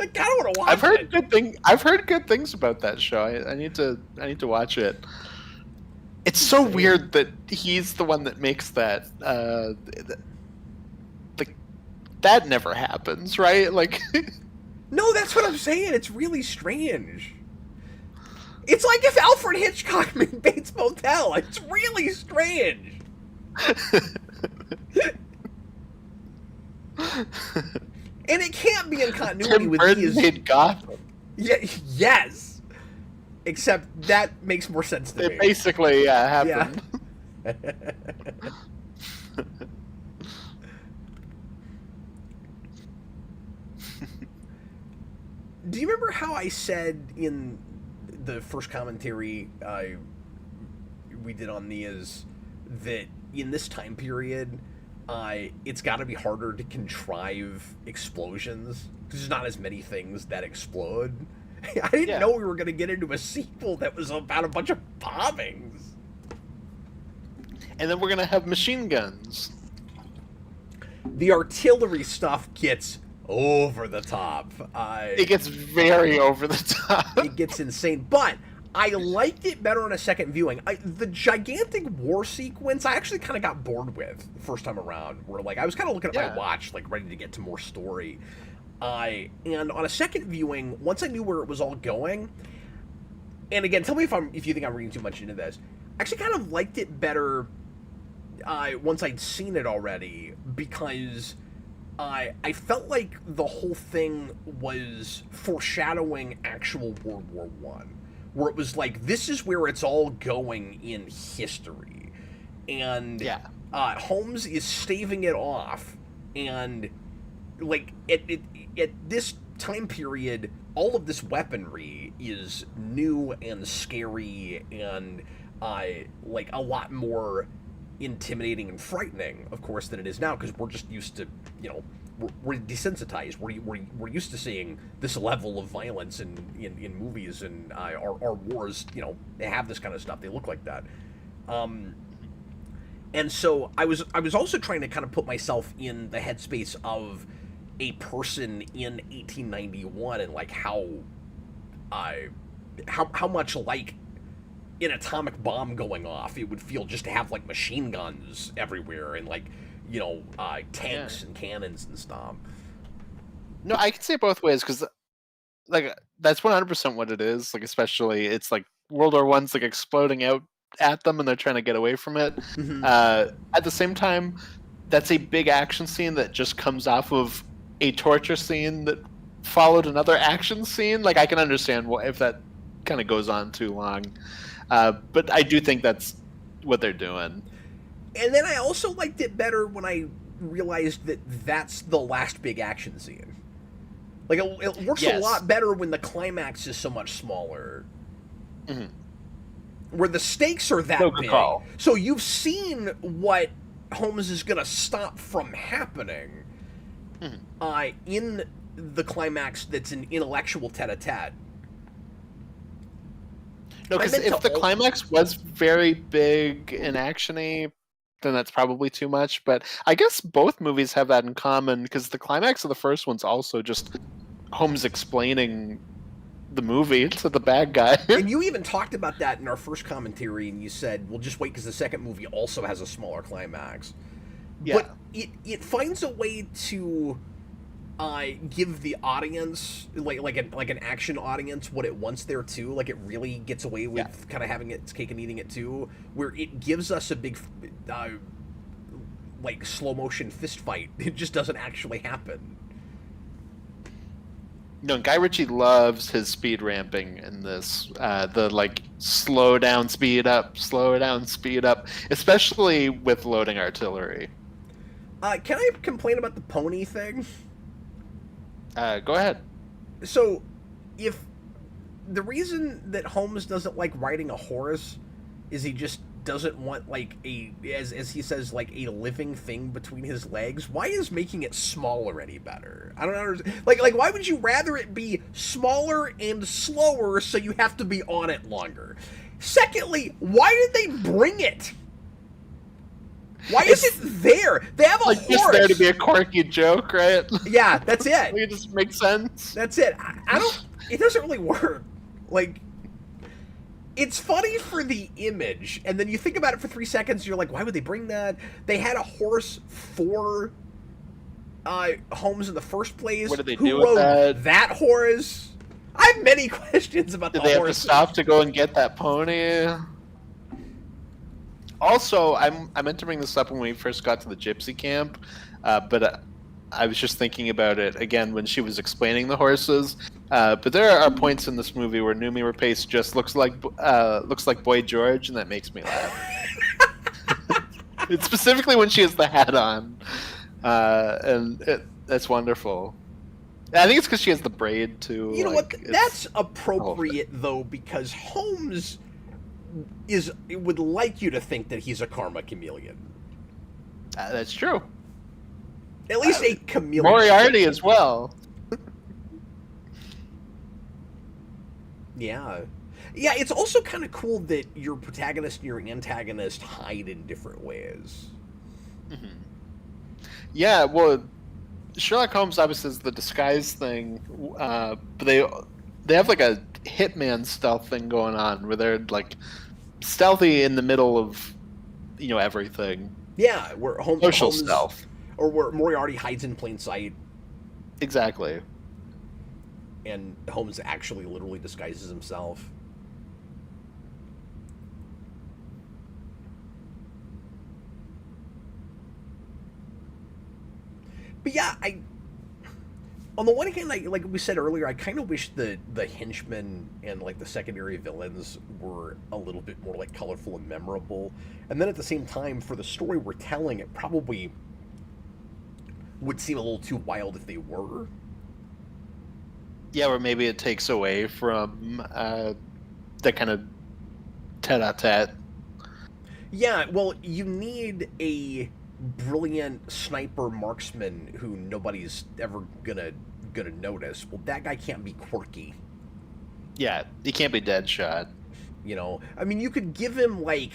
I kind of want to watch it. I've heard good things about that show. I need to watch it. It's so weird that he's the one that makes that. That never happens, right? Like, no, that's what I'm saying. It's really strange. It's like if Alfred Hitchcock made Bates Motel. It's really strange. And it can't be in continuity Tim with Burton made Gotham. Yeah, yes. Except that makes more sense to me. It basically, happened. Yeah. Do you remember how I said in the first commentary we did on Nia's that in this time period, it's got to be harder to contrive explosions because there's not as many things that explode. I didn't know we were going to get into a sequel that was about a bunch of bombings. And then we're going to have machine guns. The artillery stuff gets over the top. It gets very over the top. It gets insane. But I liked it better on a second viewing. The gigantic war sequence, I actually kind of got bored with the first time around. Where like I was kind of looking at my watch, like ready to get to more story. And on a second viewing, once I knew where it was all going, and again, tell me if you think I'm reading too much into this. I actually kind of liked it better once I'd seen it already, because I felt like the whole thing was foreshadowing actual World War One, where it was like, this is where it's all going in history, and Holmes is staving it off, and like at this time period, all of this weaponry is new and scary and like a lot more intimidating and frightening, of course, than it is now, because we're just used to, you know, we're desensitized. We're used to seeing this level of violence in movies, and our wars, you know, they have this kind of stuff. They look like that. And so I was also trying to kind of put myself in the headspace of a person in 1891, and like how much like an atomic bomb going off it would feel just to have like machine guns everywhere, and like, you know, tanks and cannons and stuff. No, I can say it both ways, because like that's 100% what it is. Like, especially it's like World War One's like exploding out at them, and they're trying to get away from it. Mm-hmm. At the same time, that's a big action scene that just comes off of a torture scene that followed another action scene. Like, I can understand if that kind of goes on too long. But I do think that's what they're doing. And then I also liked it better when I realized that that's the last big action scene. Like, it works a lot better when the climax is so much smaller. Mm-hmm. Where the stakes are that big. So you've seen what Holmes is going to stop from happening in the climax that's an intellectual tete-a-tete. No, because if the climax was very big and actiony, then that's probably too much. But I guess both movies have that in common, because the climax of the first one's also just Holmes explaining the movie to the bad guy. And you even talked about that in our first commentary, and you said, "Well, just wait, because the second movie also has a smaller climax." Yeah. But it finds a way to give the audience like an action audience what it wants there too. Like, it really gets away with kind of having its cake and eating it too, where it gives us a big like slow motion fist fight. It just doesn't actually happen. No, Guy Ritchie loves his speed ramping in this. The like slow down, speed up, especially with loading artillery. Can I complain about the pony thing? Go ahead. So, if the reason that Holmes doesn't like riding a horse is he just doesn't want, like, as he says, like, a living thing between his legs, why is making it smaller any better? I don't understand. Like why would you rather it be smaller and slower so you have to be on it longer? Secondly, why did they bring it? Why is it there? They have a horse. Just there to be a quirky joke, right? Yeah, that's it. It just makes sense. That's it. I don't. It doesn't really work. Like, it's funny for the image, and then you think about it for 3 seconds, and you're like, why would they bring that? They had a horse for Holmes in the first place. What did they Who do with rode that horse? I have many questions about the horse. Did they have to stop to go and get that pony? Also, I meant to bring this up when we first got to the gypsy camp, but I was just thinking about it again when she was explaining the horses. But there are points in this movie where Noomi Rapace just looks like Boy George, and that makes me laugh. It's specifically when she has the hat on, and that's wonderful. I think it's because she has the braid too. You know what? That's appropriate though, because Holmes would like you to think that he's a karma chameleon. That's true. At least a chameleon. Moriarty as well. Yeah. Yeah, it's also kind of cool that your protagonist and your antagonist hide in different ways. Mm-hmm. Yeah, well, Sherlock Holmes obviously is the disguise thing, but they have like a hitman stealth thing going on, where they're like stealthy in the middle of everything. Yeah, where Social Holmes, stealth. or where Moriarty hides in plain sight, Exactly. and Holmes actually literally disguises himself. But yeah, on the one hand, like we said earlier, I kind of wish the henchmen and like the secondary villains were a little bit more like colorful and memorable. And then at the same time, for the story we're telling, it probably would seem a little too wild if they were. Yeah, or maybe it takes away from that kind of tete-a-tete. Yeah, well, you need a brilliant sniper marksman who nobody's ever gonna notice. Well, that guy can't be quirky. Yeah, he can't be Deadshot. I mean, you could give him like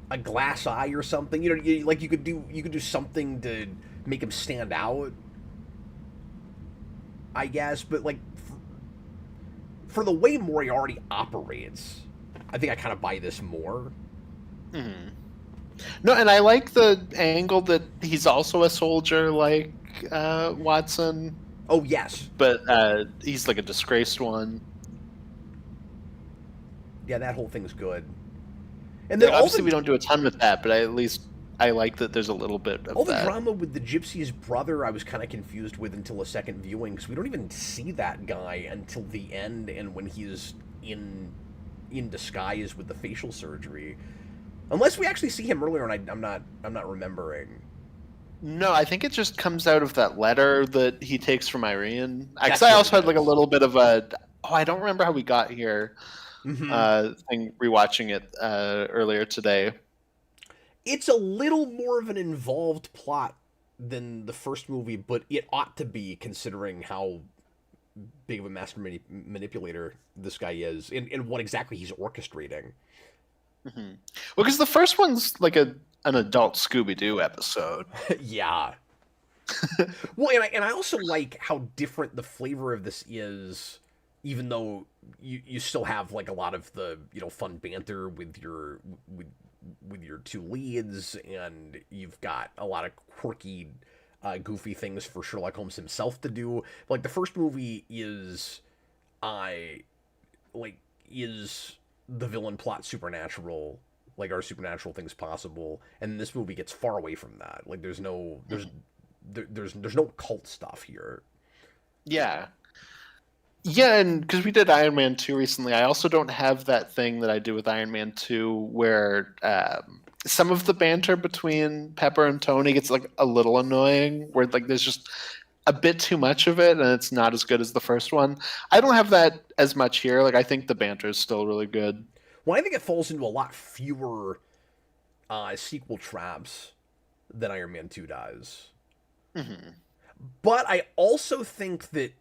a glass eye or something. You could do something to make him stand out, I guess. But like for the way Moriarty operates, I think I kind of buy this more. Mm-hmm. No, and I like the angle that he's also a soldier like Watson. Oh, yes. But he's like a disgraced one. Yeah, that whole thing's good. And then obviously we don't do a ton with that, but at least I like that there's a little bit of all that. The drama with the Gypsy's brother I was kind of confused with until a second viewing, because we don't even see that guy until the end and when he's in disguise with the facial surgery. Unless we actually see him earlier, and I'm not remembering. No, I think it just comes out of that letter that he takes from Irene. Because I also had like a little bit of I don't remember how we got here. Thing rewatching it earlier today. It's a little more of an involved plot than the first movie, but it ought to be considering how big of a master manipulator this guy is and what exactly he's orchestrating. Mm-hmm. Well, because the first one's like an adult Scooby-Doo episode. Yeah. Well, and I also like how different the flavor of this is, even though you still have like a lot of the fun banter with your two leads, and you've got a lot of quirky, goofy things for Sherlock Holmes himself to do. Like the first movie is the villain plot supernatural, like are supernatural things possible, and this movie gets far away from that. Like there's no cult stuff here. Yeah, and because we did Iron Man 2 recently, I also don't have that thing that I do with Iron Man 2 where some of the banter between Pepper and Tony gets like a little annoying, where like there's just a bit too much of it and it's not as good as the first one. I don't have that as much here. Like I think the banter is still really good. Well, I think it falls into a lot fewer sequel traps than Iron Man 2 does. Mm-hmm. But I also think that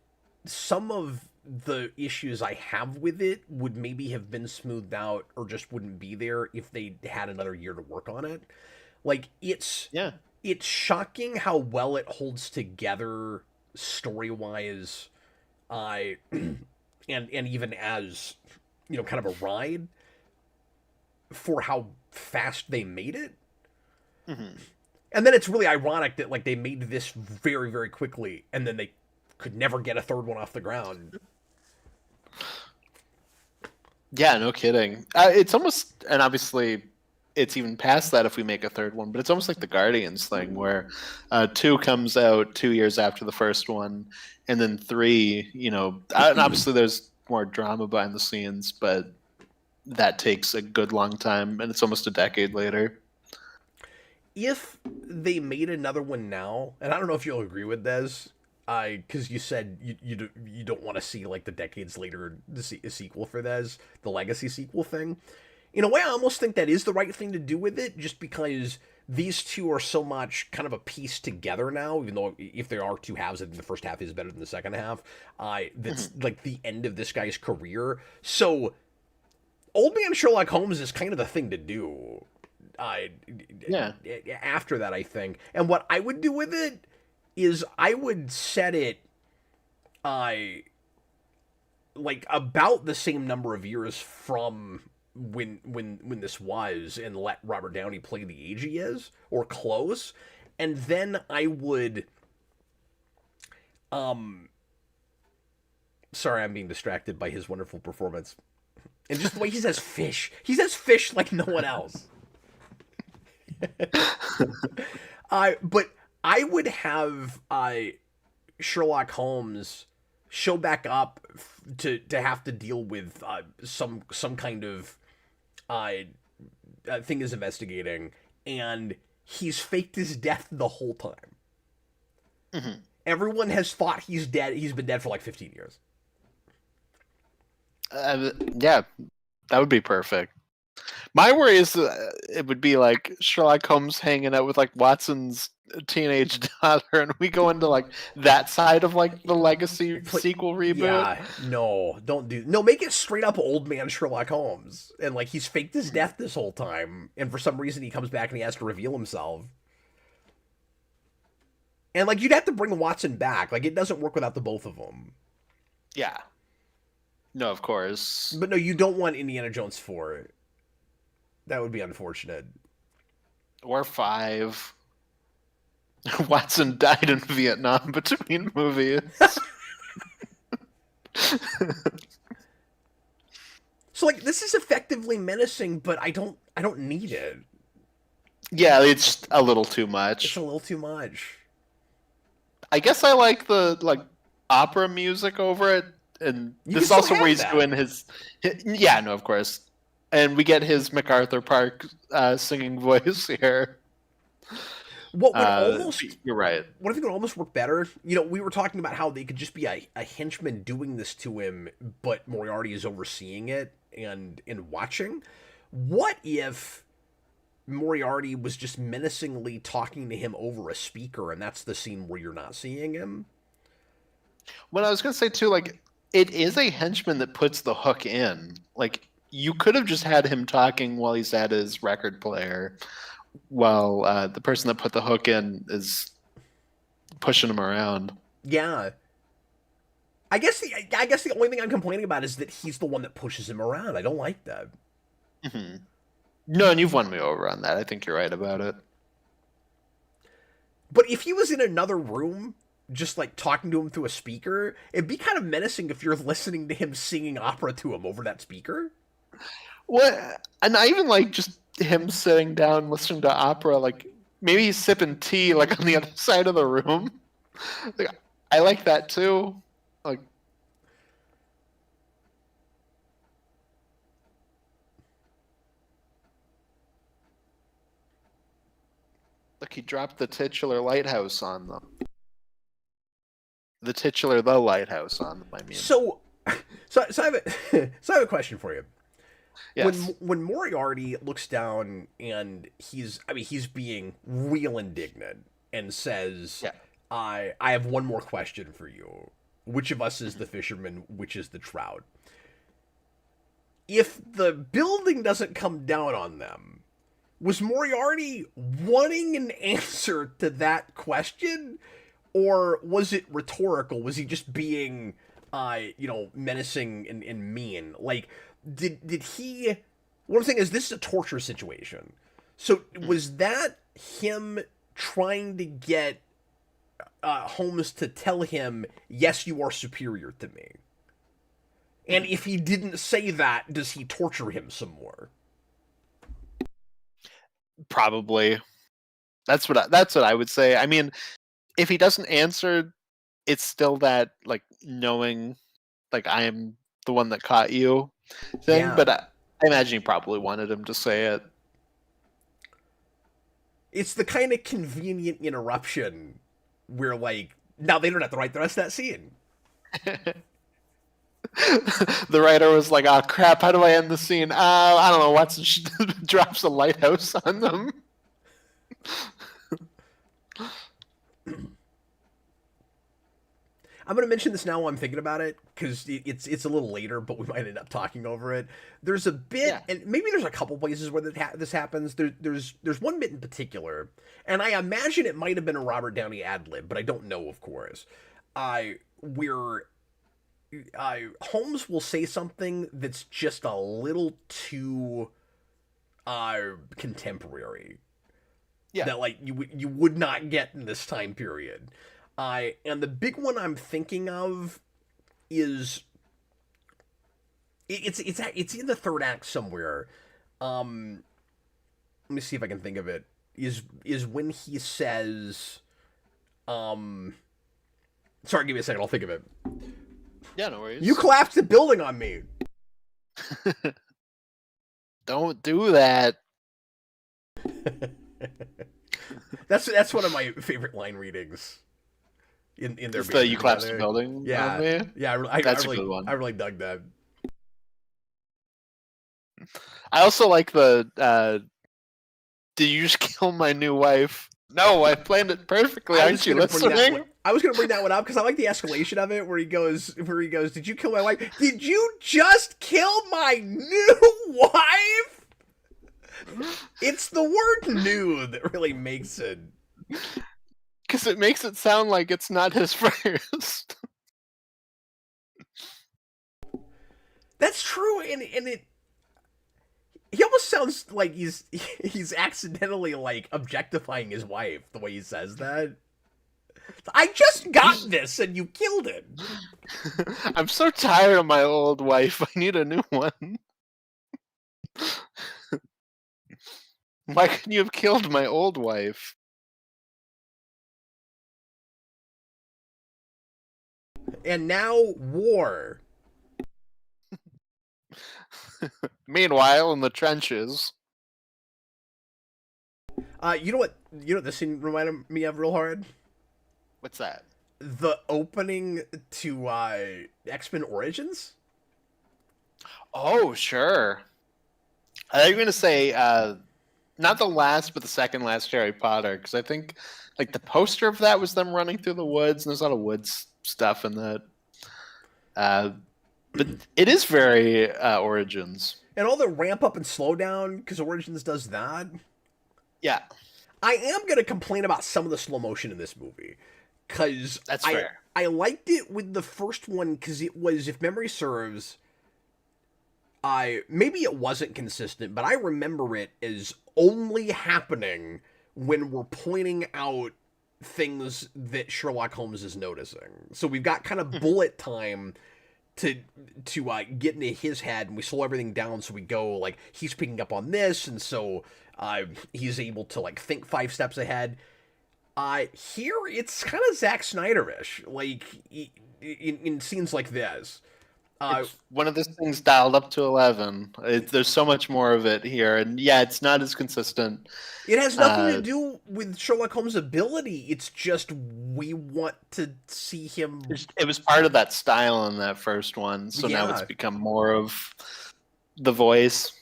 some of the issues I have with it would maybe have been smoothed out or just wouldn't be there if they had another year to work on it. Like it's shocking how well it holds together story-wise, and even as kind of a ride for how fast they made it. Mm-hmm. And then it's really ironic that like they made this very, very quickly, and then they could never get a third one off the ground. Yeah, no kidding. It's almost, and obviously it's even past that if we make a third one, but it's almost like the Guardians thing where 2 comes out 2 years after the first one, and then 3, and obviously there's more drama behind the scenes, but that takes a good long time, and it's almost a decade later. If they made another one now, and I don't know if you'll agree with this, because you said you don't want to see like the decades later a sequel for this, the legacy sequel thing. In a way, I almost think that is the right thing to do with it, just because these two are so much kind of a piece together now, even though if there are two halves, I think the first half is better than the second half. That's like the end of this guy's career. So Old Man Sherlock Holmes is kind of the thing to do. After that, I think. And what I would do with it is I would set it like about the same number of years from when this was, and let Robert Downey play the age he is, or close, and then I would sorry, I'm being distracted by his wonderful performance. And just the way he says fish. He says fish like no one else. But I would have Sherlock Holmes show back up to have to deal with some kind of thing is investigating, and he's faked his death the whole time. Mm-hmm. Everyone has thought he's dead. He's been dead for like 15 years. Yeah, that would be perfect. My worry is it would be like Sherlock Holmes hanging out with like Watson's teenage daughter, and we go into like that side of like the legacy sequel reboot. Yeah, no, don't do. No, make it straight up old man Sherlock Holmes, and like he's faked his death this whole time, and for some reason he comes back and he has to reveal himself. And like you'd have to bring Watson back. Like it doesn't work without the both of them. Yeah. No, of course. But no, you don't want Indiana Jones 4. That would be unfortunate. Or 5. Watson died in Vietnam between movies. So like this is effectively menacing, but I don't need it. Yeah, it's a little too much. It's a little too much. I guess I like the like opera music over it. And You this is can also still where have he's that. doing his yeah, no, of course. And we get his MacArthur Park singing voice here. What would almost You're right. What if it could almost work better? You know, we were talking about how they could just be a henchman doing this to him, but Moriarty is overseeing it and watching. What if Moriarty was just menacingly talking to him over a speaker, and that's the scene where you're not seeing him? What I was gonna say too, like it is a henchman that puts the hook in. Like you could have just had him talking while he's at his record player, while the person that put the hook in is pushing him around. Yeah. I guess the only thing I'm complaining about is that he's the one that pushes him around. I don't like that. Mm-hmm. No, and you've won me over on that. I think you're right about it. But if he was in another room, just like talking to him through a speaker, it'd be kind of menacing if you're listening to him singing opera to him over that speaker. What? And I even like just him sitting down listening to opera. Like maybe he's sipping tea like on the other side of the room. Like, I like that too. Like. Look, he dropped the titular lighthouse on them. The lighthouse on them, I mean. So I have a question for you. Yes. When Moriarty looks down and he's being real indignant and says, Yeah. I have one more question for you. Which of us is the fisherman? Which is the trout? If the building doesn't come down on them, was Moriarty wanting an answer to that question? Or was it rhetorical? Was he just being, menacing and mean? Like, did he... What I'm saying is this is a torture situation. So was that him trying to get Holmes to tell him, yes, you are superior to me? And if he didn't say that, does he torture him some more? Probably. That's what I would say. I mean, if he doesn't answer, it's still that like knowing, like I am the one that caught you thing. Yeah. But I imagine he probably wanted him to say it. It's the kind of convenient interruption where like now they don't have to write the rest of that scene. The writer was like, "Oh crap! How do I end the scene? I don't know." Watson drops a lighthouse on them. I'm going to mention this now while I'm thinking about it, because it's a little later, but we might end up talking over it. There's a bit, and maybe there's a couple places where this happens. There's one bit in particular, and I imagine it might have been a Robert Downey ad-lib, but I don't know, of course, where Holmes will say something that's just a little too contemporary. Yeah. That like you would not get in this time period. And the big one I'm thinking of is it's in the third act somewhere. Let me see if I can think of it. Is when he says, sorry, give me a second. I'll think of it. Yeah, no worries. You collapsed the building on me. Don't do that. That's one of my favorite line readings. In their The you collapsed the building. Yeah, on me? yeah. That's I a really, good one. I really dug that. I also like the. Did you just kill my new wife? No, I planned it perfectly. Aren't you listening? I was gonna bring that one up because I like the escalation of it, where he goes, "Did you kill my wife? Did you just kill my new wife?" It's the word "new" that really makes it. Because it makes it sound like it's not his first. That's true, and it. He almost sounds like he's accidentally like objectifying his wife the way he says that. I just got this and you killed it. I'm so tired of my old wife. I need a new one. Why couldn't you have killed my old wife? And now war. Meanwhile, in the trenches. You know what? You know what this scene reminded me of real hard? What's that? The opening to X-Men Origins. Oh, sure. I thought you were gonna say not the last, but the second last Harry Potter, because I think like the poster of that was them running through the woods, and there's a lot of woods stuff in that. But it is very Origins. And all the ramp up and slow down, because Origins does that. Yeah. I am going to complain about some of the slow motion in this movie. Because That's fair. I liked it with the first one, because it was, if memory serves, maybe it wasn't consistent, but I remember it as only happening when we're pointing out things that Sherlock Holmes is noticing. So we've got kind of bullet time to get into his head, and we slow everything down, so we go like he's picking up on this, and so he's able to like think 5 steps ahead. Here it's kind of Zack Snyder-ish, like in scenes like this. It's one of those things dialed up to 11. There's so much more of it here, and yeah, it's not as consistent. It has nothing to do with Sherlock Holmes' ability. It's just we want to see him. It was part of that style in that first one, so now it's become more of the voice.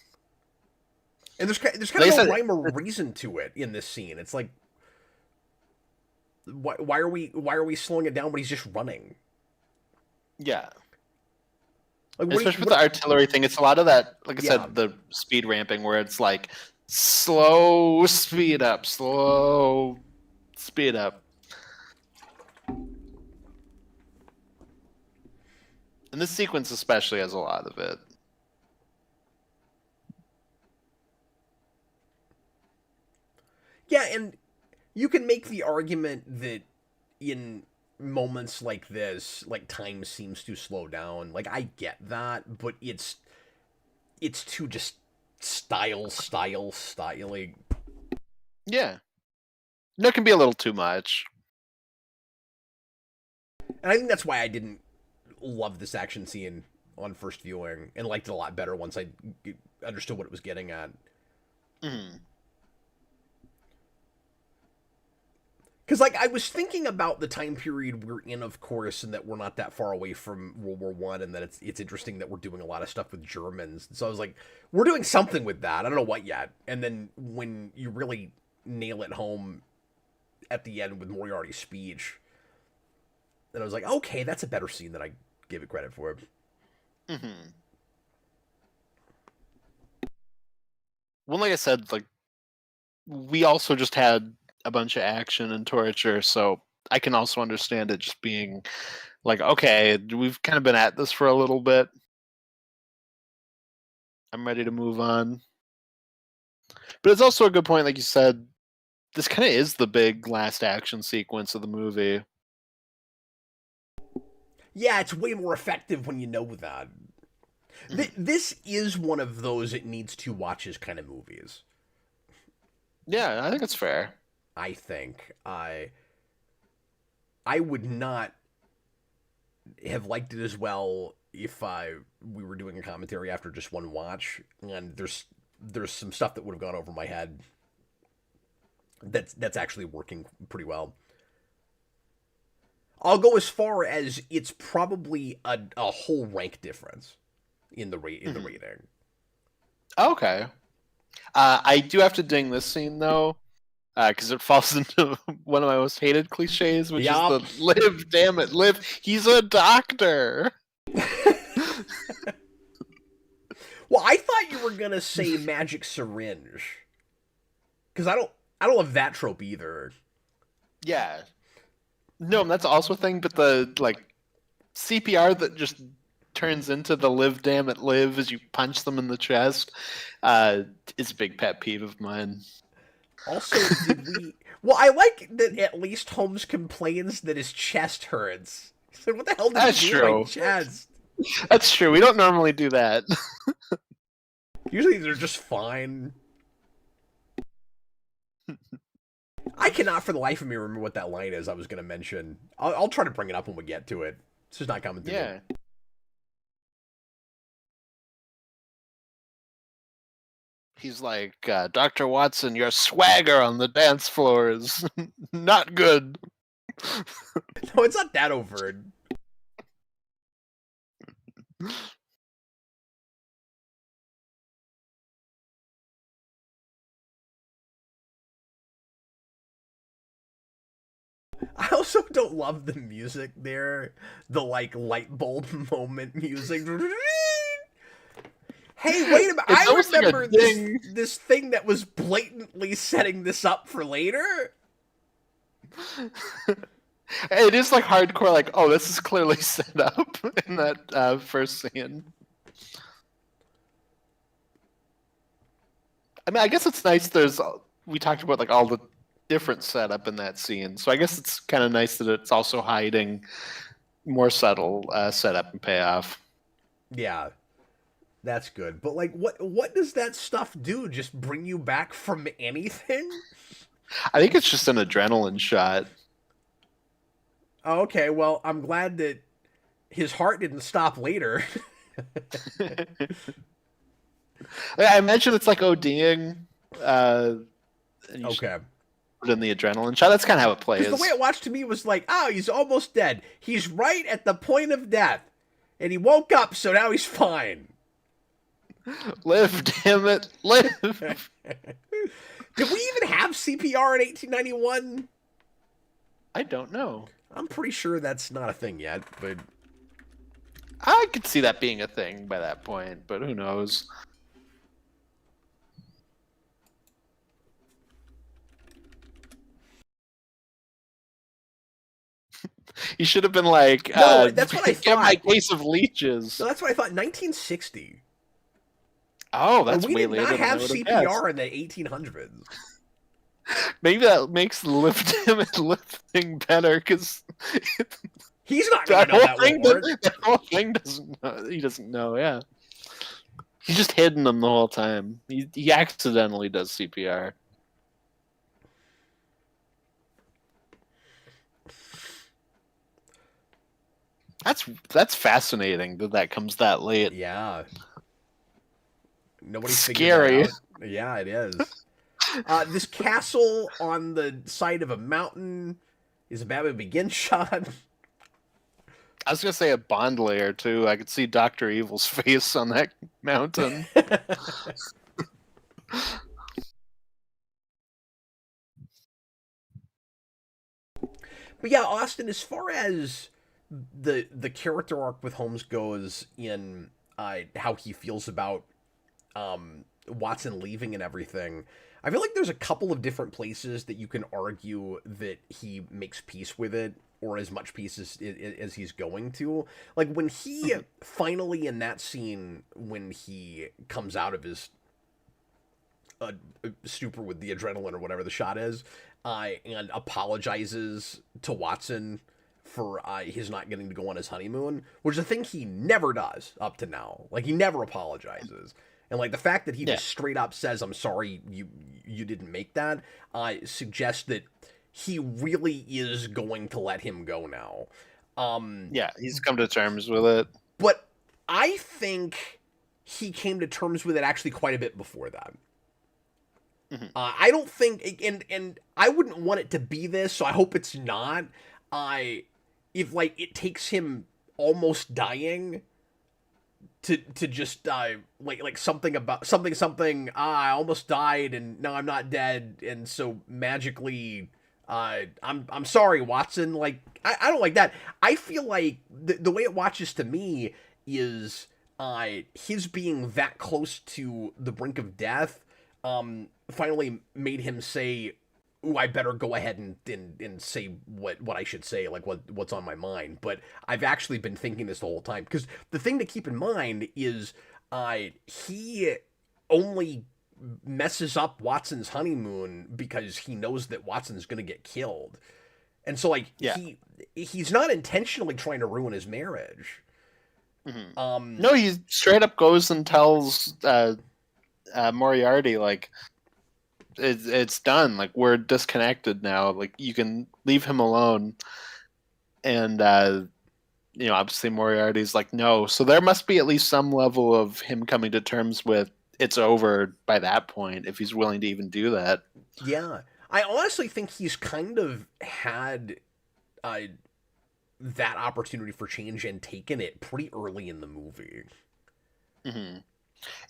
And there's kind of no rhyme or reason to it in this scene. It's like, why are we slowing it down when he's just running? Yeah. Like, especially with the artillery thing, it's a lot of that, like I said, the speed ramping where it's like slow speed up, slow speed up. And this sequence especially has a lot of it. Yeah, and you can make the argument that in moments like this, like time seems to slow down. Like I get that, but it's too just style. Yeah. No, it can be a little too much. And I think that's why I didn't love this action scene on first viewing and liked it a lot better once I understood what it was getting at. Mm-hmm. Because, like, I was thinking about the time period we're in, of course, and that we're not that far away from World War One, and that it's interesting that we're doing a lot of stuff with Germans. So I was like, we're doing something with that. I don't know what yet. And then when you really nail it home at the end with Moriarty's speech, then I was like, okay, that's a better scene than I gave it credit for. Mm-hmm. Well, like I said, like we also just had a bunch of action and torture, so I can also understand it just being Like, okay, we've kind of been at this for a little bit. I'm ready to move on. But it's also a good point, like you said, this kind of is the big last action sequence of the movie. Yeah, it's way more effective when you know that. This is one of those it needs to watches kind of movies. Yeah, I think it's fair. I think I would not have liked it as well if we were doing a commentary after just one watch, and there's some stuff that would have gone over my head. That's actually working pretty well. I'll go as far as it's probably a whole rank difference in the rating. Okay. I do have to ding this scene though, because it falls into one of my most hated cliches, which is the "live, damn it, live." He's a doctor. Well, I thought you were gonna say magic syringe, because I don't love that trope either. Yeah. No, that's also a thing, but the CPR that just turns into the "live, damn it, live" as you punch them in the chest is a big pet peeve of mine. Also, did we? Well, I like that at least Holmes complains that his chest hurts. He said, "What the hell did you do to my chest?" That's true. We don't normally do that. Usually they're just fine. I cannot for the life of me remember what that line is I was going to mention. I'll try to bring it up when we get to it. It's just not coming to me. He's like, Dr. Watson, your swagger on the dance floor is not good. No, it's not that overt. I also don't love the music there. The, light bulb moment music. Hey, wait a minute. I remember this thing that was blatantly setting this up for later. It is hardcore, oh, this is clearly set up in that first scene. I mean, I guess it's nice we talked about all the different setup in that scene, so I guess it's kind of nice that it's also hiding more subtle setup and payoff. Yeah, that's good. But what does that stuff do? Just bring you back from anything? I think it's just an adrenaline shot. Oh, okay, well, I'm glad that his heart didn't stop later. I imagine it's like ODing. Okay. Put in the adrenaline shot. That's kind of how it plays. Because the way it watched to me was oh, he's almost dead. He's right at the point of death. And he woke up, so now he's fine. Live, damn it, live. Did we even have CPR in 1891? I don't know. I'm pretty sure that's not a thing yet, but I could see that being a thing by that point, but who knows? You should have been like, no, that's what I thought. Get my case of leeches. No, that's what I thought. 1960. Oh, that's way later. We did not have CPR in the 1800s. Maybe that makes the lift him and lift thing better because he's not going to know that won't work. The whole thing doesn't know. He doesn't know. Yeah, he's just hidden them the whole time. He accidentally does CPR. That's fascinating that comes that late. Yeah. Nobody's scary. Yeah, it is. This castle on the side of a mountain is a Batman Begins shot. I was gonna say a Bond layer too. I could see Dr. Evil's face on that mountain. But yeah, Austin, as far as the character arc with Holmes goes in how he feels about Watson leaving and everything, I feel like there's a couple of different places that you can argue that he makes peace with it or as much peace as he's going to. Like when he finally in that scene when he comes out of his stupor with the adrenaline or whatever the shot is, and apologizes to Watson for his not getting to go on his honeymoon, which is a thing he never does up to now. Like he never apologizes. And like the fact that he just straight up says, "I'm sorry, you didn't make that," suggests that he really is going to let him go now. Yeah, he's come to terms with it. But I think he came to terms with it actually quite a bit before that. I don't think, and I wouldn't want it to be this, so I hope it's not. If like it takes him almost dying to just like something about something I almost died and now I'm not dead, and so magically I'm sorry, Watson. Like I don't like that. I feel like the way it watches to me is his being that close to the brink of death finally made him say, "Ooh, I better go ahead and say what I should say, like what's on my mind." But I've actually been thinking this the whole time, because the thing to keep in mind is he only messes up Watson's honeymoon because he knows that Watson's going to get killed. And so like he's not intentionally trying to ruin his marriage. No, he straight up goes and tells Moriarty, like, it's done. Like, we're disconnected now. Like, you can leave him alone. And, obviously Moriarty's like, no. So there must be at least some level of him coming to terms with it's over by that point, if he's willing to even do that. Yeah. I honestly think he's kind of had that opportunity for change and taken it pretty early in the movie. Yeah,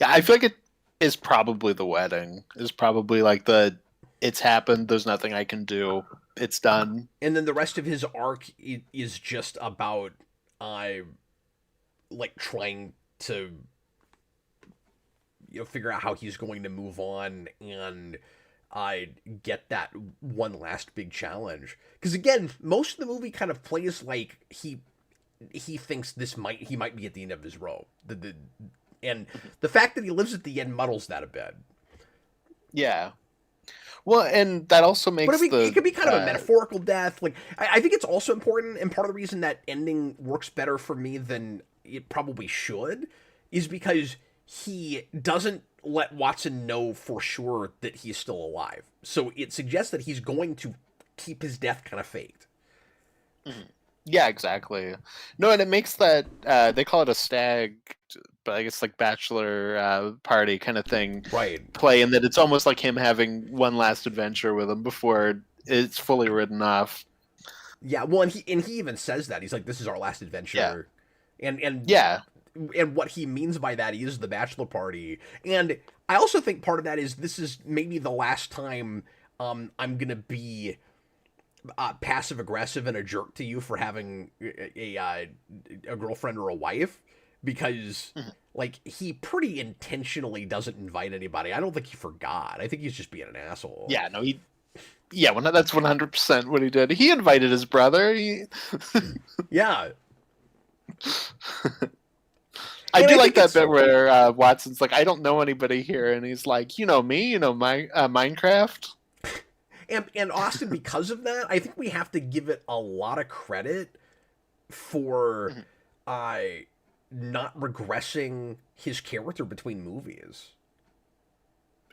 I feel like it is probably the wedding. Is probably like it's happened, there's nothing I can do, it's done. And then the rest of his arc is just about like trying to figure out how he's going to move on and get that one last big challenge. Because again, most of the movie kind of plays like he thinks he might be at the end of his rope. And the fact that he lives at the end muddles that a bit. Yeah. Well, and that also makes it could be kind of a metaphorical death. Like I think it's also important, and part of the reason that ending works better for me than it probably should is because he doesn't let Watson know for sure that he's still alive. So it suggests that he's going to keep his death kind of faked. Yeah, exactly. No, and it makes that they call it a stag, but I guess like bachelor party kind of thing, right? Play, and that it's almost like him having one last adventure with him before it's fully written off. Yeah, well, and he even says that he's like, "This is our last adventure," and yeah. And what he means by that is the bachelor party. And I also think part of that is this is maybe the last time I'm going to be passive aggressive and a jerk to you for having a girlfriend or a wife, because like he pretty intentionally doesn't invite anybody. I don't think he forgot. I think he's just being an asshole. Yeah, no, that's 100% what he did. He invited his brother. Yeah. I do like that bit where Watson's like, "I don't know anybody here," and he's like, "You know me, my Minecraft." And Austin, because of that, I think we have to give it a lot of credit for not regressing his character between movies.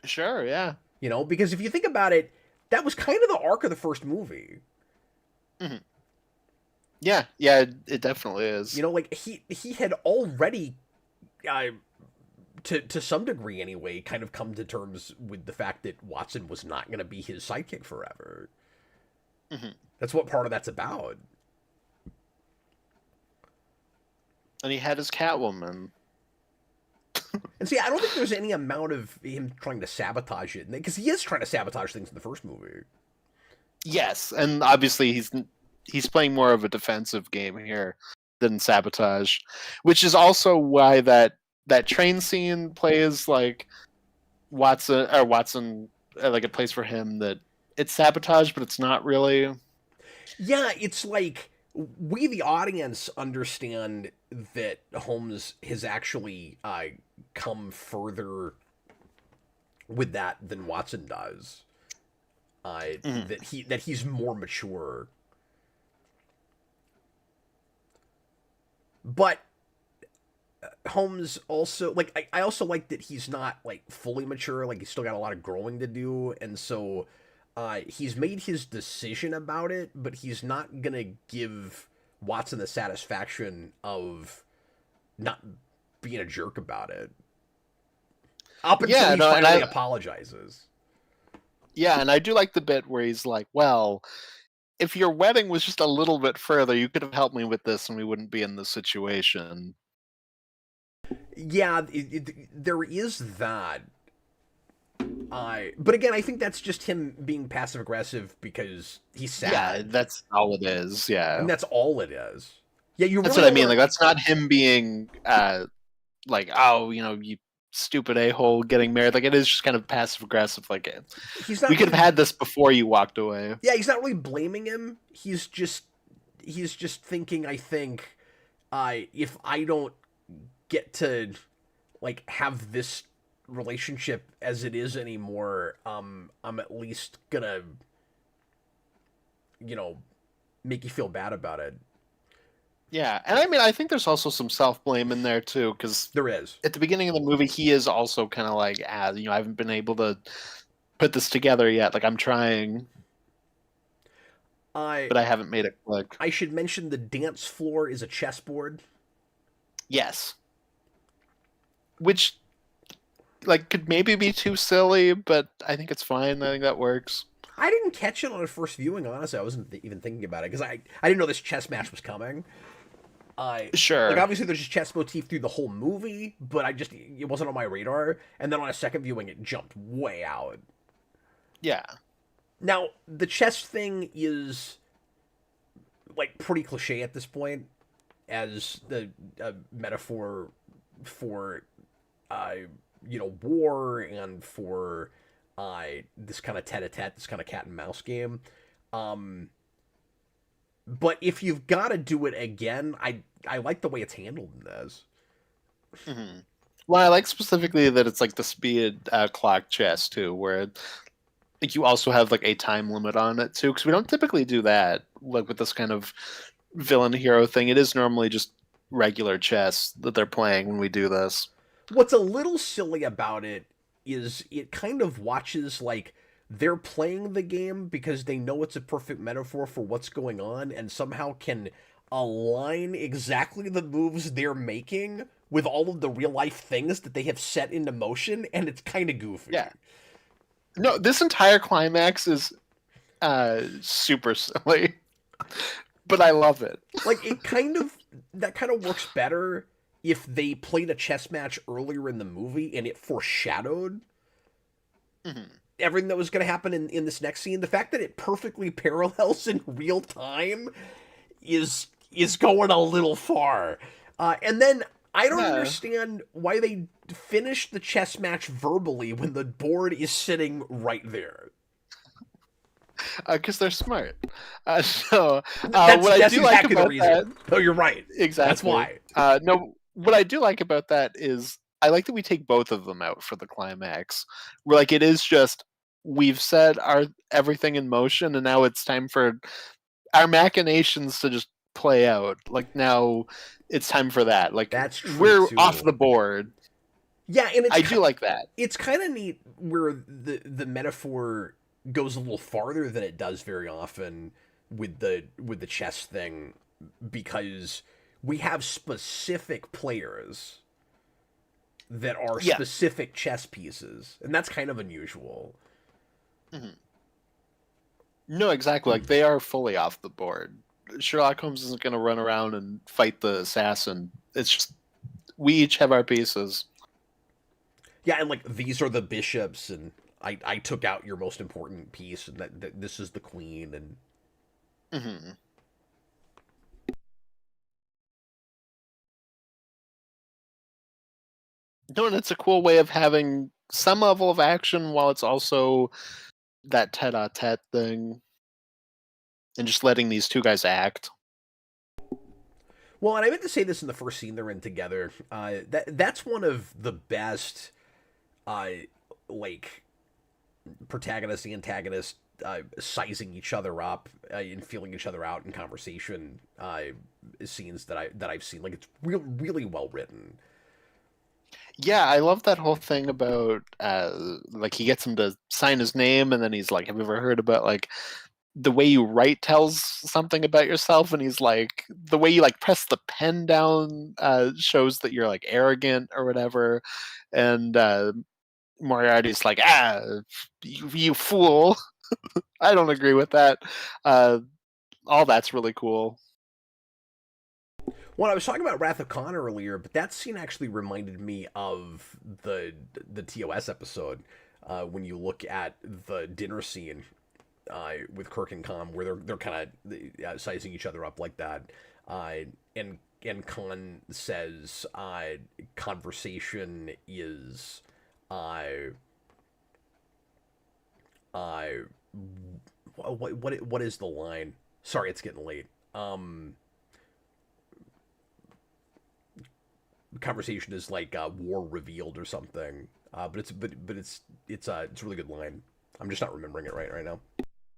Sure, yeah. Because if you think about it, that was kind of the arc of the first movie. Yeah, it definitely is. Like he had already, to some degree anyway, kind of come to terms with the fact that Watson was not going to be his sidekick forever. That's what part of that's about. And he had his Catwoman. And see, I don't think there's any amount of him trying to sabotage it, because he is trying to sabotage things in the first movie. Yes, and obviously he's playing more of a defensive game here than sabotage, which is also why that train scene plays like Watson like it plays for him that it's sabotage, but it's not really. Yeah, it's like we the audience understand that Holmes has actually come further with that than Watson does. Mhm. That he's more mature, but Holmes also like I also like that he's not like fully mature. Like he's still got a lot of growing to do, and so he's made his decision about it, but he's not gonna give Watson the satisfaction of not being a jerk about it up until Yeah, he no, and finally apologizes. I do like the bit where he's like, "Well, if your wedding was just a little bit further, you could have helped me with this, and we wouldn't be in this situation." Yeah, there is that. But again, I think that's just him being passive aggressive because he's Yeah, sad, that's all it is. and Yeah, that's all it is. Yeah, you that's really what I don't mean. want Like, that's not him being like, "Oh, you stupid a-hole getting married." Like, it is just kind of passive aggressive. Like, he's we not could have really. had this before you walked away. Yeah, he's not really blaming him. He's just thinking. I think, if I don't get to like have this relationship as it is anymore, I'm at least gonna, you know, make you feel bad about it. Yeah, and I mean, I think there's also some self-blame in there too, because There is. at the beginning of the movie, he is also kind of like, I haven't been able to put this together yet. Like, I'm trying, I but I haven't made it click. I should mention the dance floor is a chessboard. Yes, which like could maybe be too silly, but I think it's fine. I think that works. I didn't catch it on a first viewing. Honestly, I wasn't even thinking about it because I didn't know this chess match was coming. I like Sure. obviously there's just chess motif through the whole movie, but it wasn't on my radar. And then on a second viewing, it jumped way out. Yeah. Now the chess thing is like pretty cliche at this point, as the metaphor for uh, war and for this kind of tete-a-tete, this kind of cat and mouse game. Um, but if you've got to do it again, I like the way it's handled in this. hmm Well, I like specifically that it's like the speed clock chess too, where like you also have like a time limit on it too, because we don't typically do that. Like with this kind of villain hero thing, it is normally just regular chess that they're playing when we do this. What's a little silly about it is it kind of watches like they're playing the game because they know it's a perfect metaphor for what's going on and somehow can align exactly the moves they're making with all of the real life things that they have set into motion, and it's kind of goofy. Yeah. No, this entire climax is super silly, but I love it. Like that kind of works better if they played a chess match earlier in the movie and it foreshadowed hmm everything that was going to happen in this next scene. The fact that it perfectly parallels in real time is going a little far. And then I don't Yeah, understand why they finish the chess match verbally when the board is sitting right there. because they're smart. So That's what I that's do like exactly the about that reason. No, you're right. That's exactly. why. No, what I do like about that is I like that we take both of them out for the climax. Where like it is just we've set our everything in motion, and now it's time for our machinations to just play out. Like now it's time for that. Like That's true we're off too. the board. Yeah, and I do like that. it's kind of neat where the metaphor goes a little farther than it does very often with the chess thing, because we have specific players that are Yeah. specific chess pieces, and that's kind of unusual. Mhm. No, exactly. Like they are fully off the board. Sherlock Holmes isn't going to run around and fight the assassin. It's just we each have our pieces. Yeah, and like these are the bishops, and I took out your most important piece, and that this is the queen, and hmm No, and it's a cool way of having some level of action while it's also that tete-a-tete thing, and just letting these two guys act. Well, and I meant to say this in the first scene they're in together. That's one of the best, uh, like protagonist antagonist sizing each other up and feeling each other out in conversation scenes that I've seen. Like it's really well written. Yeah, I love that whole thing about like he gets him to sign his name, and then he's like, "Have you ever heard about like the way you write tells something about yourself?" And he's like, "The way you like press the pen down shows that you're like arrogant or whatever." And Moriarty's like, you fool." I don't agree with that. Uh, all that's really cool. Well, I was talking about Wrath of Khan earlier, but that scene actually reminded me of the TOS episode when you look at the dinner scene with Kirk and Khan, where they're kind of sizing each other up like that, and Khan says conversation is what is the line? Sorry, it's getting late. Conversation is like war revealed or something. It's a really good line. I'm just not remembering it right now.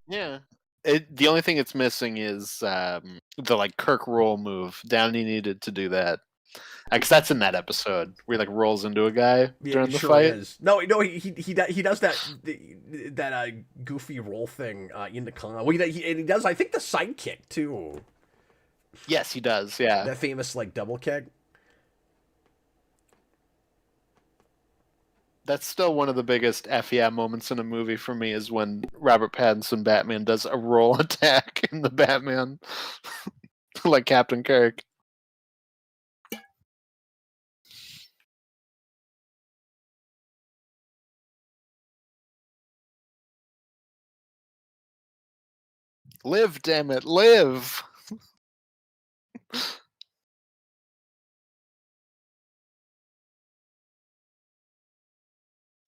Yeah. The only thing it's missing is the like Kirk roll move. Downey needed to do that because that's in that episode where he like rolls into a guy Yeah, during the sure fight. it is. No, he does that goofy roll thing in the con. Well, he does. I think the sidekick too. Yes, he does. Yeah. That famous like double kick. That's still one of the biggest FEM moments in a movie for me is when Robert Pattinson Batman does a roll attack in the Batman, like Captain Kirk. Live, damn it, live!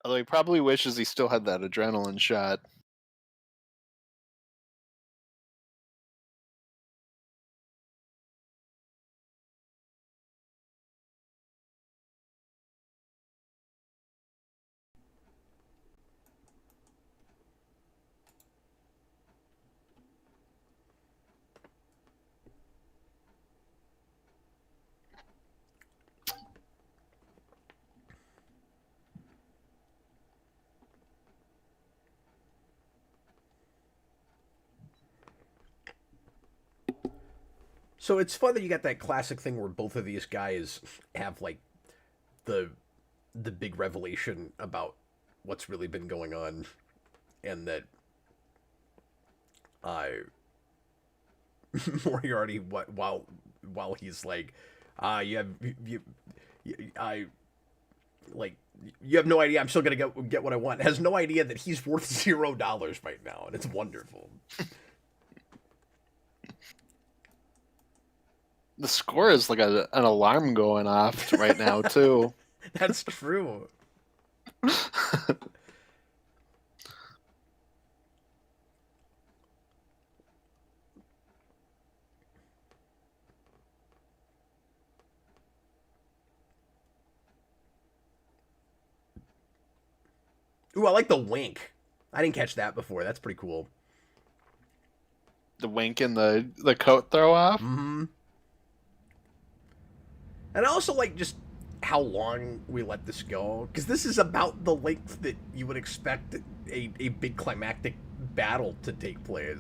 Although he probably wishes he still had that adrenaline shot. So it's fun that you got that classic thing where both of these guys have like the the big revelation about what's really been going on, and that I Moriarty while he's like, you have I like you have no idea. I'm still gonna get what I want. Has no idea that he's worth $0 right now, and it's wonderful. The score is like an alarm going off right now too. That's true. Ooh, I like the wink. I didn't catch that before. That's pretty cool. The wink and the coat throw off. Mm-hmm. And I also like just how long we let this go, because this is about the length that you would expect a big climactic battle to take place.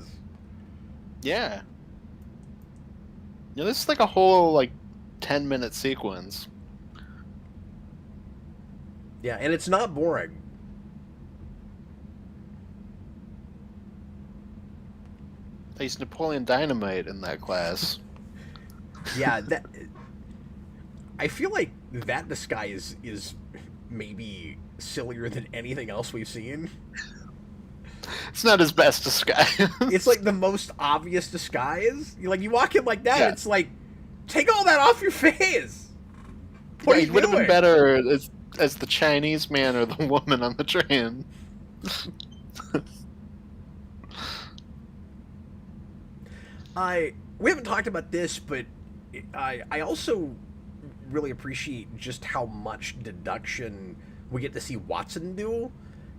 Yeah. This is like a whole like 10-minute sequence. Yeah, and it's not boring. I used Napoleon Dynamite in that class. Yeah, that. I feel like that disguise is maybe sillier than anything else we've seen. It's not his best disguise. It's like the most obvious disguise. You walk in like that, Yeah. and it's like, take all that off your face. What are you It would have been doing? better as the Chinese man or the woman on the train. We haven't talked about this, but I also really appreciate just how much deduction we get to see Watson do,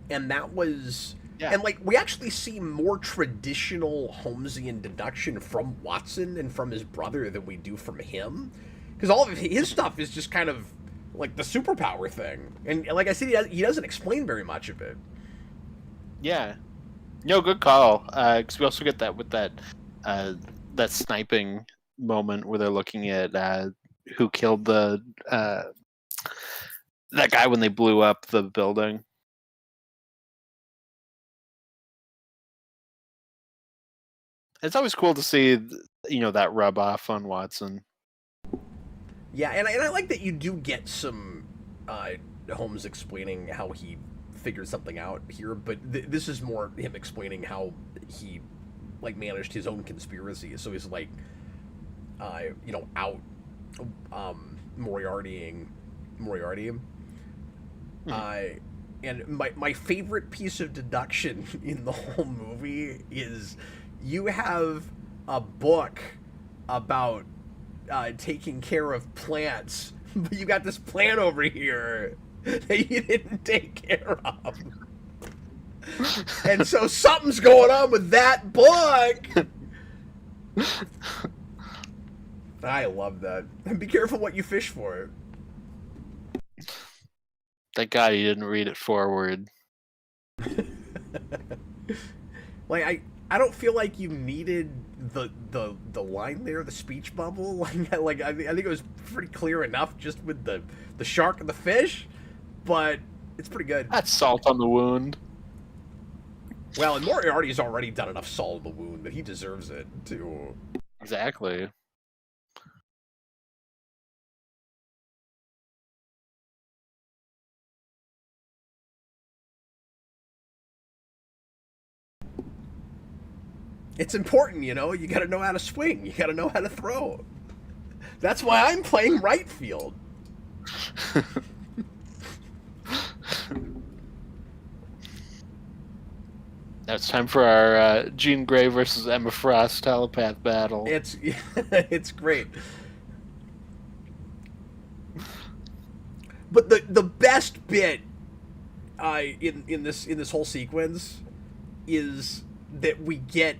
and that was. Yeah. And like we actually see more traditional Holmesian deduction from Watson and from his brother than we do from him, because all of his stuff is just kind of like the superpower thing, and like I said, he doesn't explain very much of it. Yeah. No, good call. Because we also get that with that that sniping moment where they're looking at who killed the that guy when they blew up the building. It's always cool to see, that rub off on Watson. Yeah, and I like that you do get some Holmes explaining how he figured something out here, but this is more him explaining how he like managed his own conspiracy. So he's like, out Moriarty. Mhm. And my favorite piece of deduction in the whole movie is you have a book about taking care of plants, but you got this plant over here that you didn't take care of. And so something's going on with that book. I love that. And be careful what you fish for. Thank God he didn't read it forward. Like I don't feel like you needed the line there, the speech bubble. Like I think it was pretty clear enough just with the shark and the fish, but it's pretty good. That's salt on the wound. Well, and Moriarty's already done enough salt in the wound that he deserves it too. Exactly. It's important, you got to know how to swing. You got to know how to throw. That's why I'm playing right field. Now it's time for our Jean Grey versus Emma Frost telepath battle. It's great. But the best bit in this whole sequence is that we get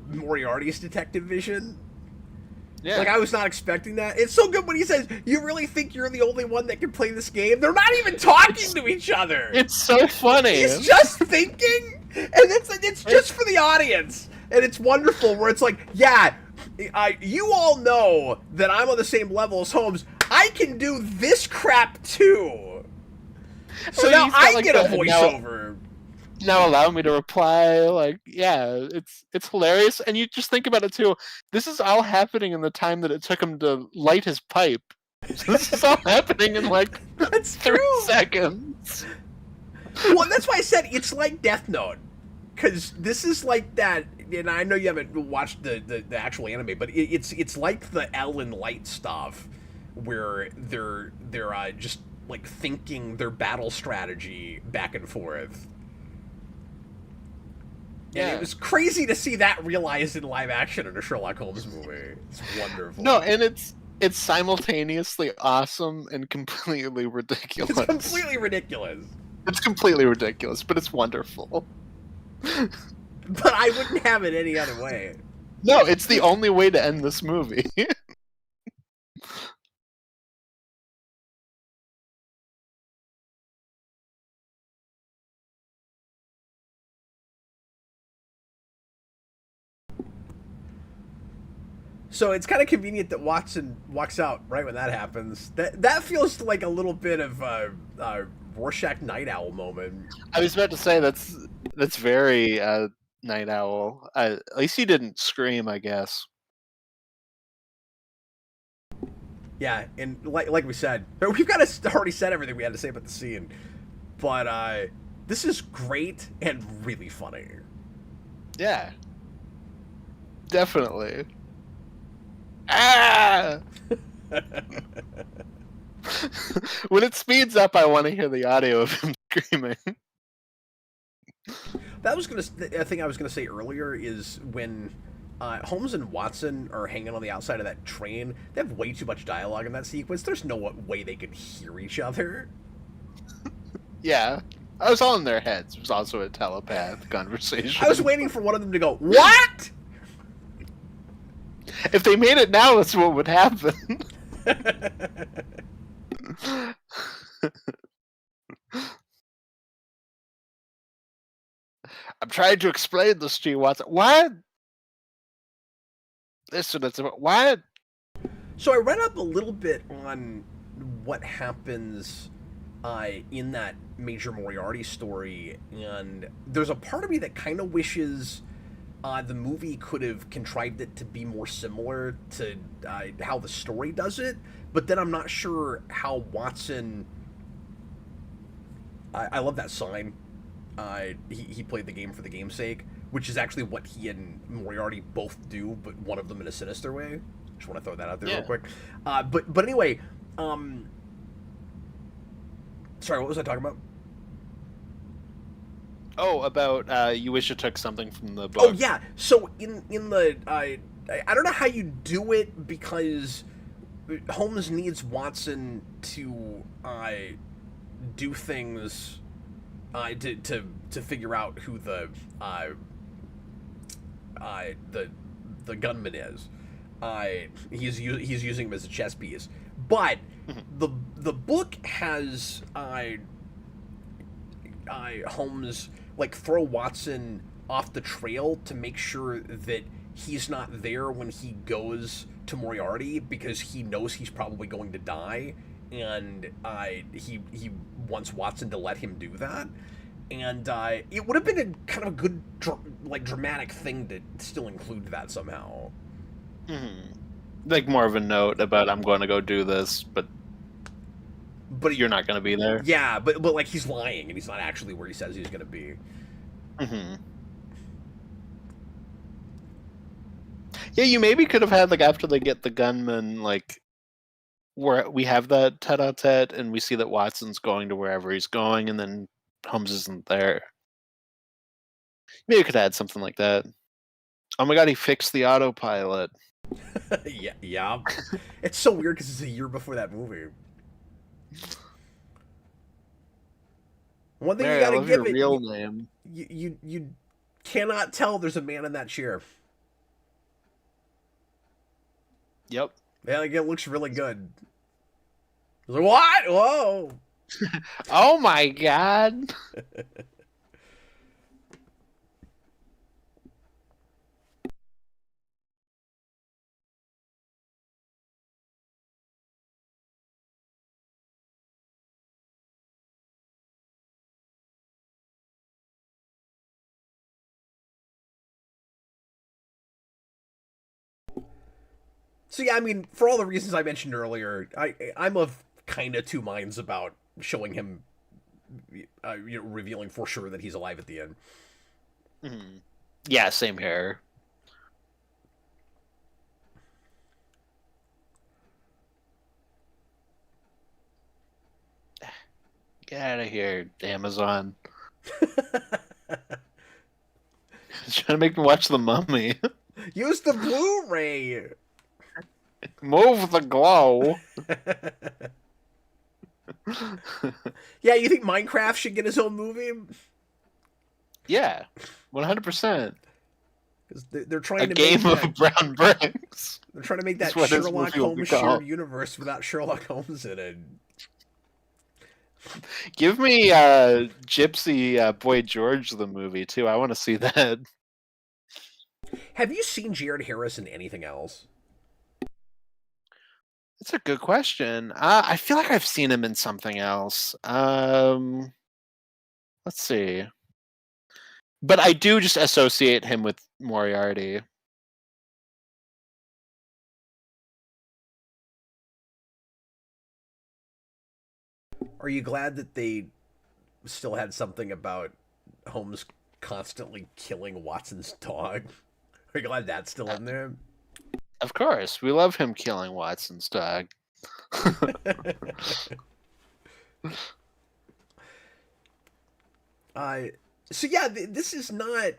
Moriarty's detective vision. Yeah. Like, I was not expecting that. It's so good when he says, "You really think you're the only one that can play this game?" They're not even talking to each other. It's so funny. He's just thinking, and it's just for the audience, and it's wonderful. Where it's like, yeah, you all know that I'm on the same level as Holmes. I can do this crap too. So now I get a voiceover. Now allow me to reply. Like, yeah, it's hilarious, and you just think about it too. This is all happening in the time that it took him to light his pipe. This is all happening in like That's 3 true. seconds. Well, that's why I said it's like Death Note, because this is like that. And I know you haven't watched the actual anime, but it's like the Ellen Light stuff, where they're just like thinking their battle strategy back and forth. Yeah. And it was crazy to see that realized in live action in a Sherlock Holmes movie. It's wonderful. No, and it's simultaneously awesome and completely ridiculous. It's completely ridiculous. It's completely ridiculous, but it's wonderful. But I wouldn't have it any other way. No, it's the only way to end this movie. So it's kind of convenient that Watson walks out right when that happens. That feels like a little bit of a Rorschach Night Owl moment. I was about to say that's very Night Owl. At least he didn't scream, I guess. Yeah, and like we said, we've got already said everything we had to say about the scene. But this is great and really funny. Yeah. Definitely. Ah! When it speeds up, I want to hear the audio of him screaming. That was the thing I was gonna say earlier is when Holmes and Watson are hanging on the outside of that train. They have way too much dialogue in that sequence. There's no way they could hear each other. Yeah. I was all in their heads. It was also a telepath conversation. I was waiting for one of them to go, "What?" If they made it now, that's what would happen. I'm trying to explain this to you, Watson. What? Listen, it's about what? So I read up a little bit on what happens in that Major Moriarty story, and there's a part of me that kind of wishes the movie could have contrived it to be more similar to how the story does it, but then I'm not sure how Watson... I love that sign. He played the game for the game's sake, which is actually what he and Moriarty both do, but one of them in a sinister way. Just want to throw that out there real quick. But anyway, sorry, what was I talking about? Oh, about you wish you took something from the book. Oh yeah. So in the I don't know how you do it, because Holmes needs Watson to do things to figure out who the gunman is. He's using him as a chess piece, but the book has Holmes like throw Watson off the trail to make sure that he's not there when he goes to Moriarty, because he knows he's probably going to die, and he wants Watson to let him do that. And it would have been a kind of a good dramatic thing to still include that somehow. Like more of a note about, I'm going to go do this, but you're not going to be there. Yeah, but like he's lying and he's not actually where he says he's going to be. Yeah, you maybe could have had, like, after they get the gunman, like, where we have that tete-a-tete and we see that Watson's going to wherever he's going, and then Holmes isn't there. Maybe you could add something like that. Oh my god, he fixed the autopilot. yeah. It's so weird because it's a year before that movie. One thing Mary, you gotta I love give your it, real name. You cannot tell there's a man in that chair. Yep. Yeah, like, it looks really good. Like, what? Whoa! Oh my god! So yeah, I mean, for all the reasons I mentioned earlier, I'm of kind of two minds about showing him, revealing for sure that he's alive at the end. Yeah, same here. Get out of here, Amazon. Trying to make me watch The Mummy. Use the Blu-ray! Move the glow. Yeah, you think Minecraft should get his own movie? Yeah, 100%. Because they're trying to game make of brown bricks. They're trying to make that That's what this Sherlock movie will Holmes become. shared universe without Sherlock Holmes in it. Give me Gypsy Boy George the movie too. I want to see that. Have you seen Jared Harris in anything else? That's a good question. I feel like I've seen him in something else. Let's see. But I do just associate him with Moriarty. Are you glad that they still had something about Holmes constantly killing Watson's dog? Are you glad that's still in there? Of course. We love him killing Watson's dog. So yeah, this is not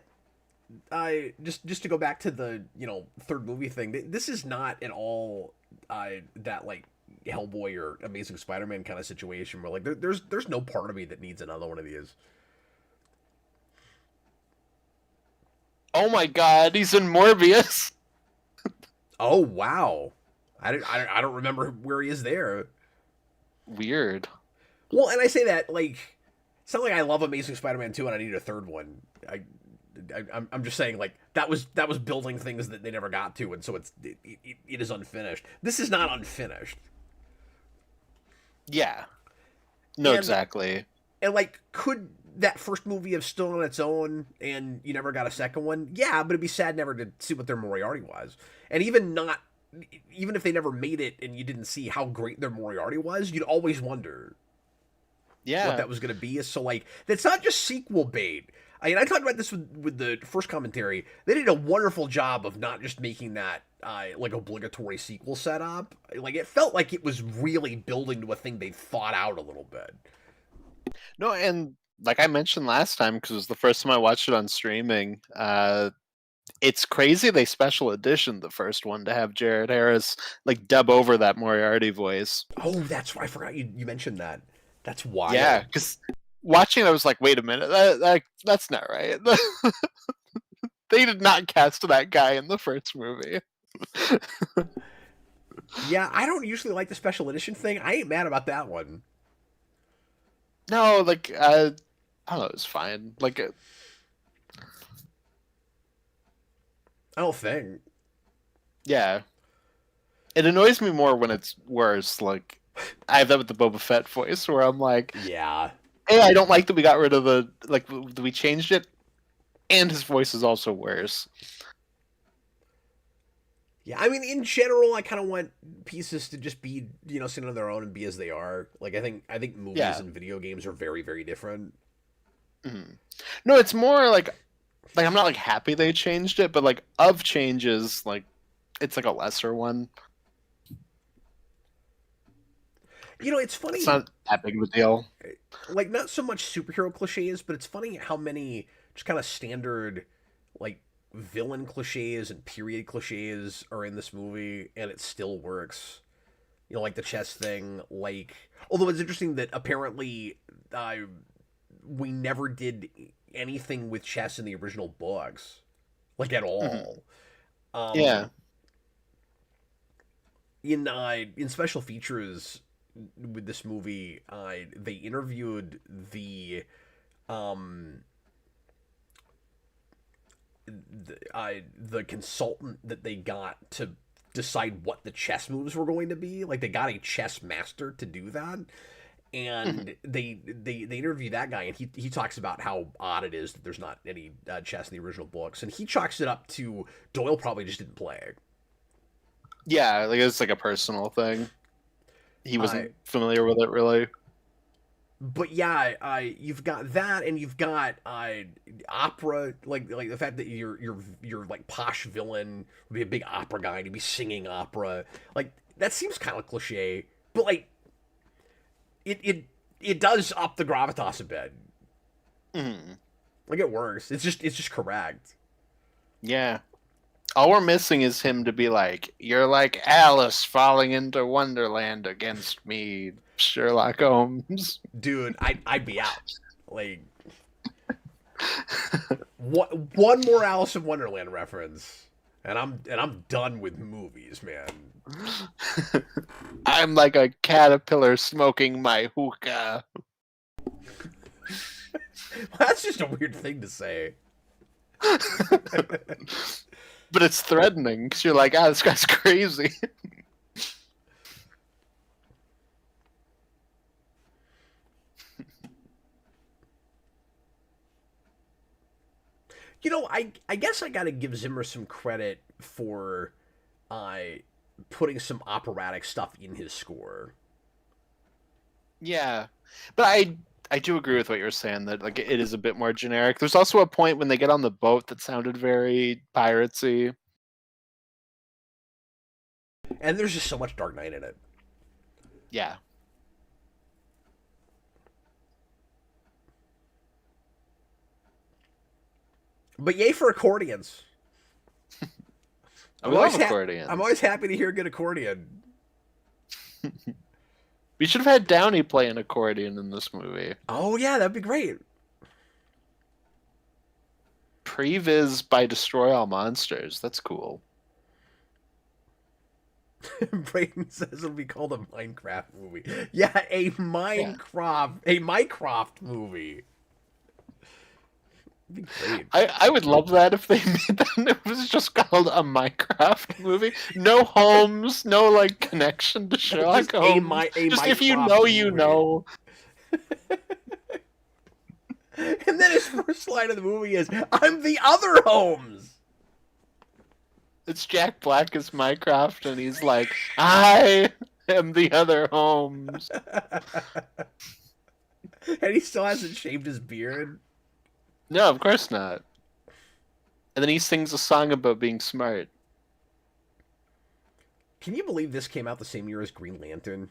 I just to go back to the third movie thing. This is not at all that like Hellboy or Amazing Spider-Man kind of situation where like there's no part of me that needs another one of these. Oh my God, he's in Morbius. Oh wow, I don't remember where he is there. Weird. Well, and I say that like it's not like I love Amazing Spider-Man 2 and I need a third one. I'm just saying like that was building things that they never got to, and so it is unfinished. This is not unfinished. Yeah. No, And exactly. and like could that first movie have stood on its own and you never got a second one? Yeah, but it'd be sad never to see what their Moriarty was. And even if they never made it and you didn't see how great their Moriarty was, you'd always wonder what Yeah. that was going to be. So like that's not just sequel bait. I mean, I talked about this with the first commentary. They did a wonderful job of not just making that like obligatory sequel setup. Like it felt like it was really building to a thing they thought out a little bit. No, and like I mentioned last time, because it was the first time I watched it on streaming, it's crazy they special editioned the first one to have Jared Harris like dub over that Moriarty voice. Oh, that's right. I forgot you mentioned that. That's wild. Yeah, because watching it, I was like, wait a minute, that's not right. They did not cast that guy in the first movie. Yeah, I don't usually like the special edition thing. I ain't mad about that one. No, like I don't know, it's fine. Like I don't think. yeah, it annoys me more when it's worse. Like I have that with the Boba Fett voice, where I'm like, Yeah. hey, I don't like that we got rid of the like we changed it, and his voice is also worse. Yeah, I mean, in general, I kind of want pieces to just be, sitting on their own and be as they are. Like, I think movies Yeah. and video games are very, very different. Mhm. No, it's more like I'm not like happy they changed it, but like of changes, like it's like a lesser one. It's funny, It's not that big of a deal. like, not so much superhero cliches, but it's funny how many just kind of standard, like, villain cliches and period cliches are in this movie, and it still works. Like the chess thing, like, although it's interesting that apparently we never did anything with chess in the original books, like, at Mhm. all. Yeah. Um, in special features with this movie, they interviewed um the consultant that they got to decide what the chess moves were going to be. Like they got a chess master to do that, Mhm. and they interview that guy, and he talks about how odd it is that there's not any chess in the original books, and he chalks it up to Doyle probably just didn't play. Yeah, like it's like a personal thing. He Uh, wasn't familiar with it really. but yeah, you've got that, and you've got opera, like the fact that you're like posh villain would be a big opera guy, and he'd be singing opera, like that seems kind of cliche, but like it does up the gravitas a bit. Mhm. Like it works. It's just correct. Yeah. All we're missing is him to be like, "You're like Alice falling into Wonderland against me, Sherlock Holmes." Dude, I'd be out. Like one more Alice in Wonderland reference, and I'm done with movies, man. I'm like a caterpillar smoking my hookah. That's just a weird thing to say. But it's threatening because you're like, this guy's crazy. I guess I gotta give Zimmer some credit for uh, putting some operatic stuff in his score. Yeah, but I do agree with what you're saying that like it is a bit more generic. There's also a point when they get on the boat that sounded very piratesy. And there's just so much Dark Knight in it. Yeah. But yay for accordions. I love accordions. I'm always happy to hear a good accordion. We should have had Downey play an accordion in this movie. Oh yeah, that'd be great. Previs by Destroy All Monsters. That's cool. Brayden says it'll be called a Minecraft movie. Yeah, a Minecraft movie. That'd be great. I would love that if they made that. It was just called a Minecraft movie. No Holmes, no like connection to Sherlock Holmes. Just if you know, you know. And then his first line of the movie is, "I'm the other Holmes." It's Jack Black as Minecraft, and he's like, "I am the other Holmes." And he still hasn't shaved his beard. No, of course not. And then he sings a song about being smart. Can you believe this came out the same year as Green Lantern?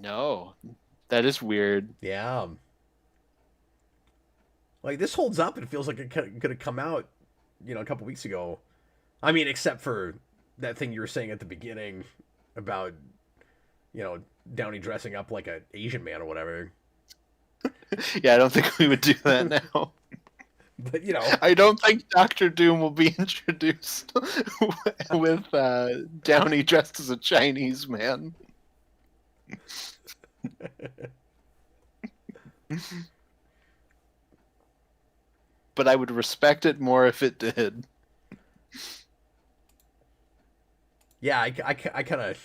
No, that is weird. Yeah. Like, this holds up. It feels like it could have come out, a couple weeks ago. I mean, except for that thing you were saying at the beginning about, Downey dressing up like an Asian man or whatever. Yeah, I don't think we would do that now. But, I don't think Doctor Doom will be introduced with Downey dressed as a Chinese man. But I would respect it more if it did. Yeah, I kind of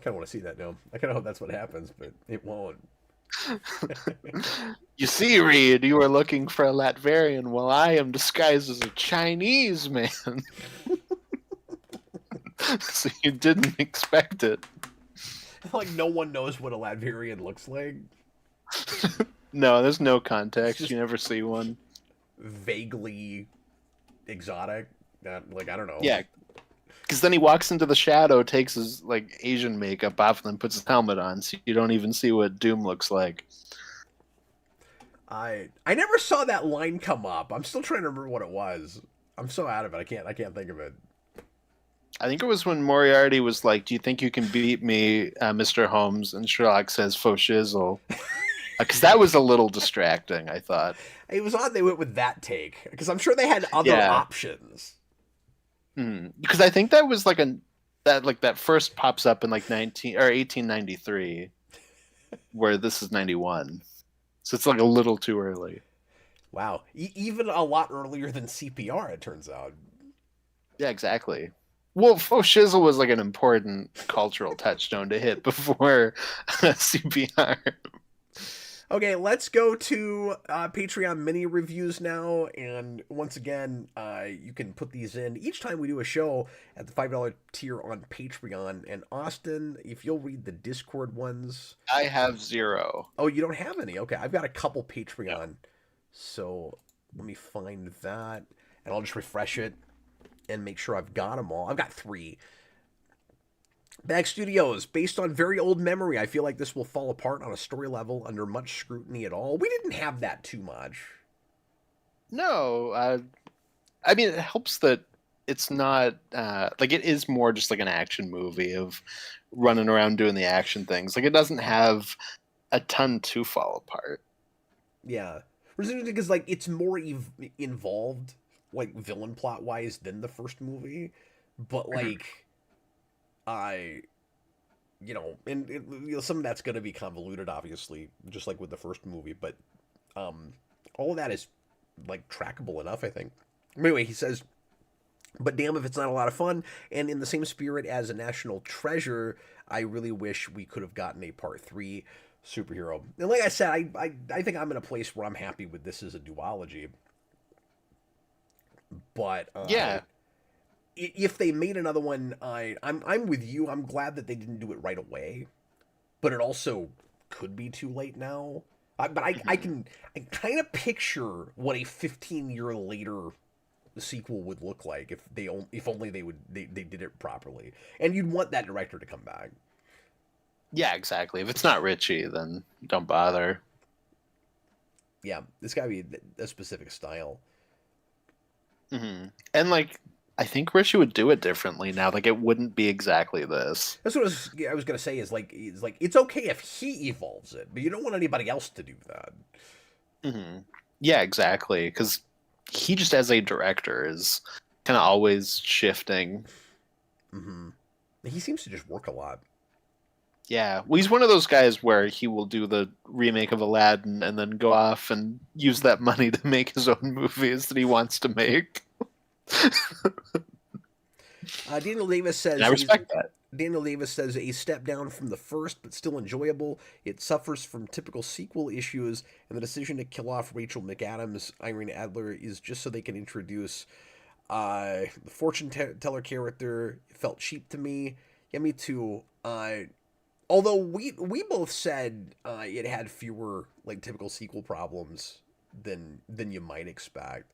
want to see that now. I kind of hope that's what happens, but it won't. You see, Reed, you are looking for a Latvian while I am disguised as a Chinese man. So you didn't expect it. Like, no one knows what a Latvian looks like. No, there's no context. You never see one. Vaguely exotic. Like, I don't know. Yeah. Because then he walks into the shadow, takes his Asian makeup off, and then puts his helmet on, so you don't even see what Doom looks like. I never saw that line come up. I'm still trying to remember what it was. I'm so out of it. I can't think of it. I think it was when Moriarty was like, "Do you think you can beat me, Mr. Holmes?" And Sherlock says, "Faux shizzle." Because that was a little distracting, I thought. It was odd they went with that take, because I'm sure they had other options. Because I think that was that first pops up in 1893, where this is 91, so it's a little too early. Wow, even a lot earlier than CPR, it turns out. Yeah, exactly. Well, faux shizzle was an important cultural touchstone to hit before CPR. Okay, let's go to Patreon mini reviews now, and once again, you can put these in each time we do a show at the $5 tier on Patreon. And Austin, if you'll read the Discord ones. I have 0. Oh, you don't have any? Okay, I've got a couple Patreon, so let me find that, and I'll just refresh it and make sure I've got them all. I've got 3. Bag Studios, based on very old memory, I feel like this will fall apart on a story level under much scrutiny at all. We didn't have that too much. No, I mean, it helps that it's not, it is more just an action movie of running around doing the action things. It doesn't have a ton to fall apart. Yeah. Because, it's more involved, villain plot-wise than the first movie. But, some of that's going to be convoluted, obviously, just like with the first movie, but all of that is trackable enough, I think. Anyway, he says, but damn if it's not a lot of fun, and in the same spirit as a national treasure, I really wish we could have gotten a part 3 superhero. And like I said, I think I'm in a place where I'm happy with this as a duology. But yeah. If they made another one, I'm with you. I'm glad that they didn't do it right away, but it also could be too late now. I can kind of picture what a 15-year later sequel would look like if only they did it properly, and you'd want that director to come back. Yeah, exactly. If it's not Richie, then don't bother. Yeah, it's got to be a specific style. And like, I think Richie would do it differently now. Like, it wouldn't be exactly this. That's what I was gonna say. Is like it's okay if he evolves it, but you don't want anybody else to do that. Yeah, exactly. Because he just, as a director, is kind of always shifting. He seems to just work a lot. Yeah, well, he's one of those guys where he will do the remake of Aladdin and then go off and use that money to make his own movies that he wants to make. Daniel Davis says And I respect that. Daniel Davis says a step down from the first, but still enjoyable. It suffers from typical sequel issues, and the decision to kill off Rachel McAdams, Irene Adler, is just so they can introduce the fortune teller character. It felt cheap to me. Yeah, me too. Although we both said it had fewer like typical sequel problems than you might expect.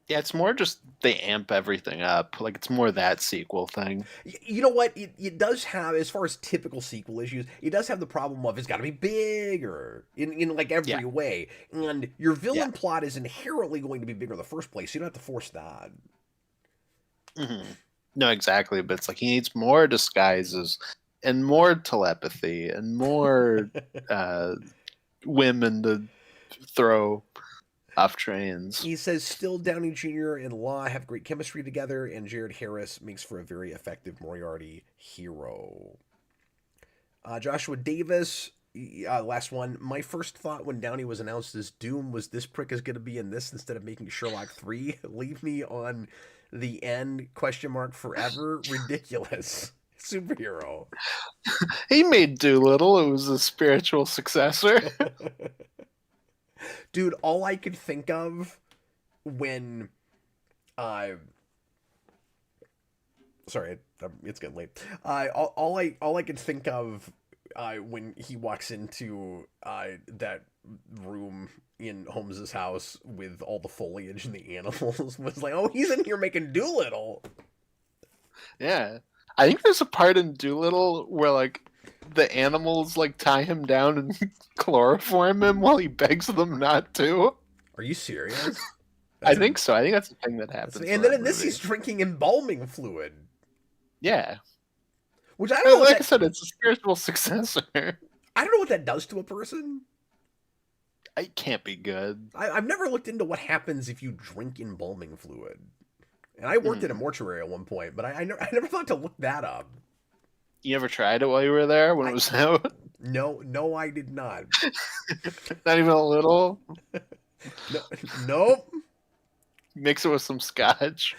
Yeah, it's more just they amp everything up. Like, it's more that sequel thing. You know what? It does have, as far as typical sequel issues, it does have the problem of it's got to be bigger in like every Yeah. way. And your villain Yeah. plot is inherently going to be bigger in the first place. So you don't have to force that. No, exactly. But it's like he needs more disguises and more telepathy and more women to throw off trains. He says still Downey Jr. and Law have great chemistry together, and Jared Harris makes for a very effective Moriarty hero. Joshua Davis, last one. My first thought when Downey was announced as Doom was this prick is going to be in this instead of making Sherlock 3. Leave me on the end, question mark, forever. Ridiculous. Superhero. He made Doolittle. It was a spiritual successor. Dude, all I could think of when sorry, it's getting late. All I could think of when he walks into that room in Holmes's house with all the foliage and the animals was like, oh, he's in here making Doolittle. Yeah. I think there's a part in Doolittle where, like, the animals, like, tie him down and chloroform him while he begs them not to. Are you serious? I think so. I think that's the thing that happens. And then in this, he's drinking embalming fluid. Yeah. Which I don't know. Like I said, it's a spiritual successor. I don't know what that does to a person. It can't be good. I've never looked into what happens if you drink embalming fluid. And I worked at a mortuary at one point, but I never thought to look that up. You ever tried it while you were there when it was out? No, I did not. Not even a little? Nope. Mix it with some scotch.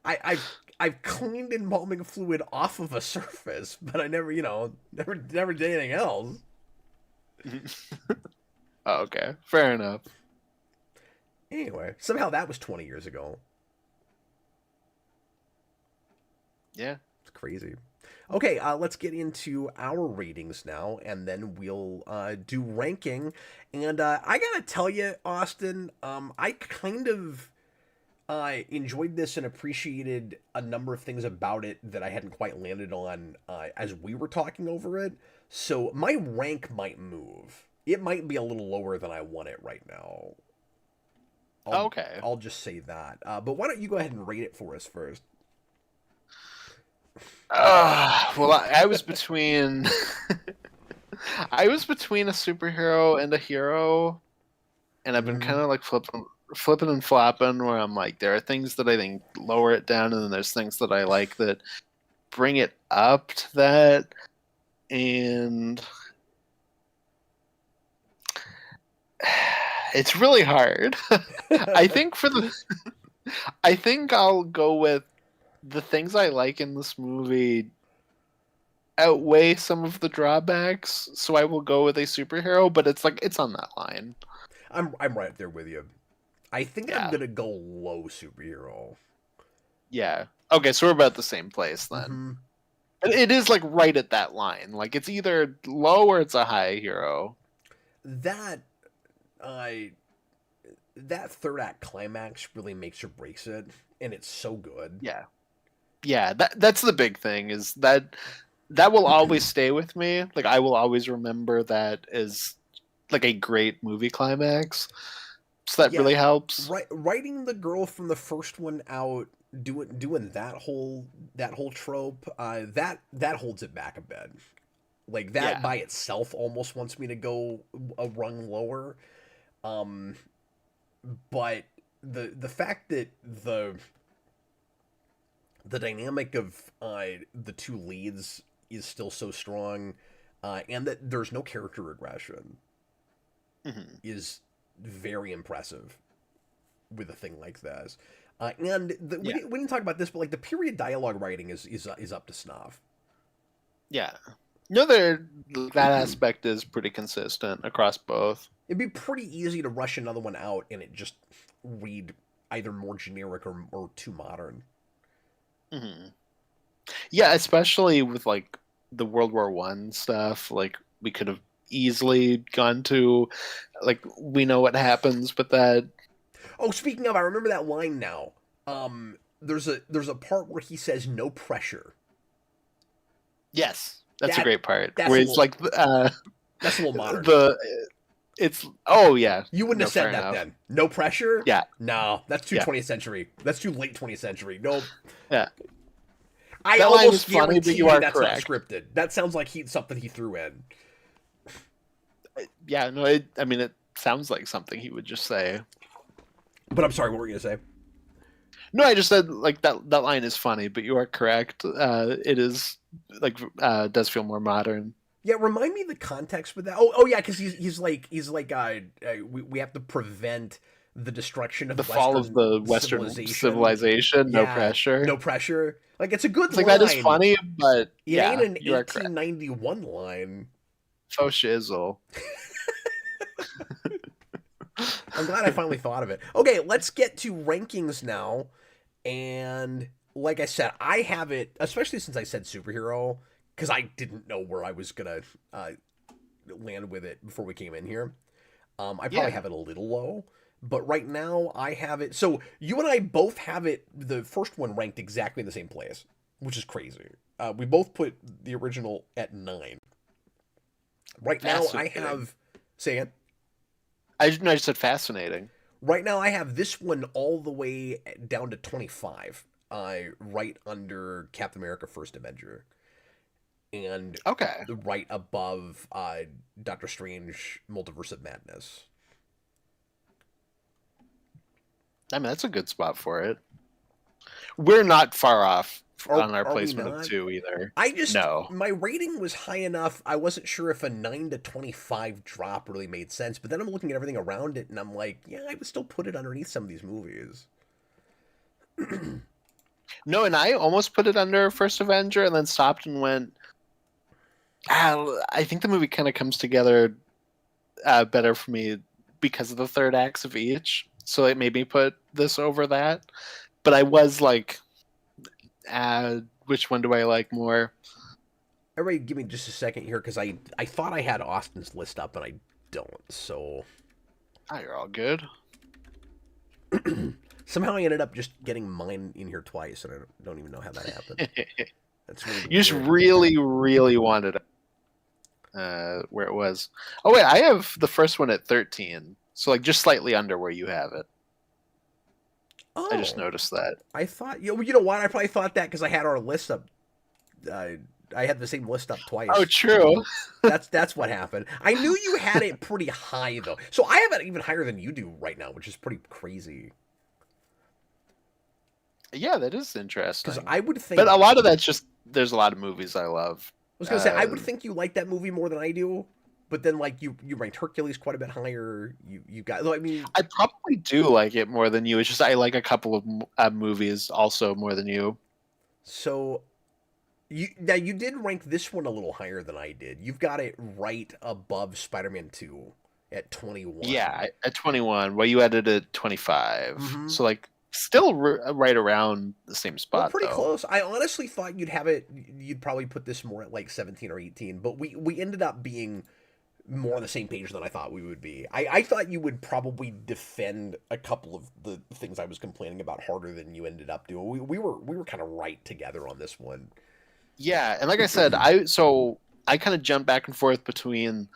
I've cleaned embalming fluid off of a surface, but I never did anything else. Oh, okay. Fair enough. Anyway, somehow that was 20 years ago. Yeah. It's crazy. Okay, let's get into our ratings now, and then we'll do ranking. And I gotta tell you, Austin, I kind of enjoyed this and appreciated a number of things about it that I hadn't quite landed on as we were talking over it. So my rank might move. It might be a little lower than I want it right now. Okay. I'll just say that. But why don't you go ahead and rate it for us first? Well, I was between I was between a superhero and a hero, and I've been kind of like flipping and flopping where I'm like, there are things that I think lower it down, and then there's things that I like that bring it up to that. And it's really hard. I think I think I'll go with the things I like in this movie outweigh some of the drawbacks, so I will go with a superhero, but it's like it's on that line. I'm right there with you. I think I'm gonna go low superhero. Yeah. Okay, so we're about the same place then. It is like right at that line. Like it's either low or it's a high hero. That third act climax really makes or breaks it, and it's so good. Yeah, that's the big thing, is that will always stay with me. Like I will always remember that as like a great movie climax. So that Yeah, really helps. writing the girl from the first one out, doing that whole trope, that holds it back a bit. Like that Yeah. by itself almost wants me to go a rung lower. Um, but the fact that the dynamic of the two leads is still so strong, and that there's no character regression Hmm. is very impressive with a thing like this. And Yeah. we didn't talk about this, but like the period dialogue writing is up to snuff. Yeah. No, that aspect is pretty consistent across both. It'd be pretty easy to rush another one out and it just read either more generic or too modern. Hmm. Yeah, especially with like the World War One stuff. Like we could have easily gone to, like we know what happens with that. Oh, speaking of, I remember that line now. There's a part where he says no pressure. Yes, that's a That great part that's where a it's little like that's a little modern. the it's oh yeah. You wouldn't No, have said fair that enough. then. No pressure? Yeah. No, that's too Yeah. 20th century. That's too late 20th century. No. Yeah. I That line almost is funny, but guarantee you are that's correct. not scripted. That sounds like something he threw in. Yeah, no, I mean it sounds like something he would just say. But I'm sorry, what were you gonna say? No, I just said like that line is funny, but you are correct. It is like does feel more modern. Yeah, remind me the context with that. Oh yeah, because he's like we have to prevent the destruction of The fall of the Western civilization, no Yeah, pressure. no pressure. Like it's a good It's like line. that is funny, but It yeah, ain't an you are correct. 1891 line. Faux shizzle. I'm glad I finally thought of it. Okay, let's get to rankings now. And like I said, I have it, especially since I said superhero, because I didn't know where I was gonna land with it before we came in here. I probably Yeah. have it a little low, but right now I have it. So you and I both have it. The first one ranked exactly in the same place, which is crazy. We both put the original at 9. Right now I Fascinating. have. Say it. I just said fascinating. Right now, I have this one all the way down to 25, right under Captain America: First Avenger, and Okay. right above Doctor Strange: Multiverse of Madness. I mean that's a good spot for it. We're not far off on our Are we placement of not? 2 either. I just No. my rating was high enough. I wasn't sure if a 9 to 25 drop really made sense, but then I'm looking at everything around it, and I'm like, yeah, I would still put it underneath some of these movies. No, and I almost put it under First Avenger and then stopped and went, I think the movie kind of comes together better for me because of the third acts of each. So it made me put this over that. But I was like, which one do I like more? Everybody, give me just a second here because I thought I had Austin's list up and I don't. So Oh, you're all good. somehow I ended up just getting mine in here twice, and I don't even know how that happened. That's really You just weird. really, really wanted where it was. Oh wait, I have the first one at 13, so like just slightly under where you have it. I just Oh, noticed that. I thought you know what? I probably thought that because I had our list up. I had the same list up twice. Oh, true. That's what happened. I knew you had it pretty high though, so I have it even higher than you do right now, which is pretty crazy. Yeah, that is interesting. Because I would think, But a lot of that's just there's a lot of movies I love. I was gonna say I would think you like that movie more than I do, but then like you ranked Hercules quite a bit higher. You got, I mean, I probably do like it more than you. It's just I like a couple of movies also more than you. so you did rank this one a little higher than I did. You've got it right above Spider-Man 2 at 21. Yeah, at 21. Well, you added it at 25. Mhm. So like still right around the same Well, spot pretty though. close. I honestly thought you'd probably put this more at like 17 or 18, but we ended up being more on the same page than I thought we would be. I thought you would probably defend a couple of the things I was complaining about harder than you ended up doing. We were kind of right together on this one. Yeah, and like I said, I kind of jumped back and forth between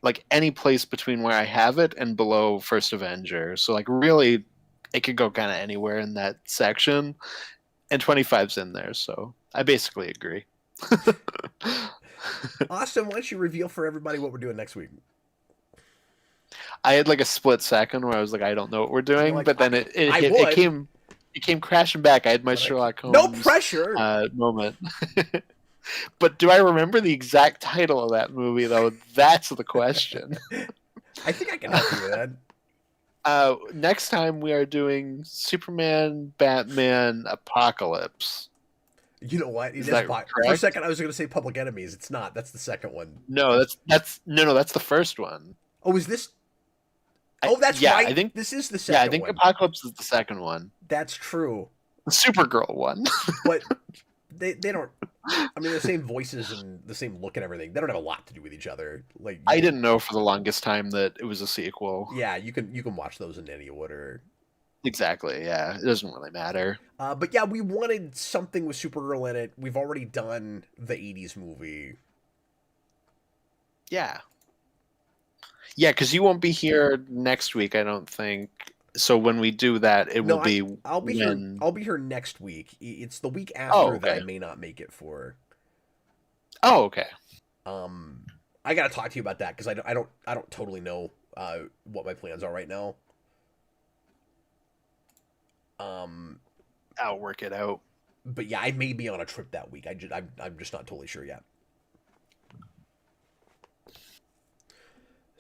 like any place between where I have it and below First Avenger. So like really, it could go kind of anywhere in that section, and 25's in there. So I basically agree. Austin, why don't you reveal for everybody what we're doing next week? I had like a split second where I was like, I don't know what we're doing, Like, but then I would. it came crashing back. I had my Sherlock Holmes No pressure. Moment. But do I remember the exact title of that movie though? That's the question. I think I can help you with that. Next time we are doing Superman, Batman, Apocalypse. You know what? Is that correct? For a second, I was going to say Public Enemies. It's not. That's the second one. No, that's the first one. Oh, is this? Oh, that's right. I think this is the second one. Yeah, I think Apocalypse is the second one. That's true. The Supergirl one. But they don't. I mean, the same voices and the same look and everything. They don't have a lot to do with each other. Like I didn't know for the longest time that it was a sequel. Yeah, you can watch those in any order. Exactly. Yeah, it doesn't really matter. But yeah, we wanted something with Supergirl in it. We've already done the '80s movie. Yeah. Yeah, because you won't be here next week, I don't think. So when we do that, it will be. I'll be here. I'll be here next week. It's the week after that I may not make it for. Oh, okay. I gotta talk to you about that because I don't totally know what my plans are right now. I'll work it out. But yeah, I may be on a trip that week. I'm just not totally sure yet.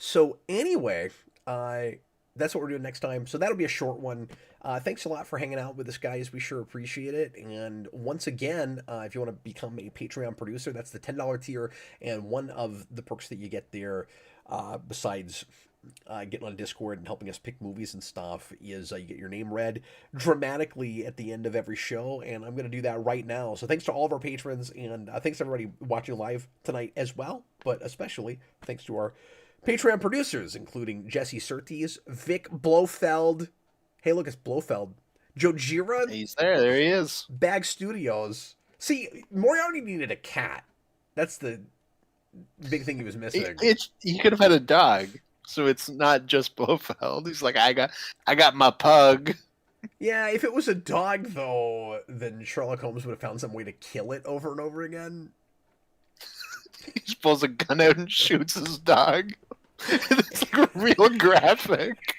So anyway, that's what we're doing next time. So that'll be a short one. Thanks a lot for hanging out with us, guys. We sure appreciate it. And once again, if you want to become a Patreon producer, that's the $10 tier. And one of the perks that you get there, besides getting on Discord and helping us pick movies and stuff, is you get your name read dramatically at the end of every show. And I'm going to do that right now. So thanks to all of our patrons, and thanks to everybody watching live tonight as well. But especially thanks to our Patreon producers, including Jesse Surtees, Vic Blofeld. Hey, look, it's Blofeld. Jojira. He's there. There he is. Bag Studios. See, Moriarty needed a cat. That's the big thing he was missing. He could have had a dog, so it's not just Blofeld. He's like, I got my pug. Yeah, if it was a dog, though, then Sherlock Holmes would have found some way to kill it over and over again. He just pulls a gun out and shoots his dog. It's like real graphic.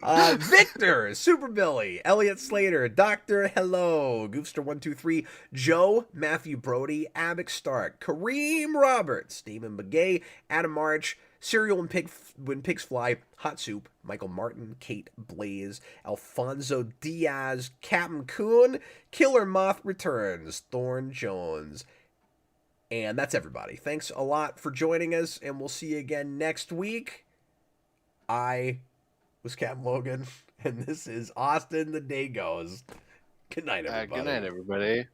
Victor, Super Billy, Elliot Slater, Dr. Hello, Goofster123, Joe, Matthew Brody, Abic Stark, Kareem Roberts, Damon Begay, Adam March, Cereal When Pigs Fly, Hot Soup, Michael Martin, Kate Blaze, Alfonso Diaz, Captain Coon, Killer Moth Returns, Thorn Jones. And that's everybody. Thanks a lot for joining us, and we'll see you again next week. I was Captain Logan, and this is Austin the Day Goes. Good night, everybody. Good night, everybody.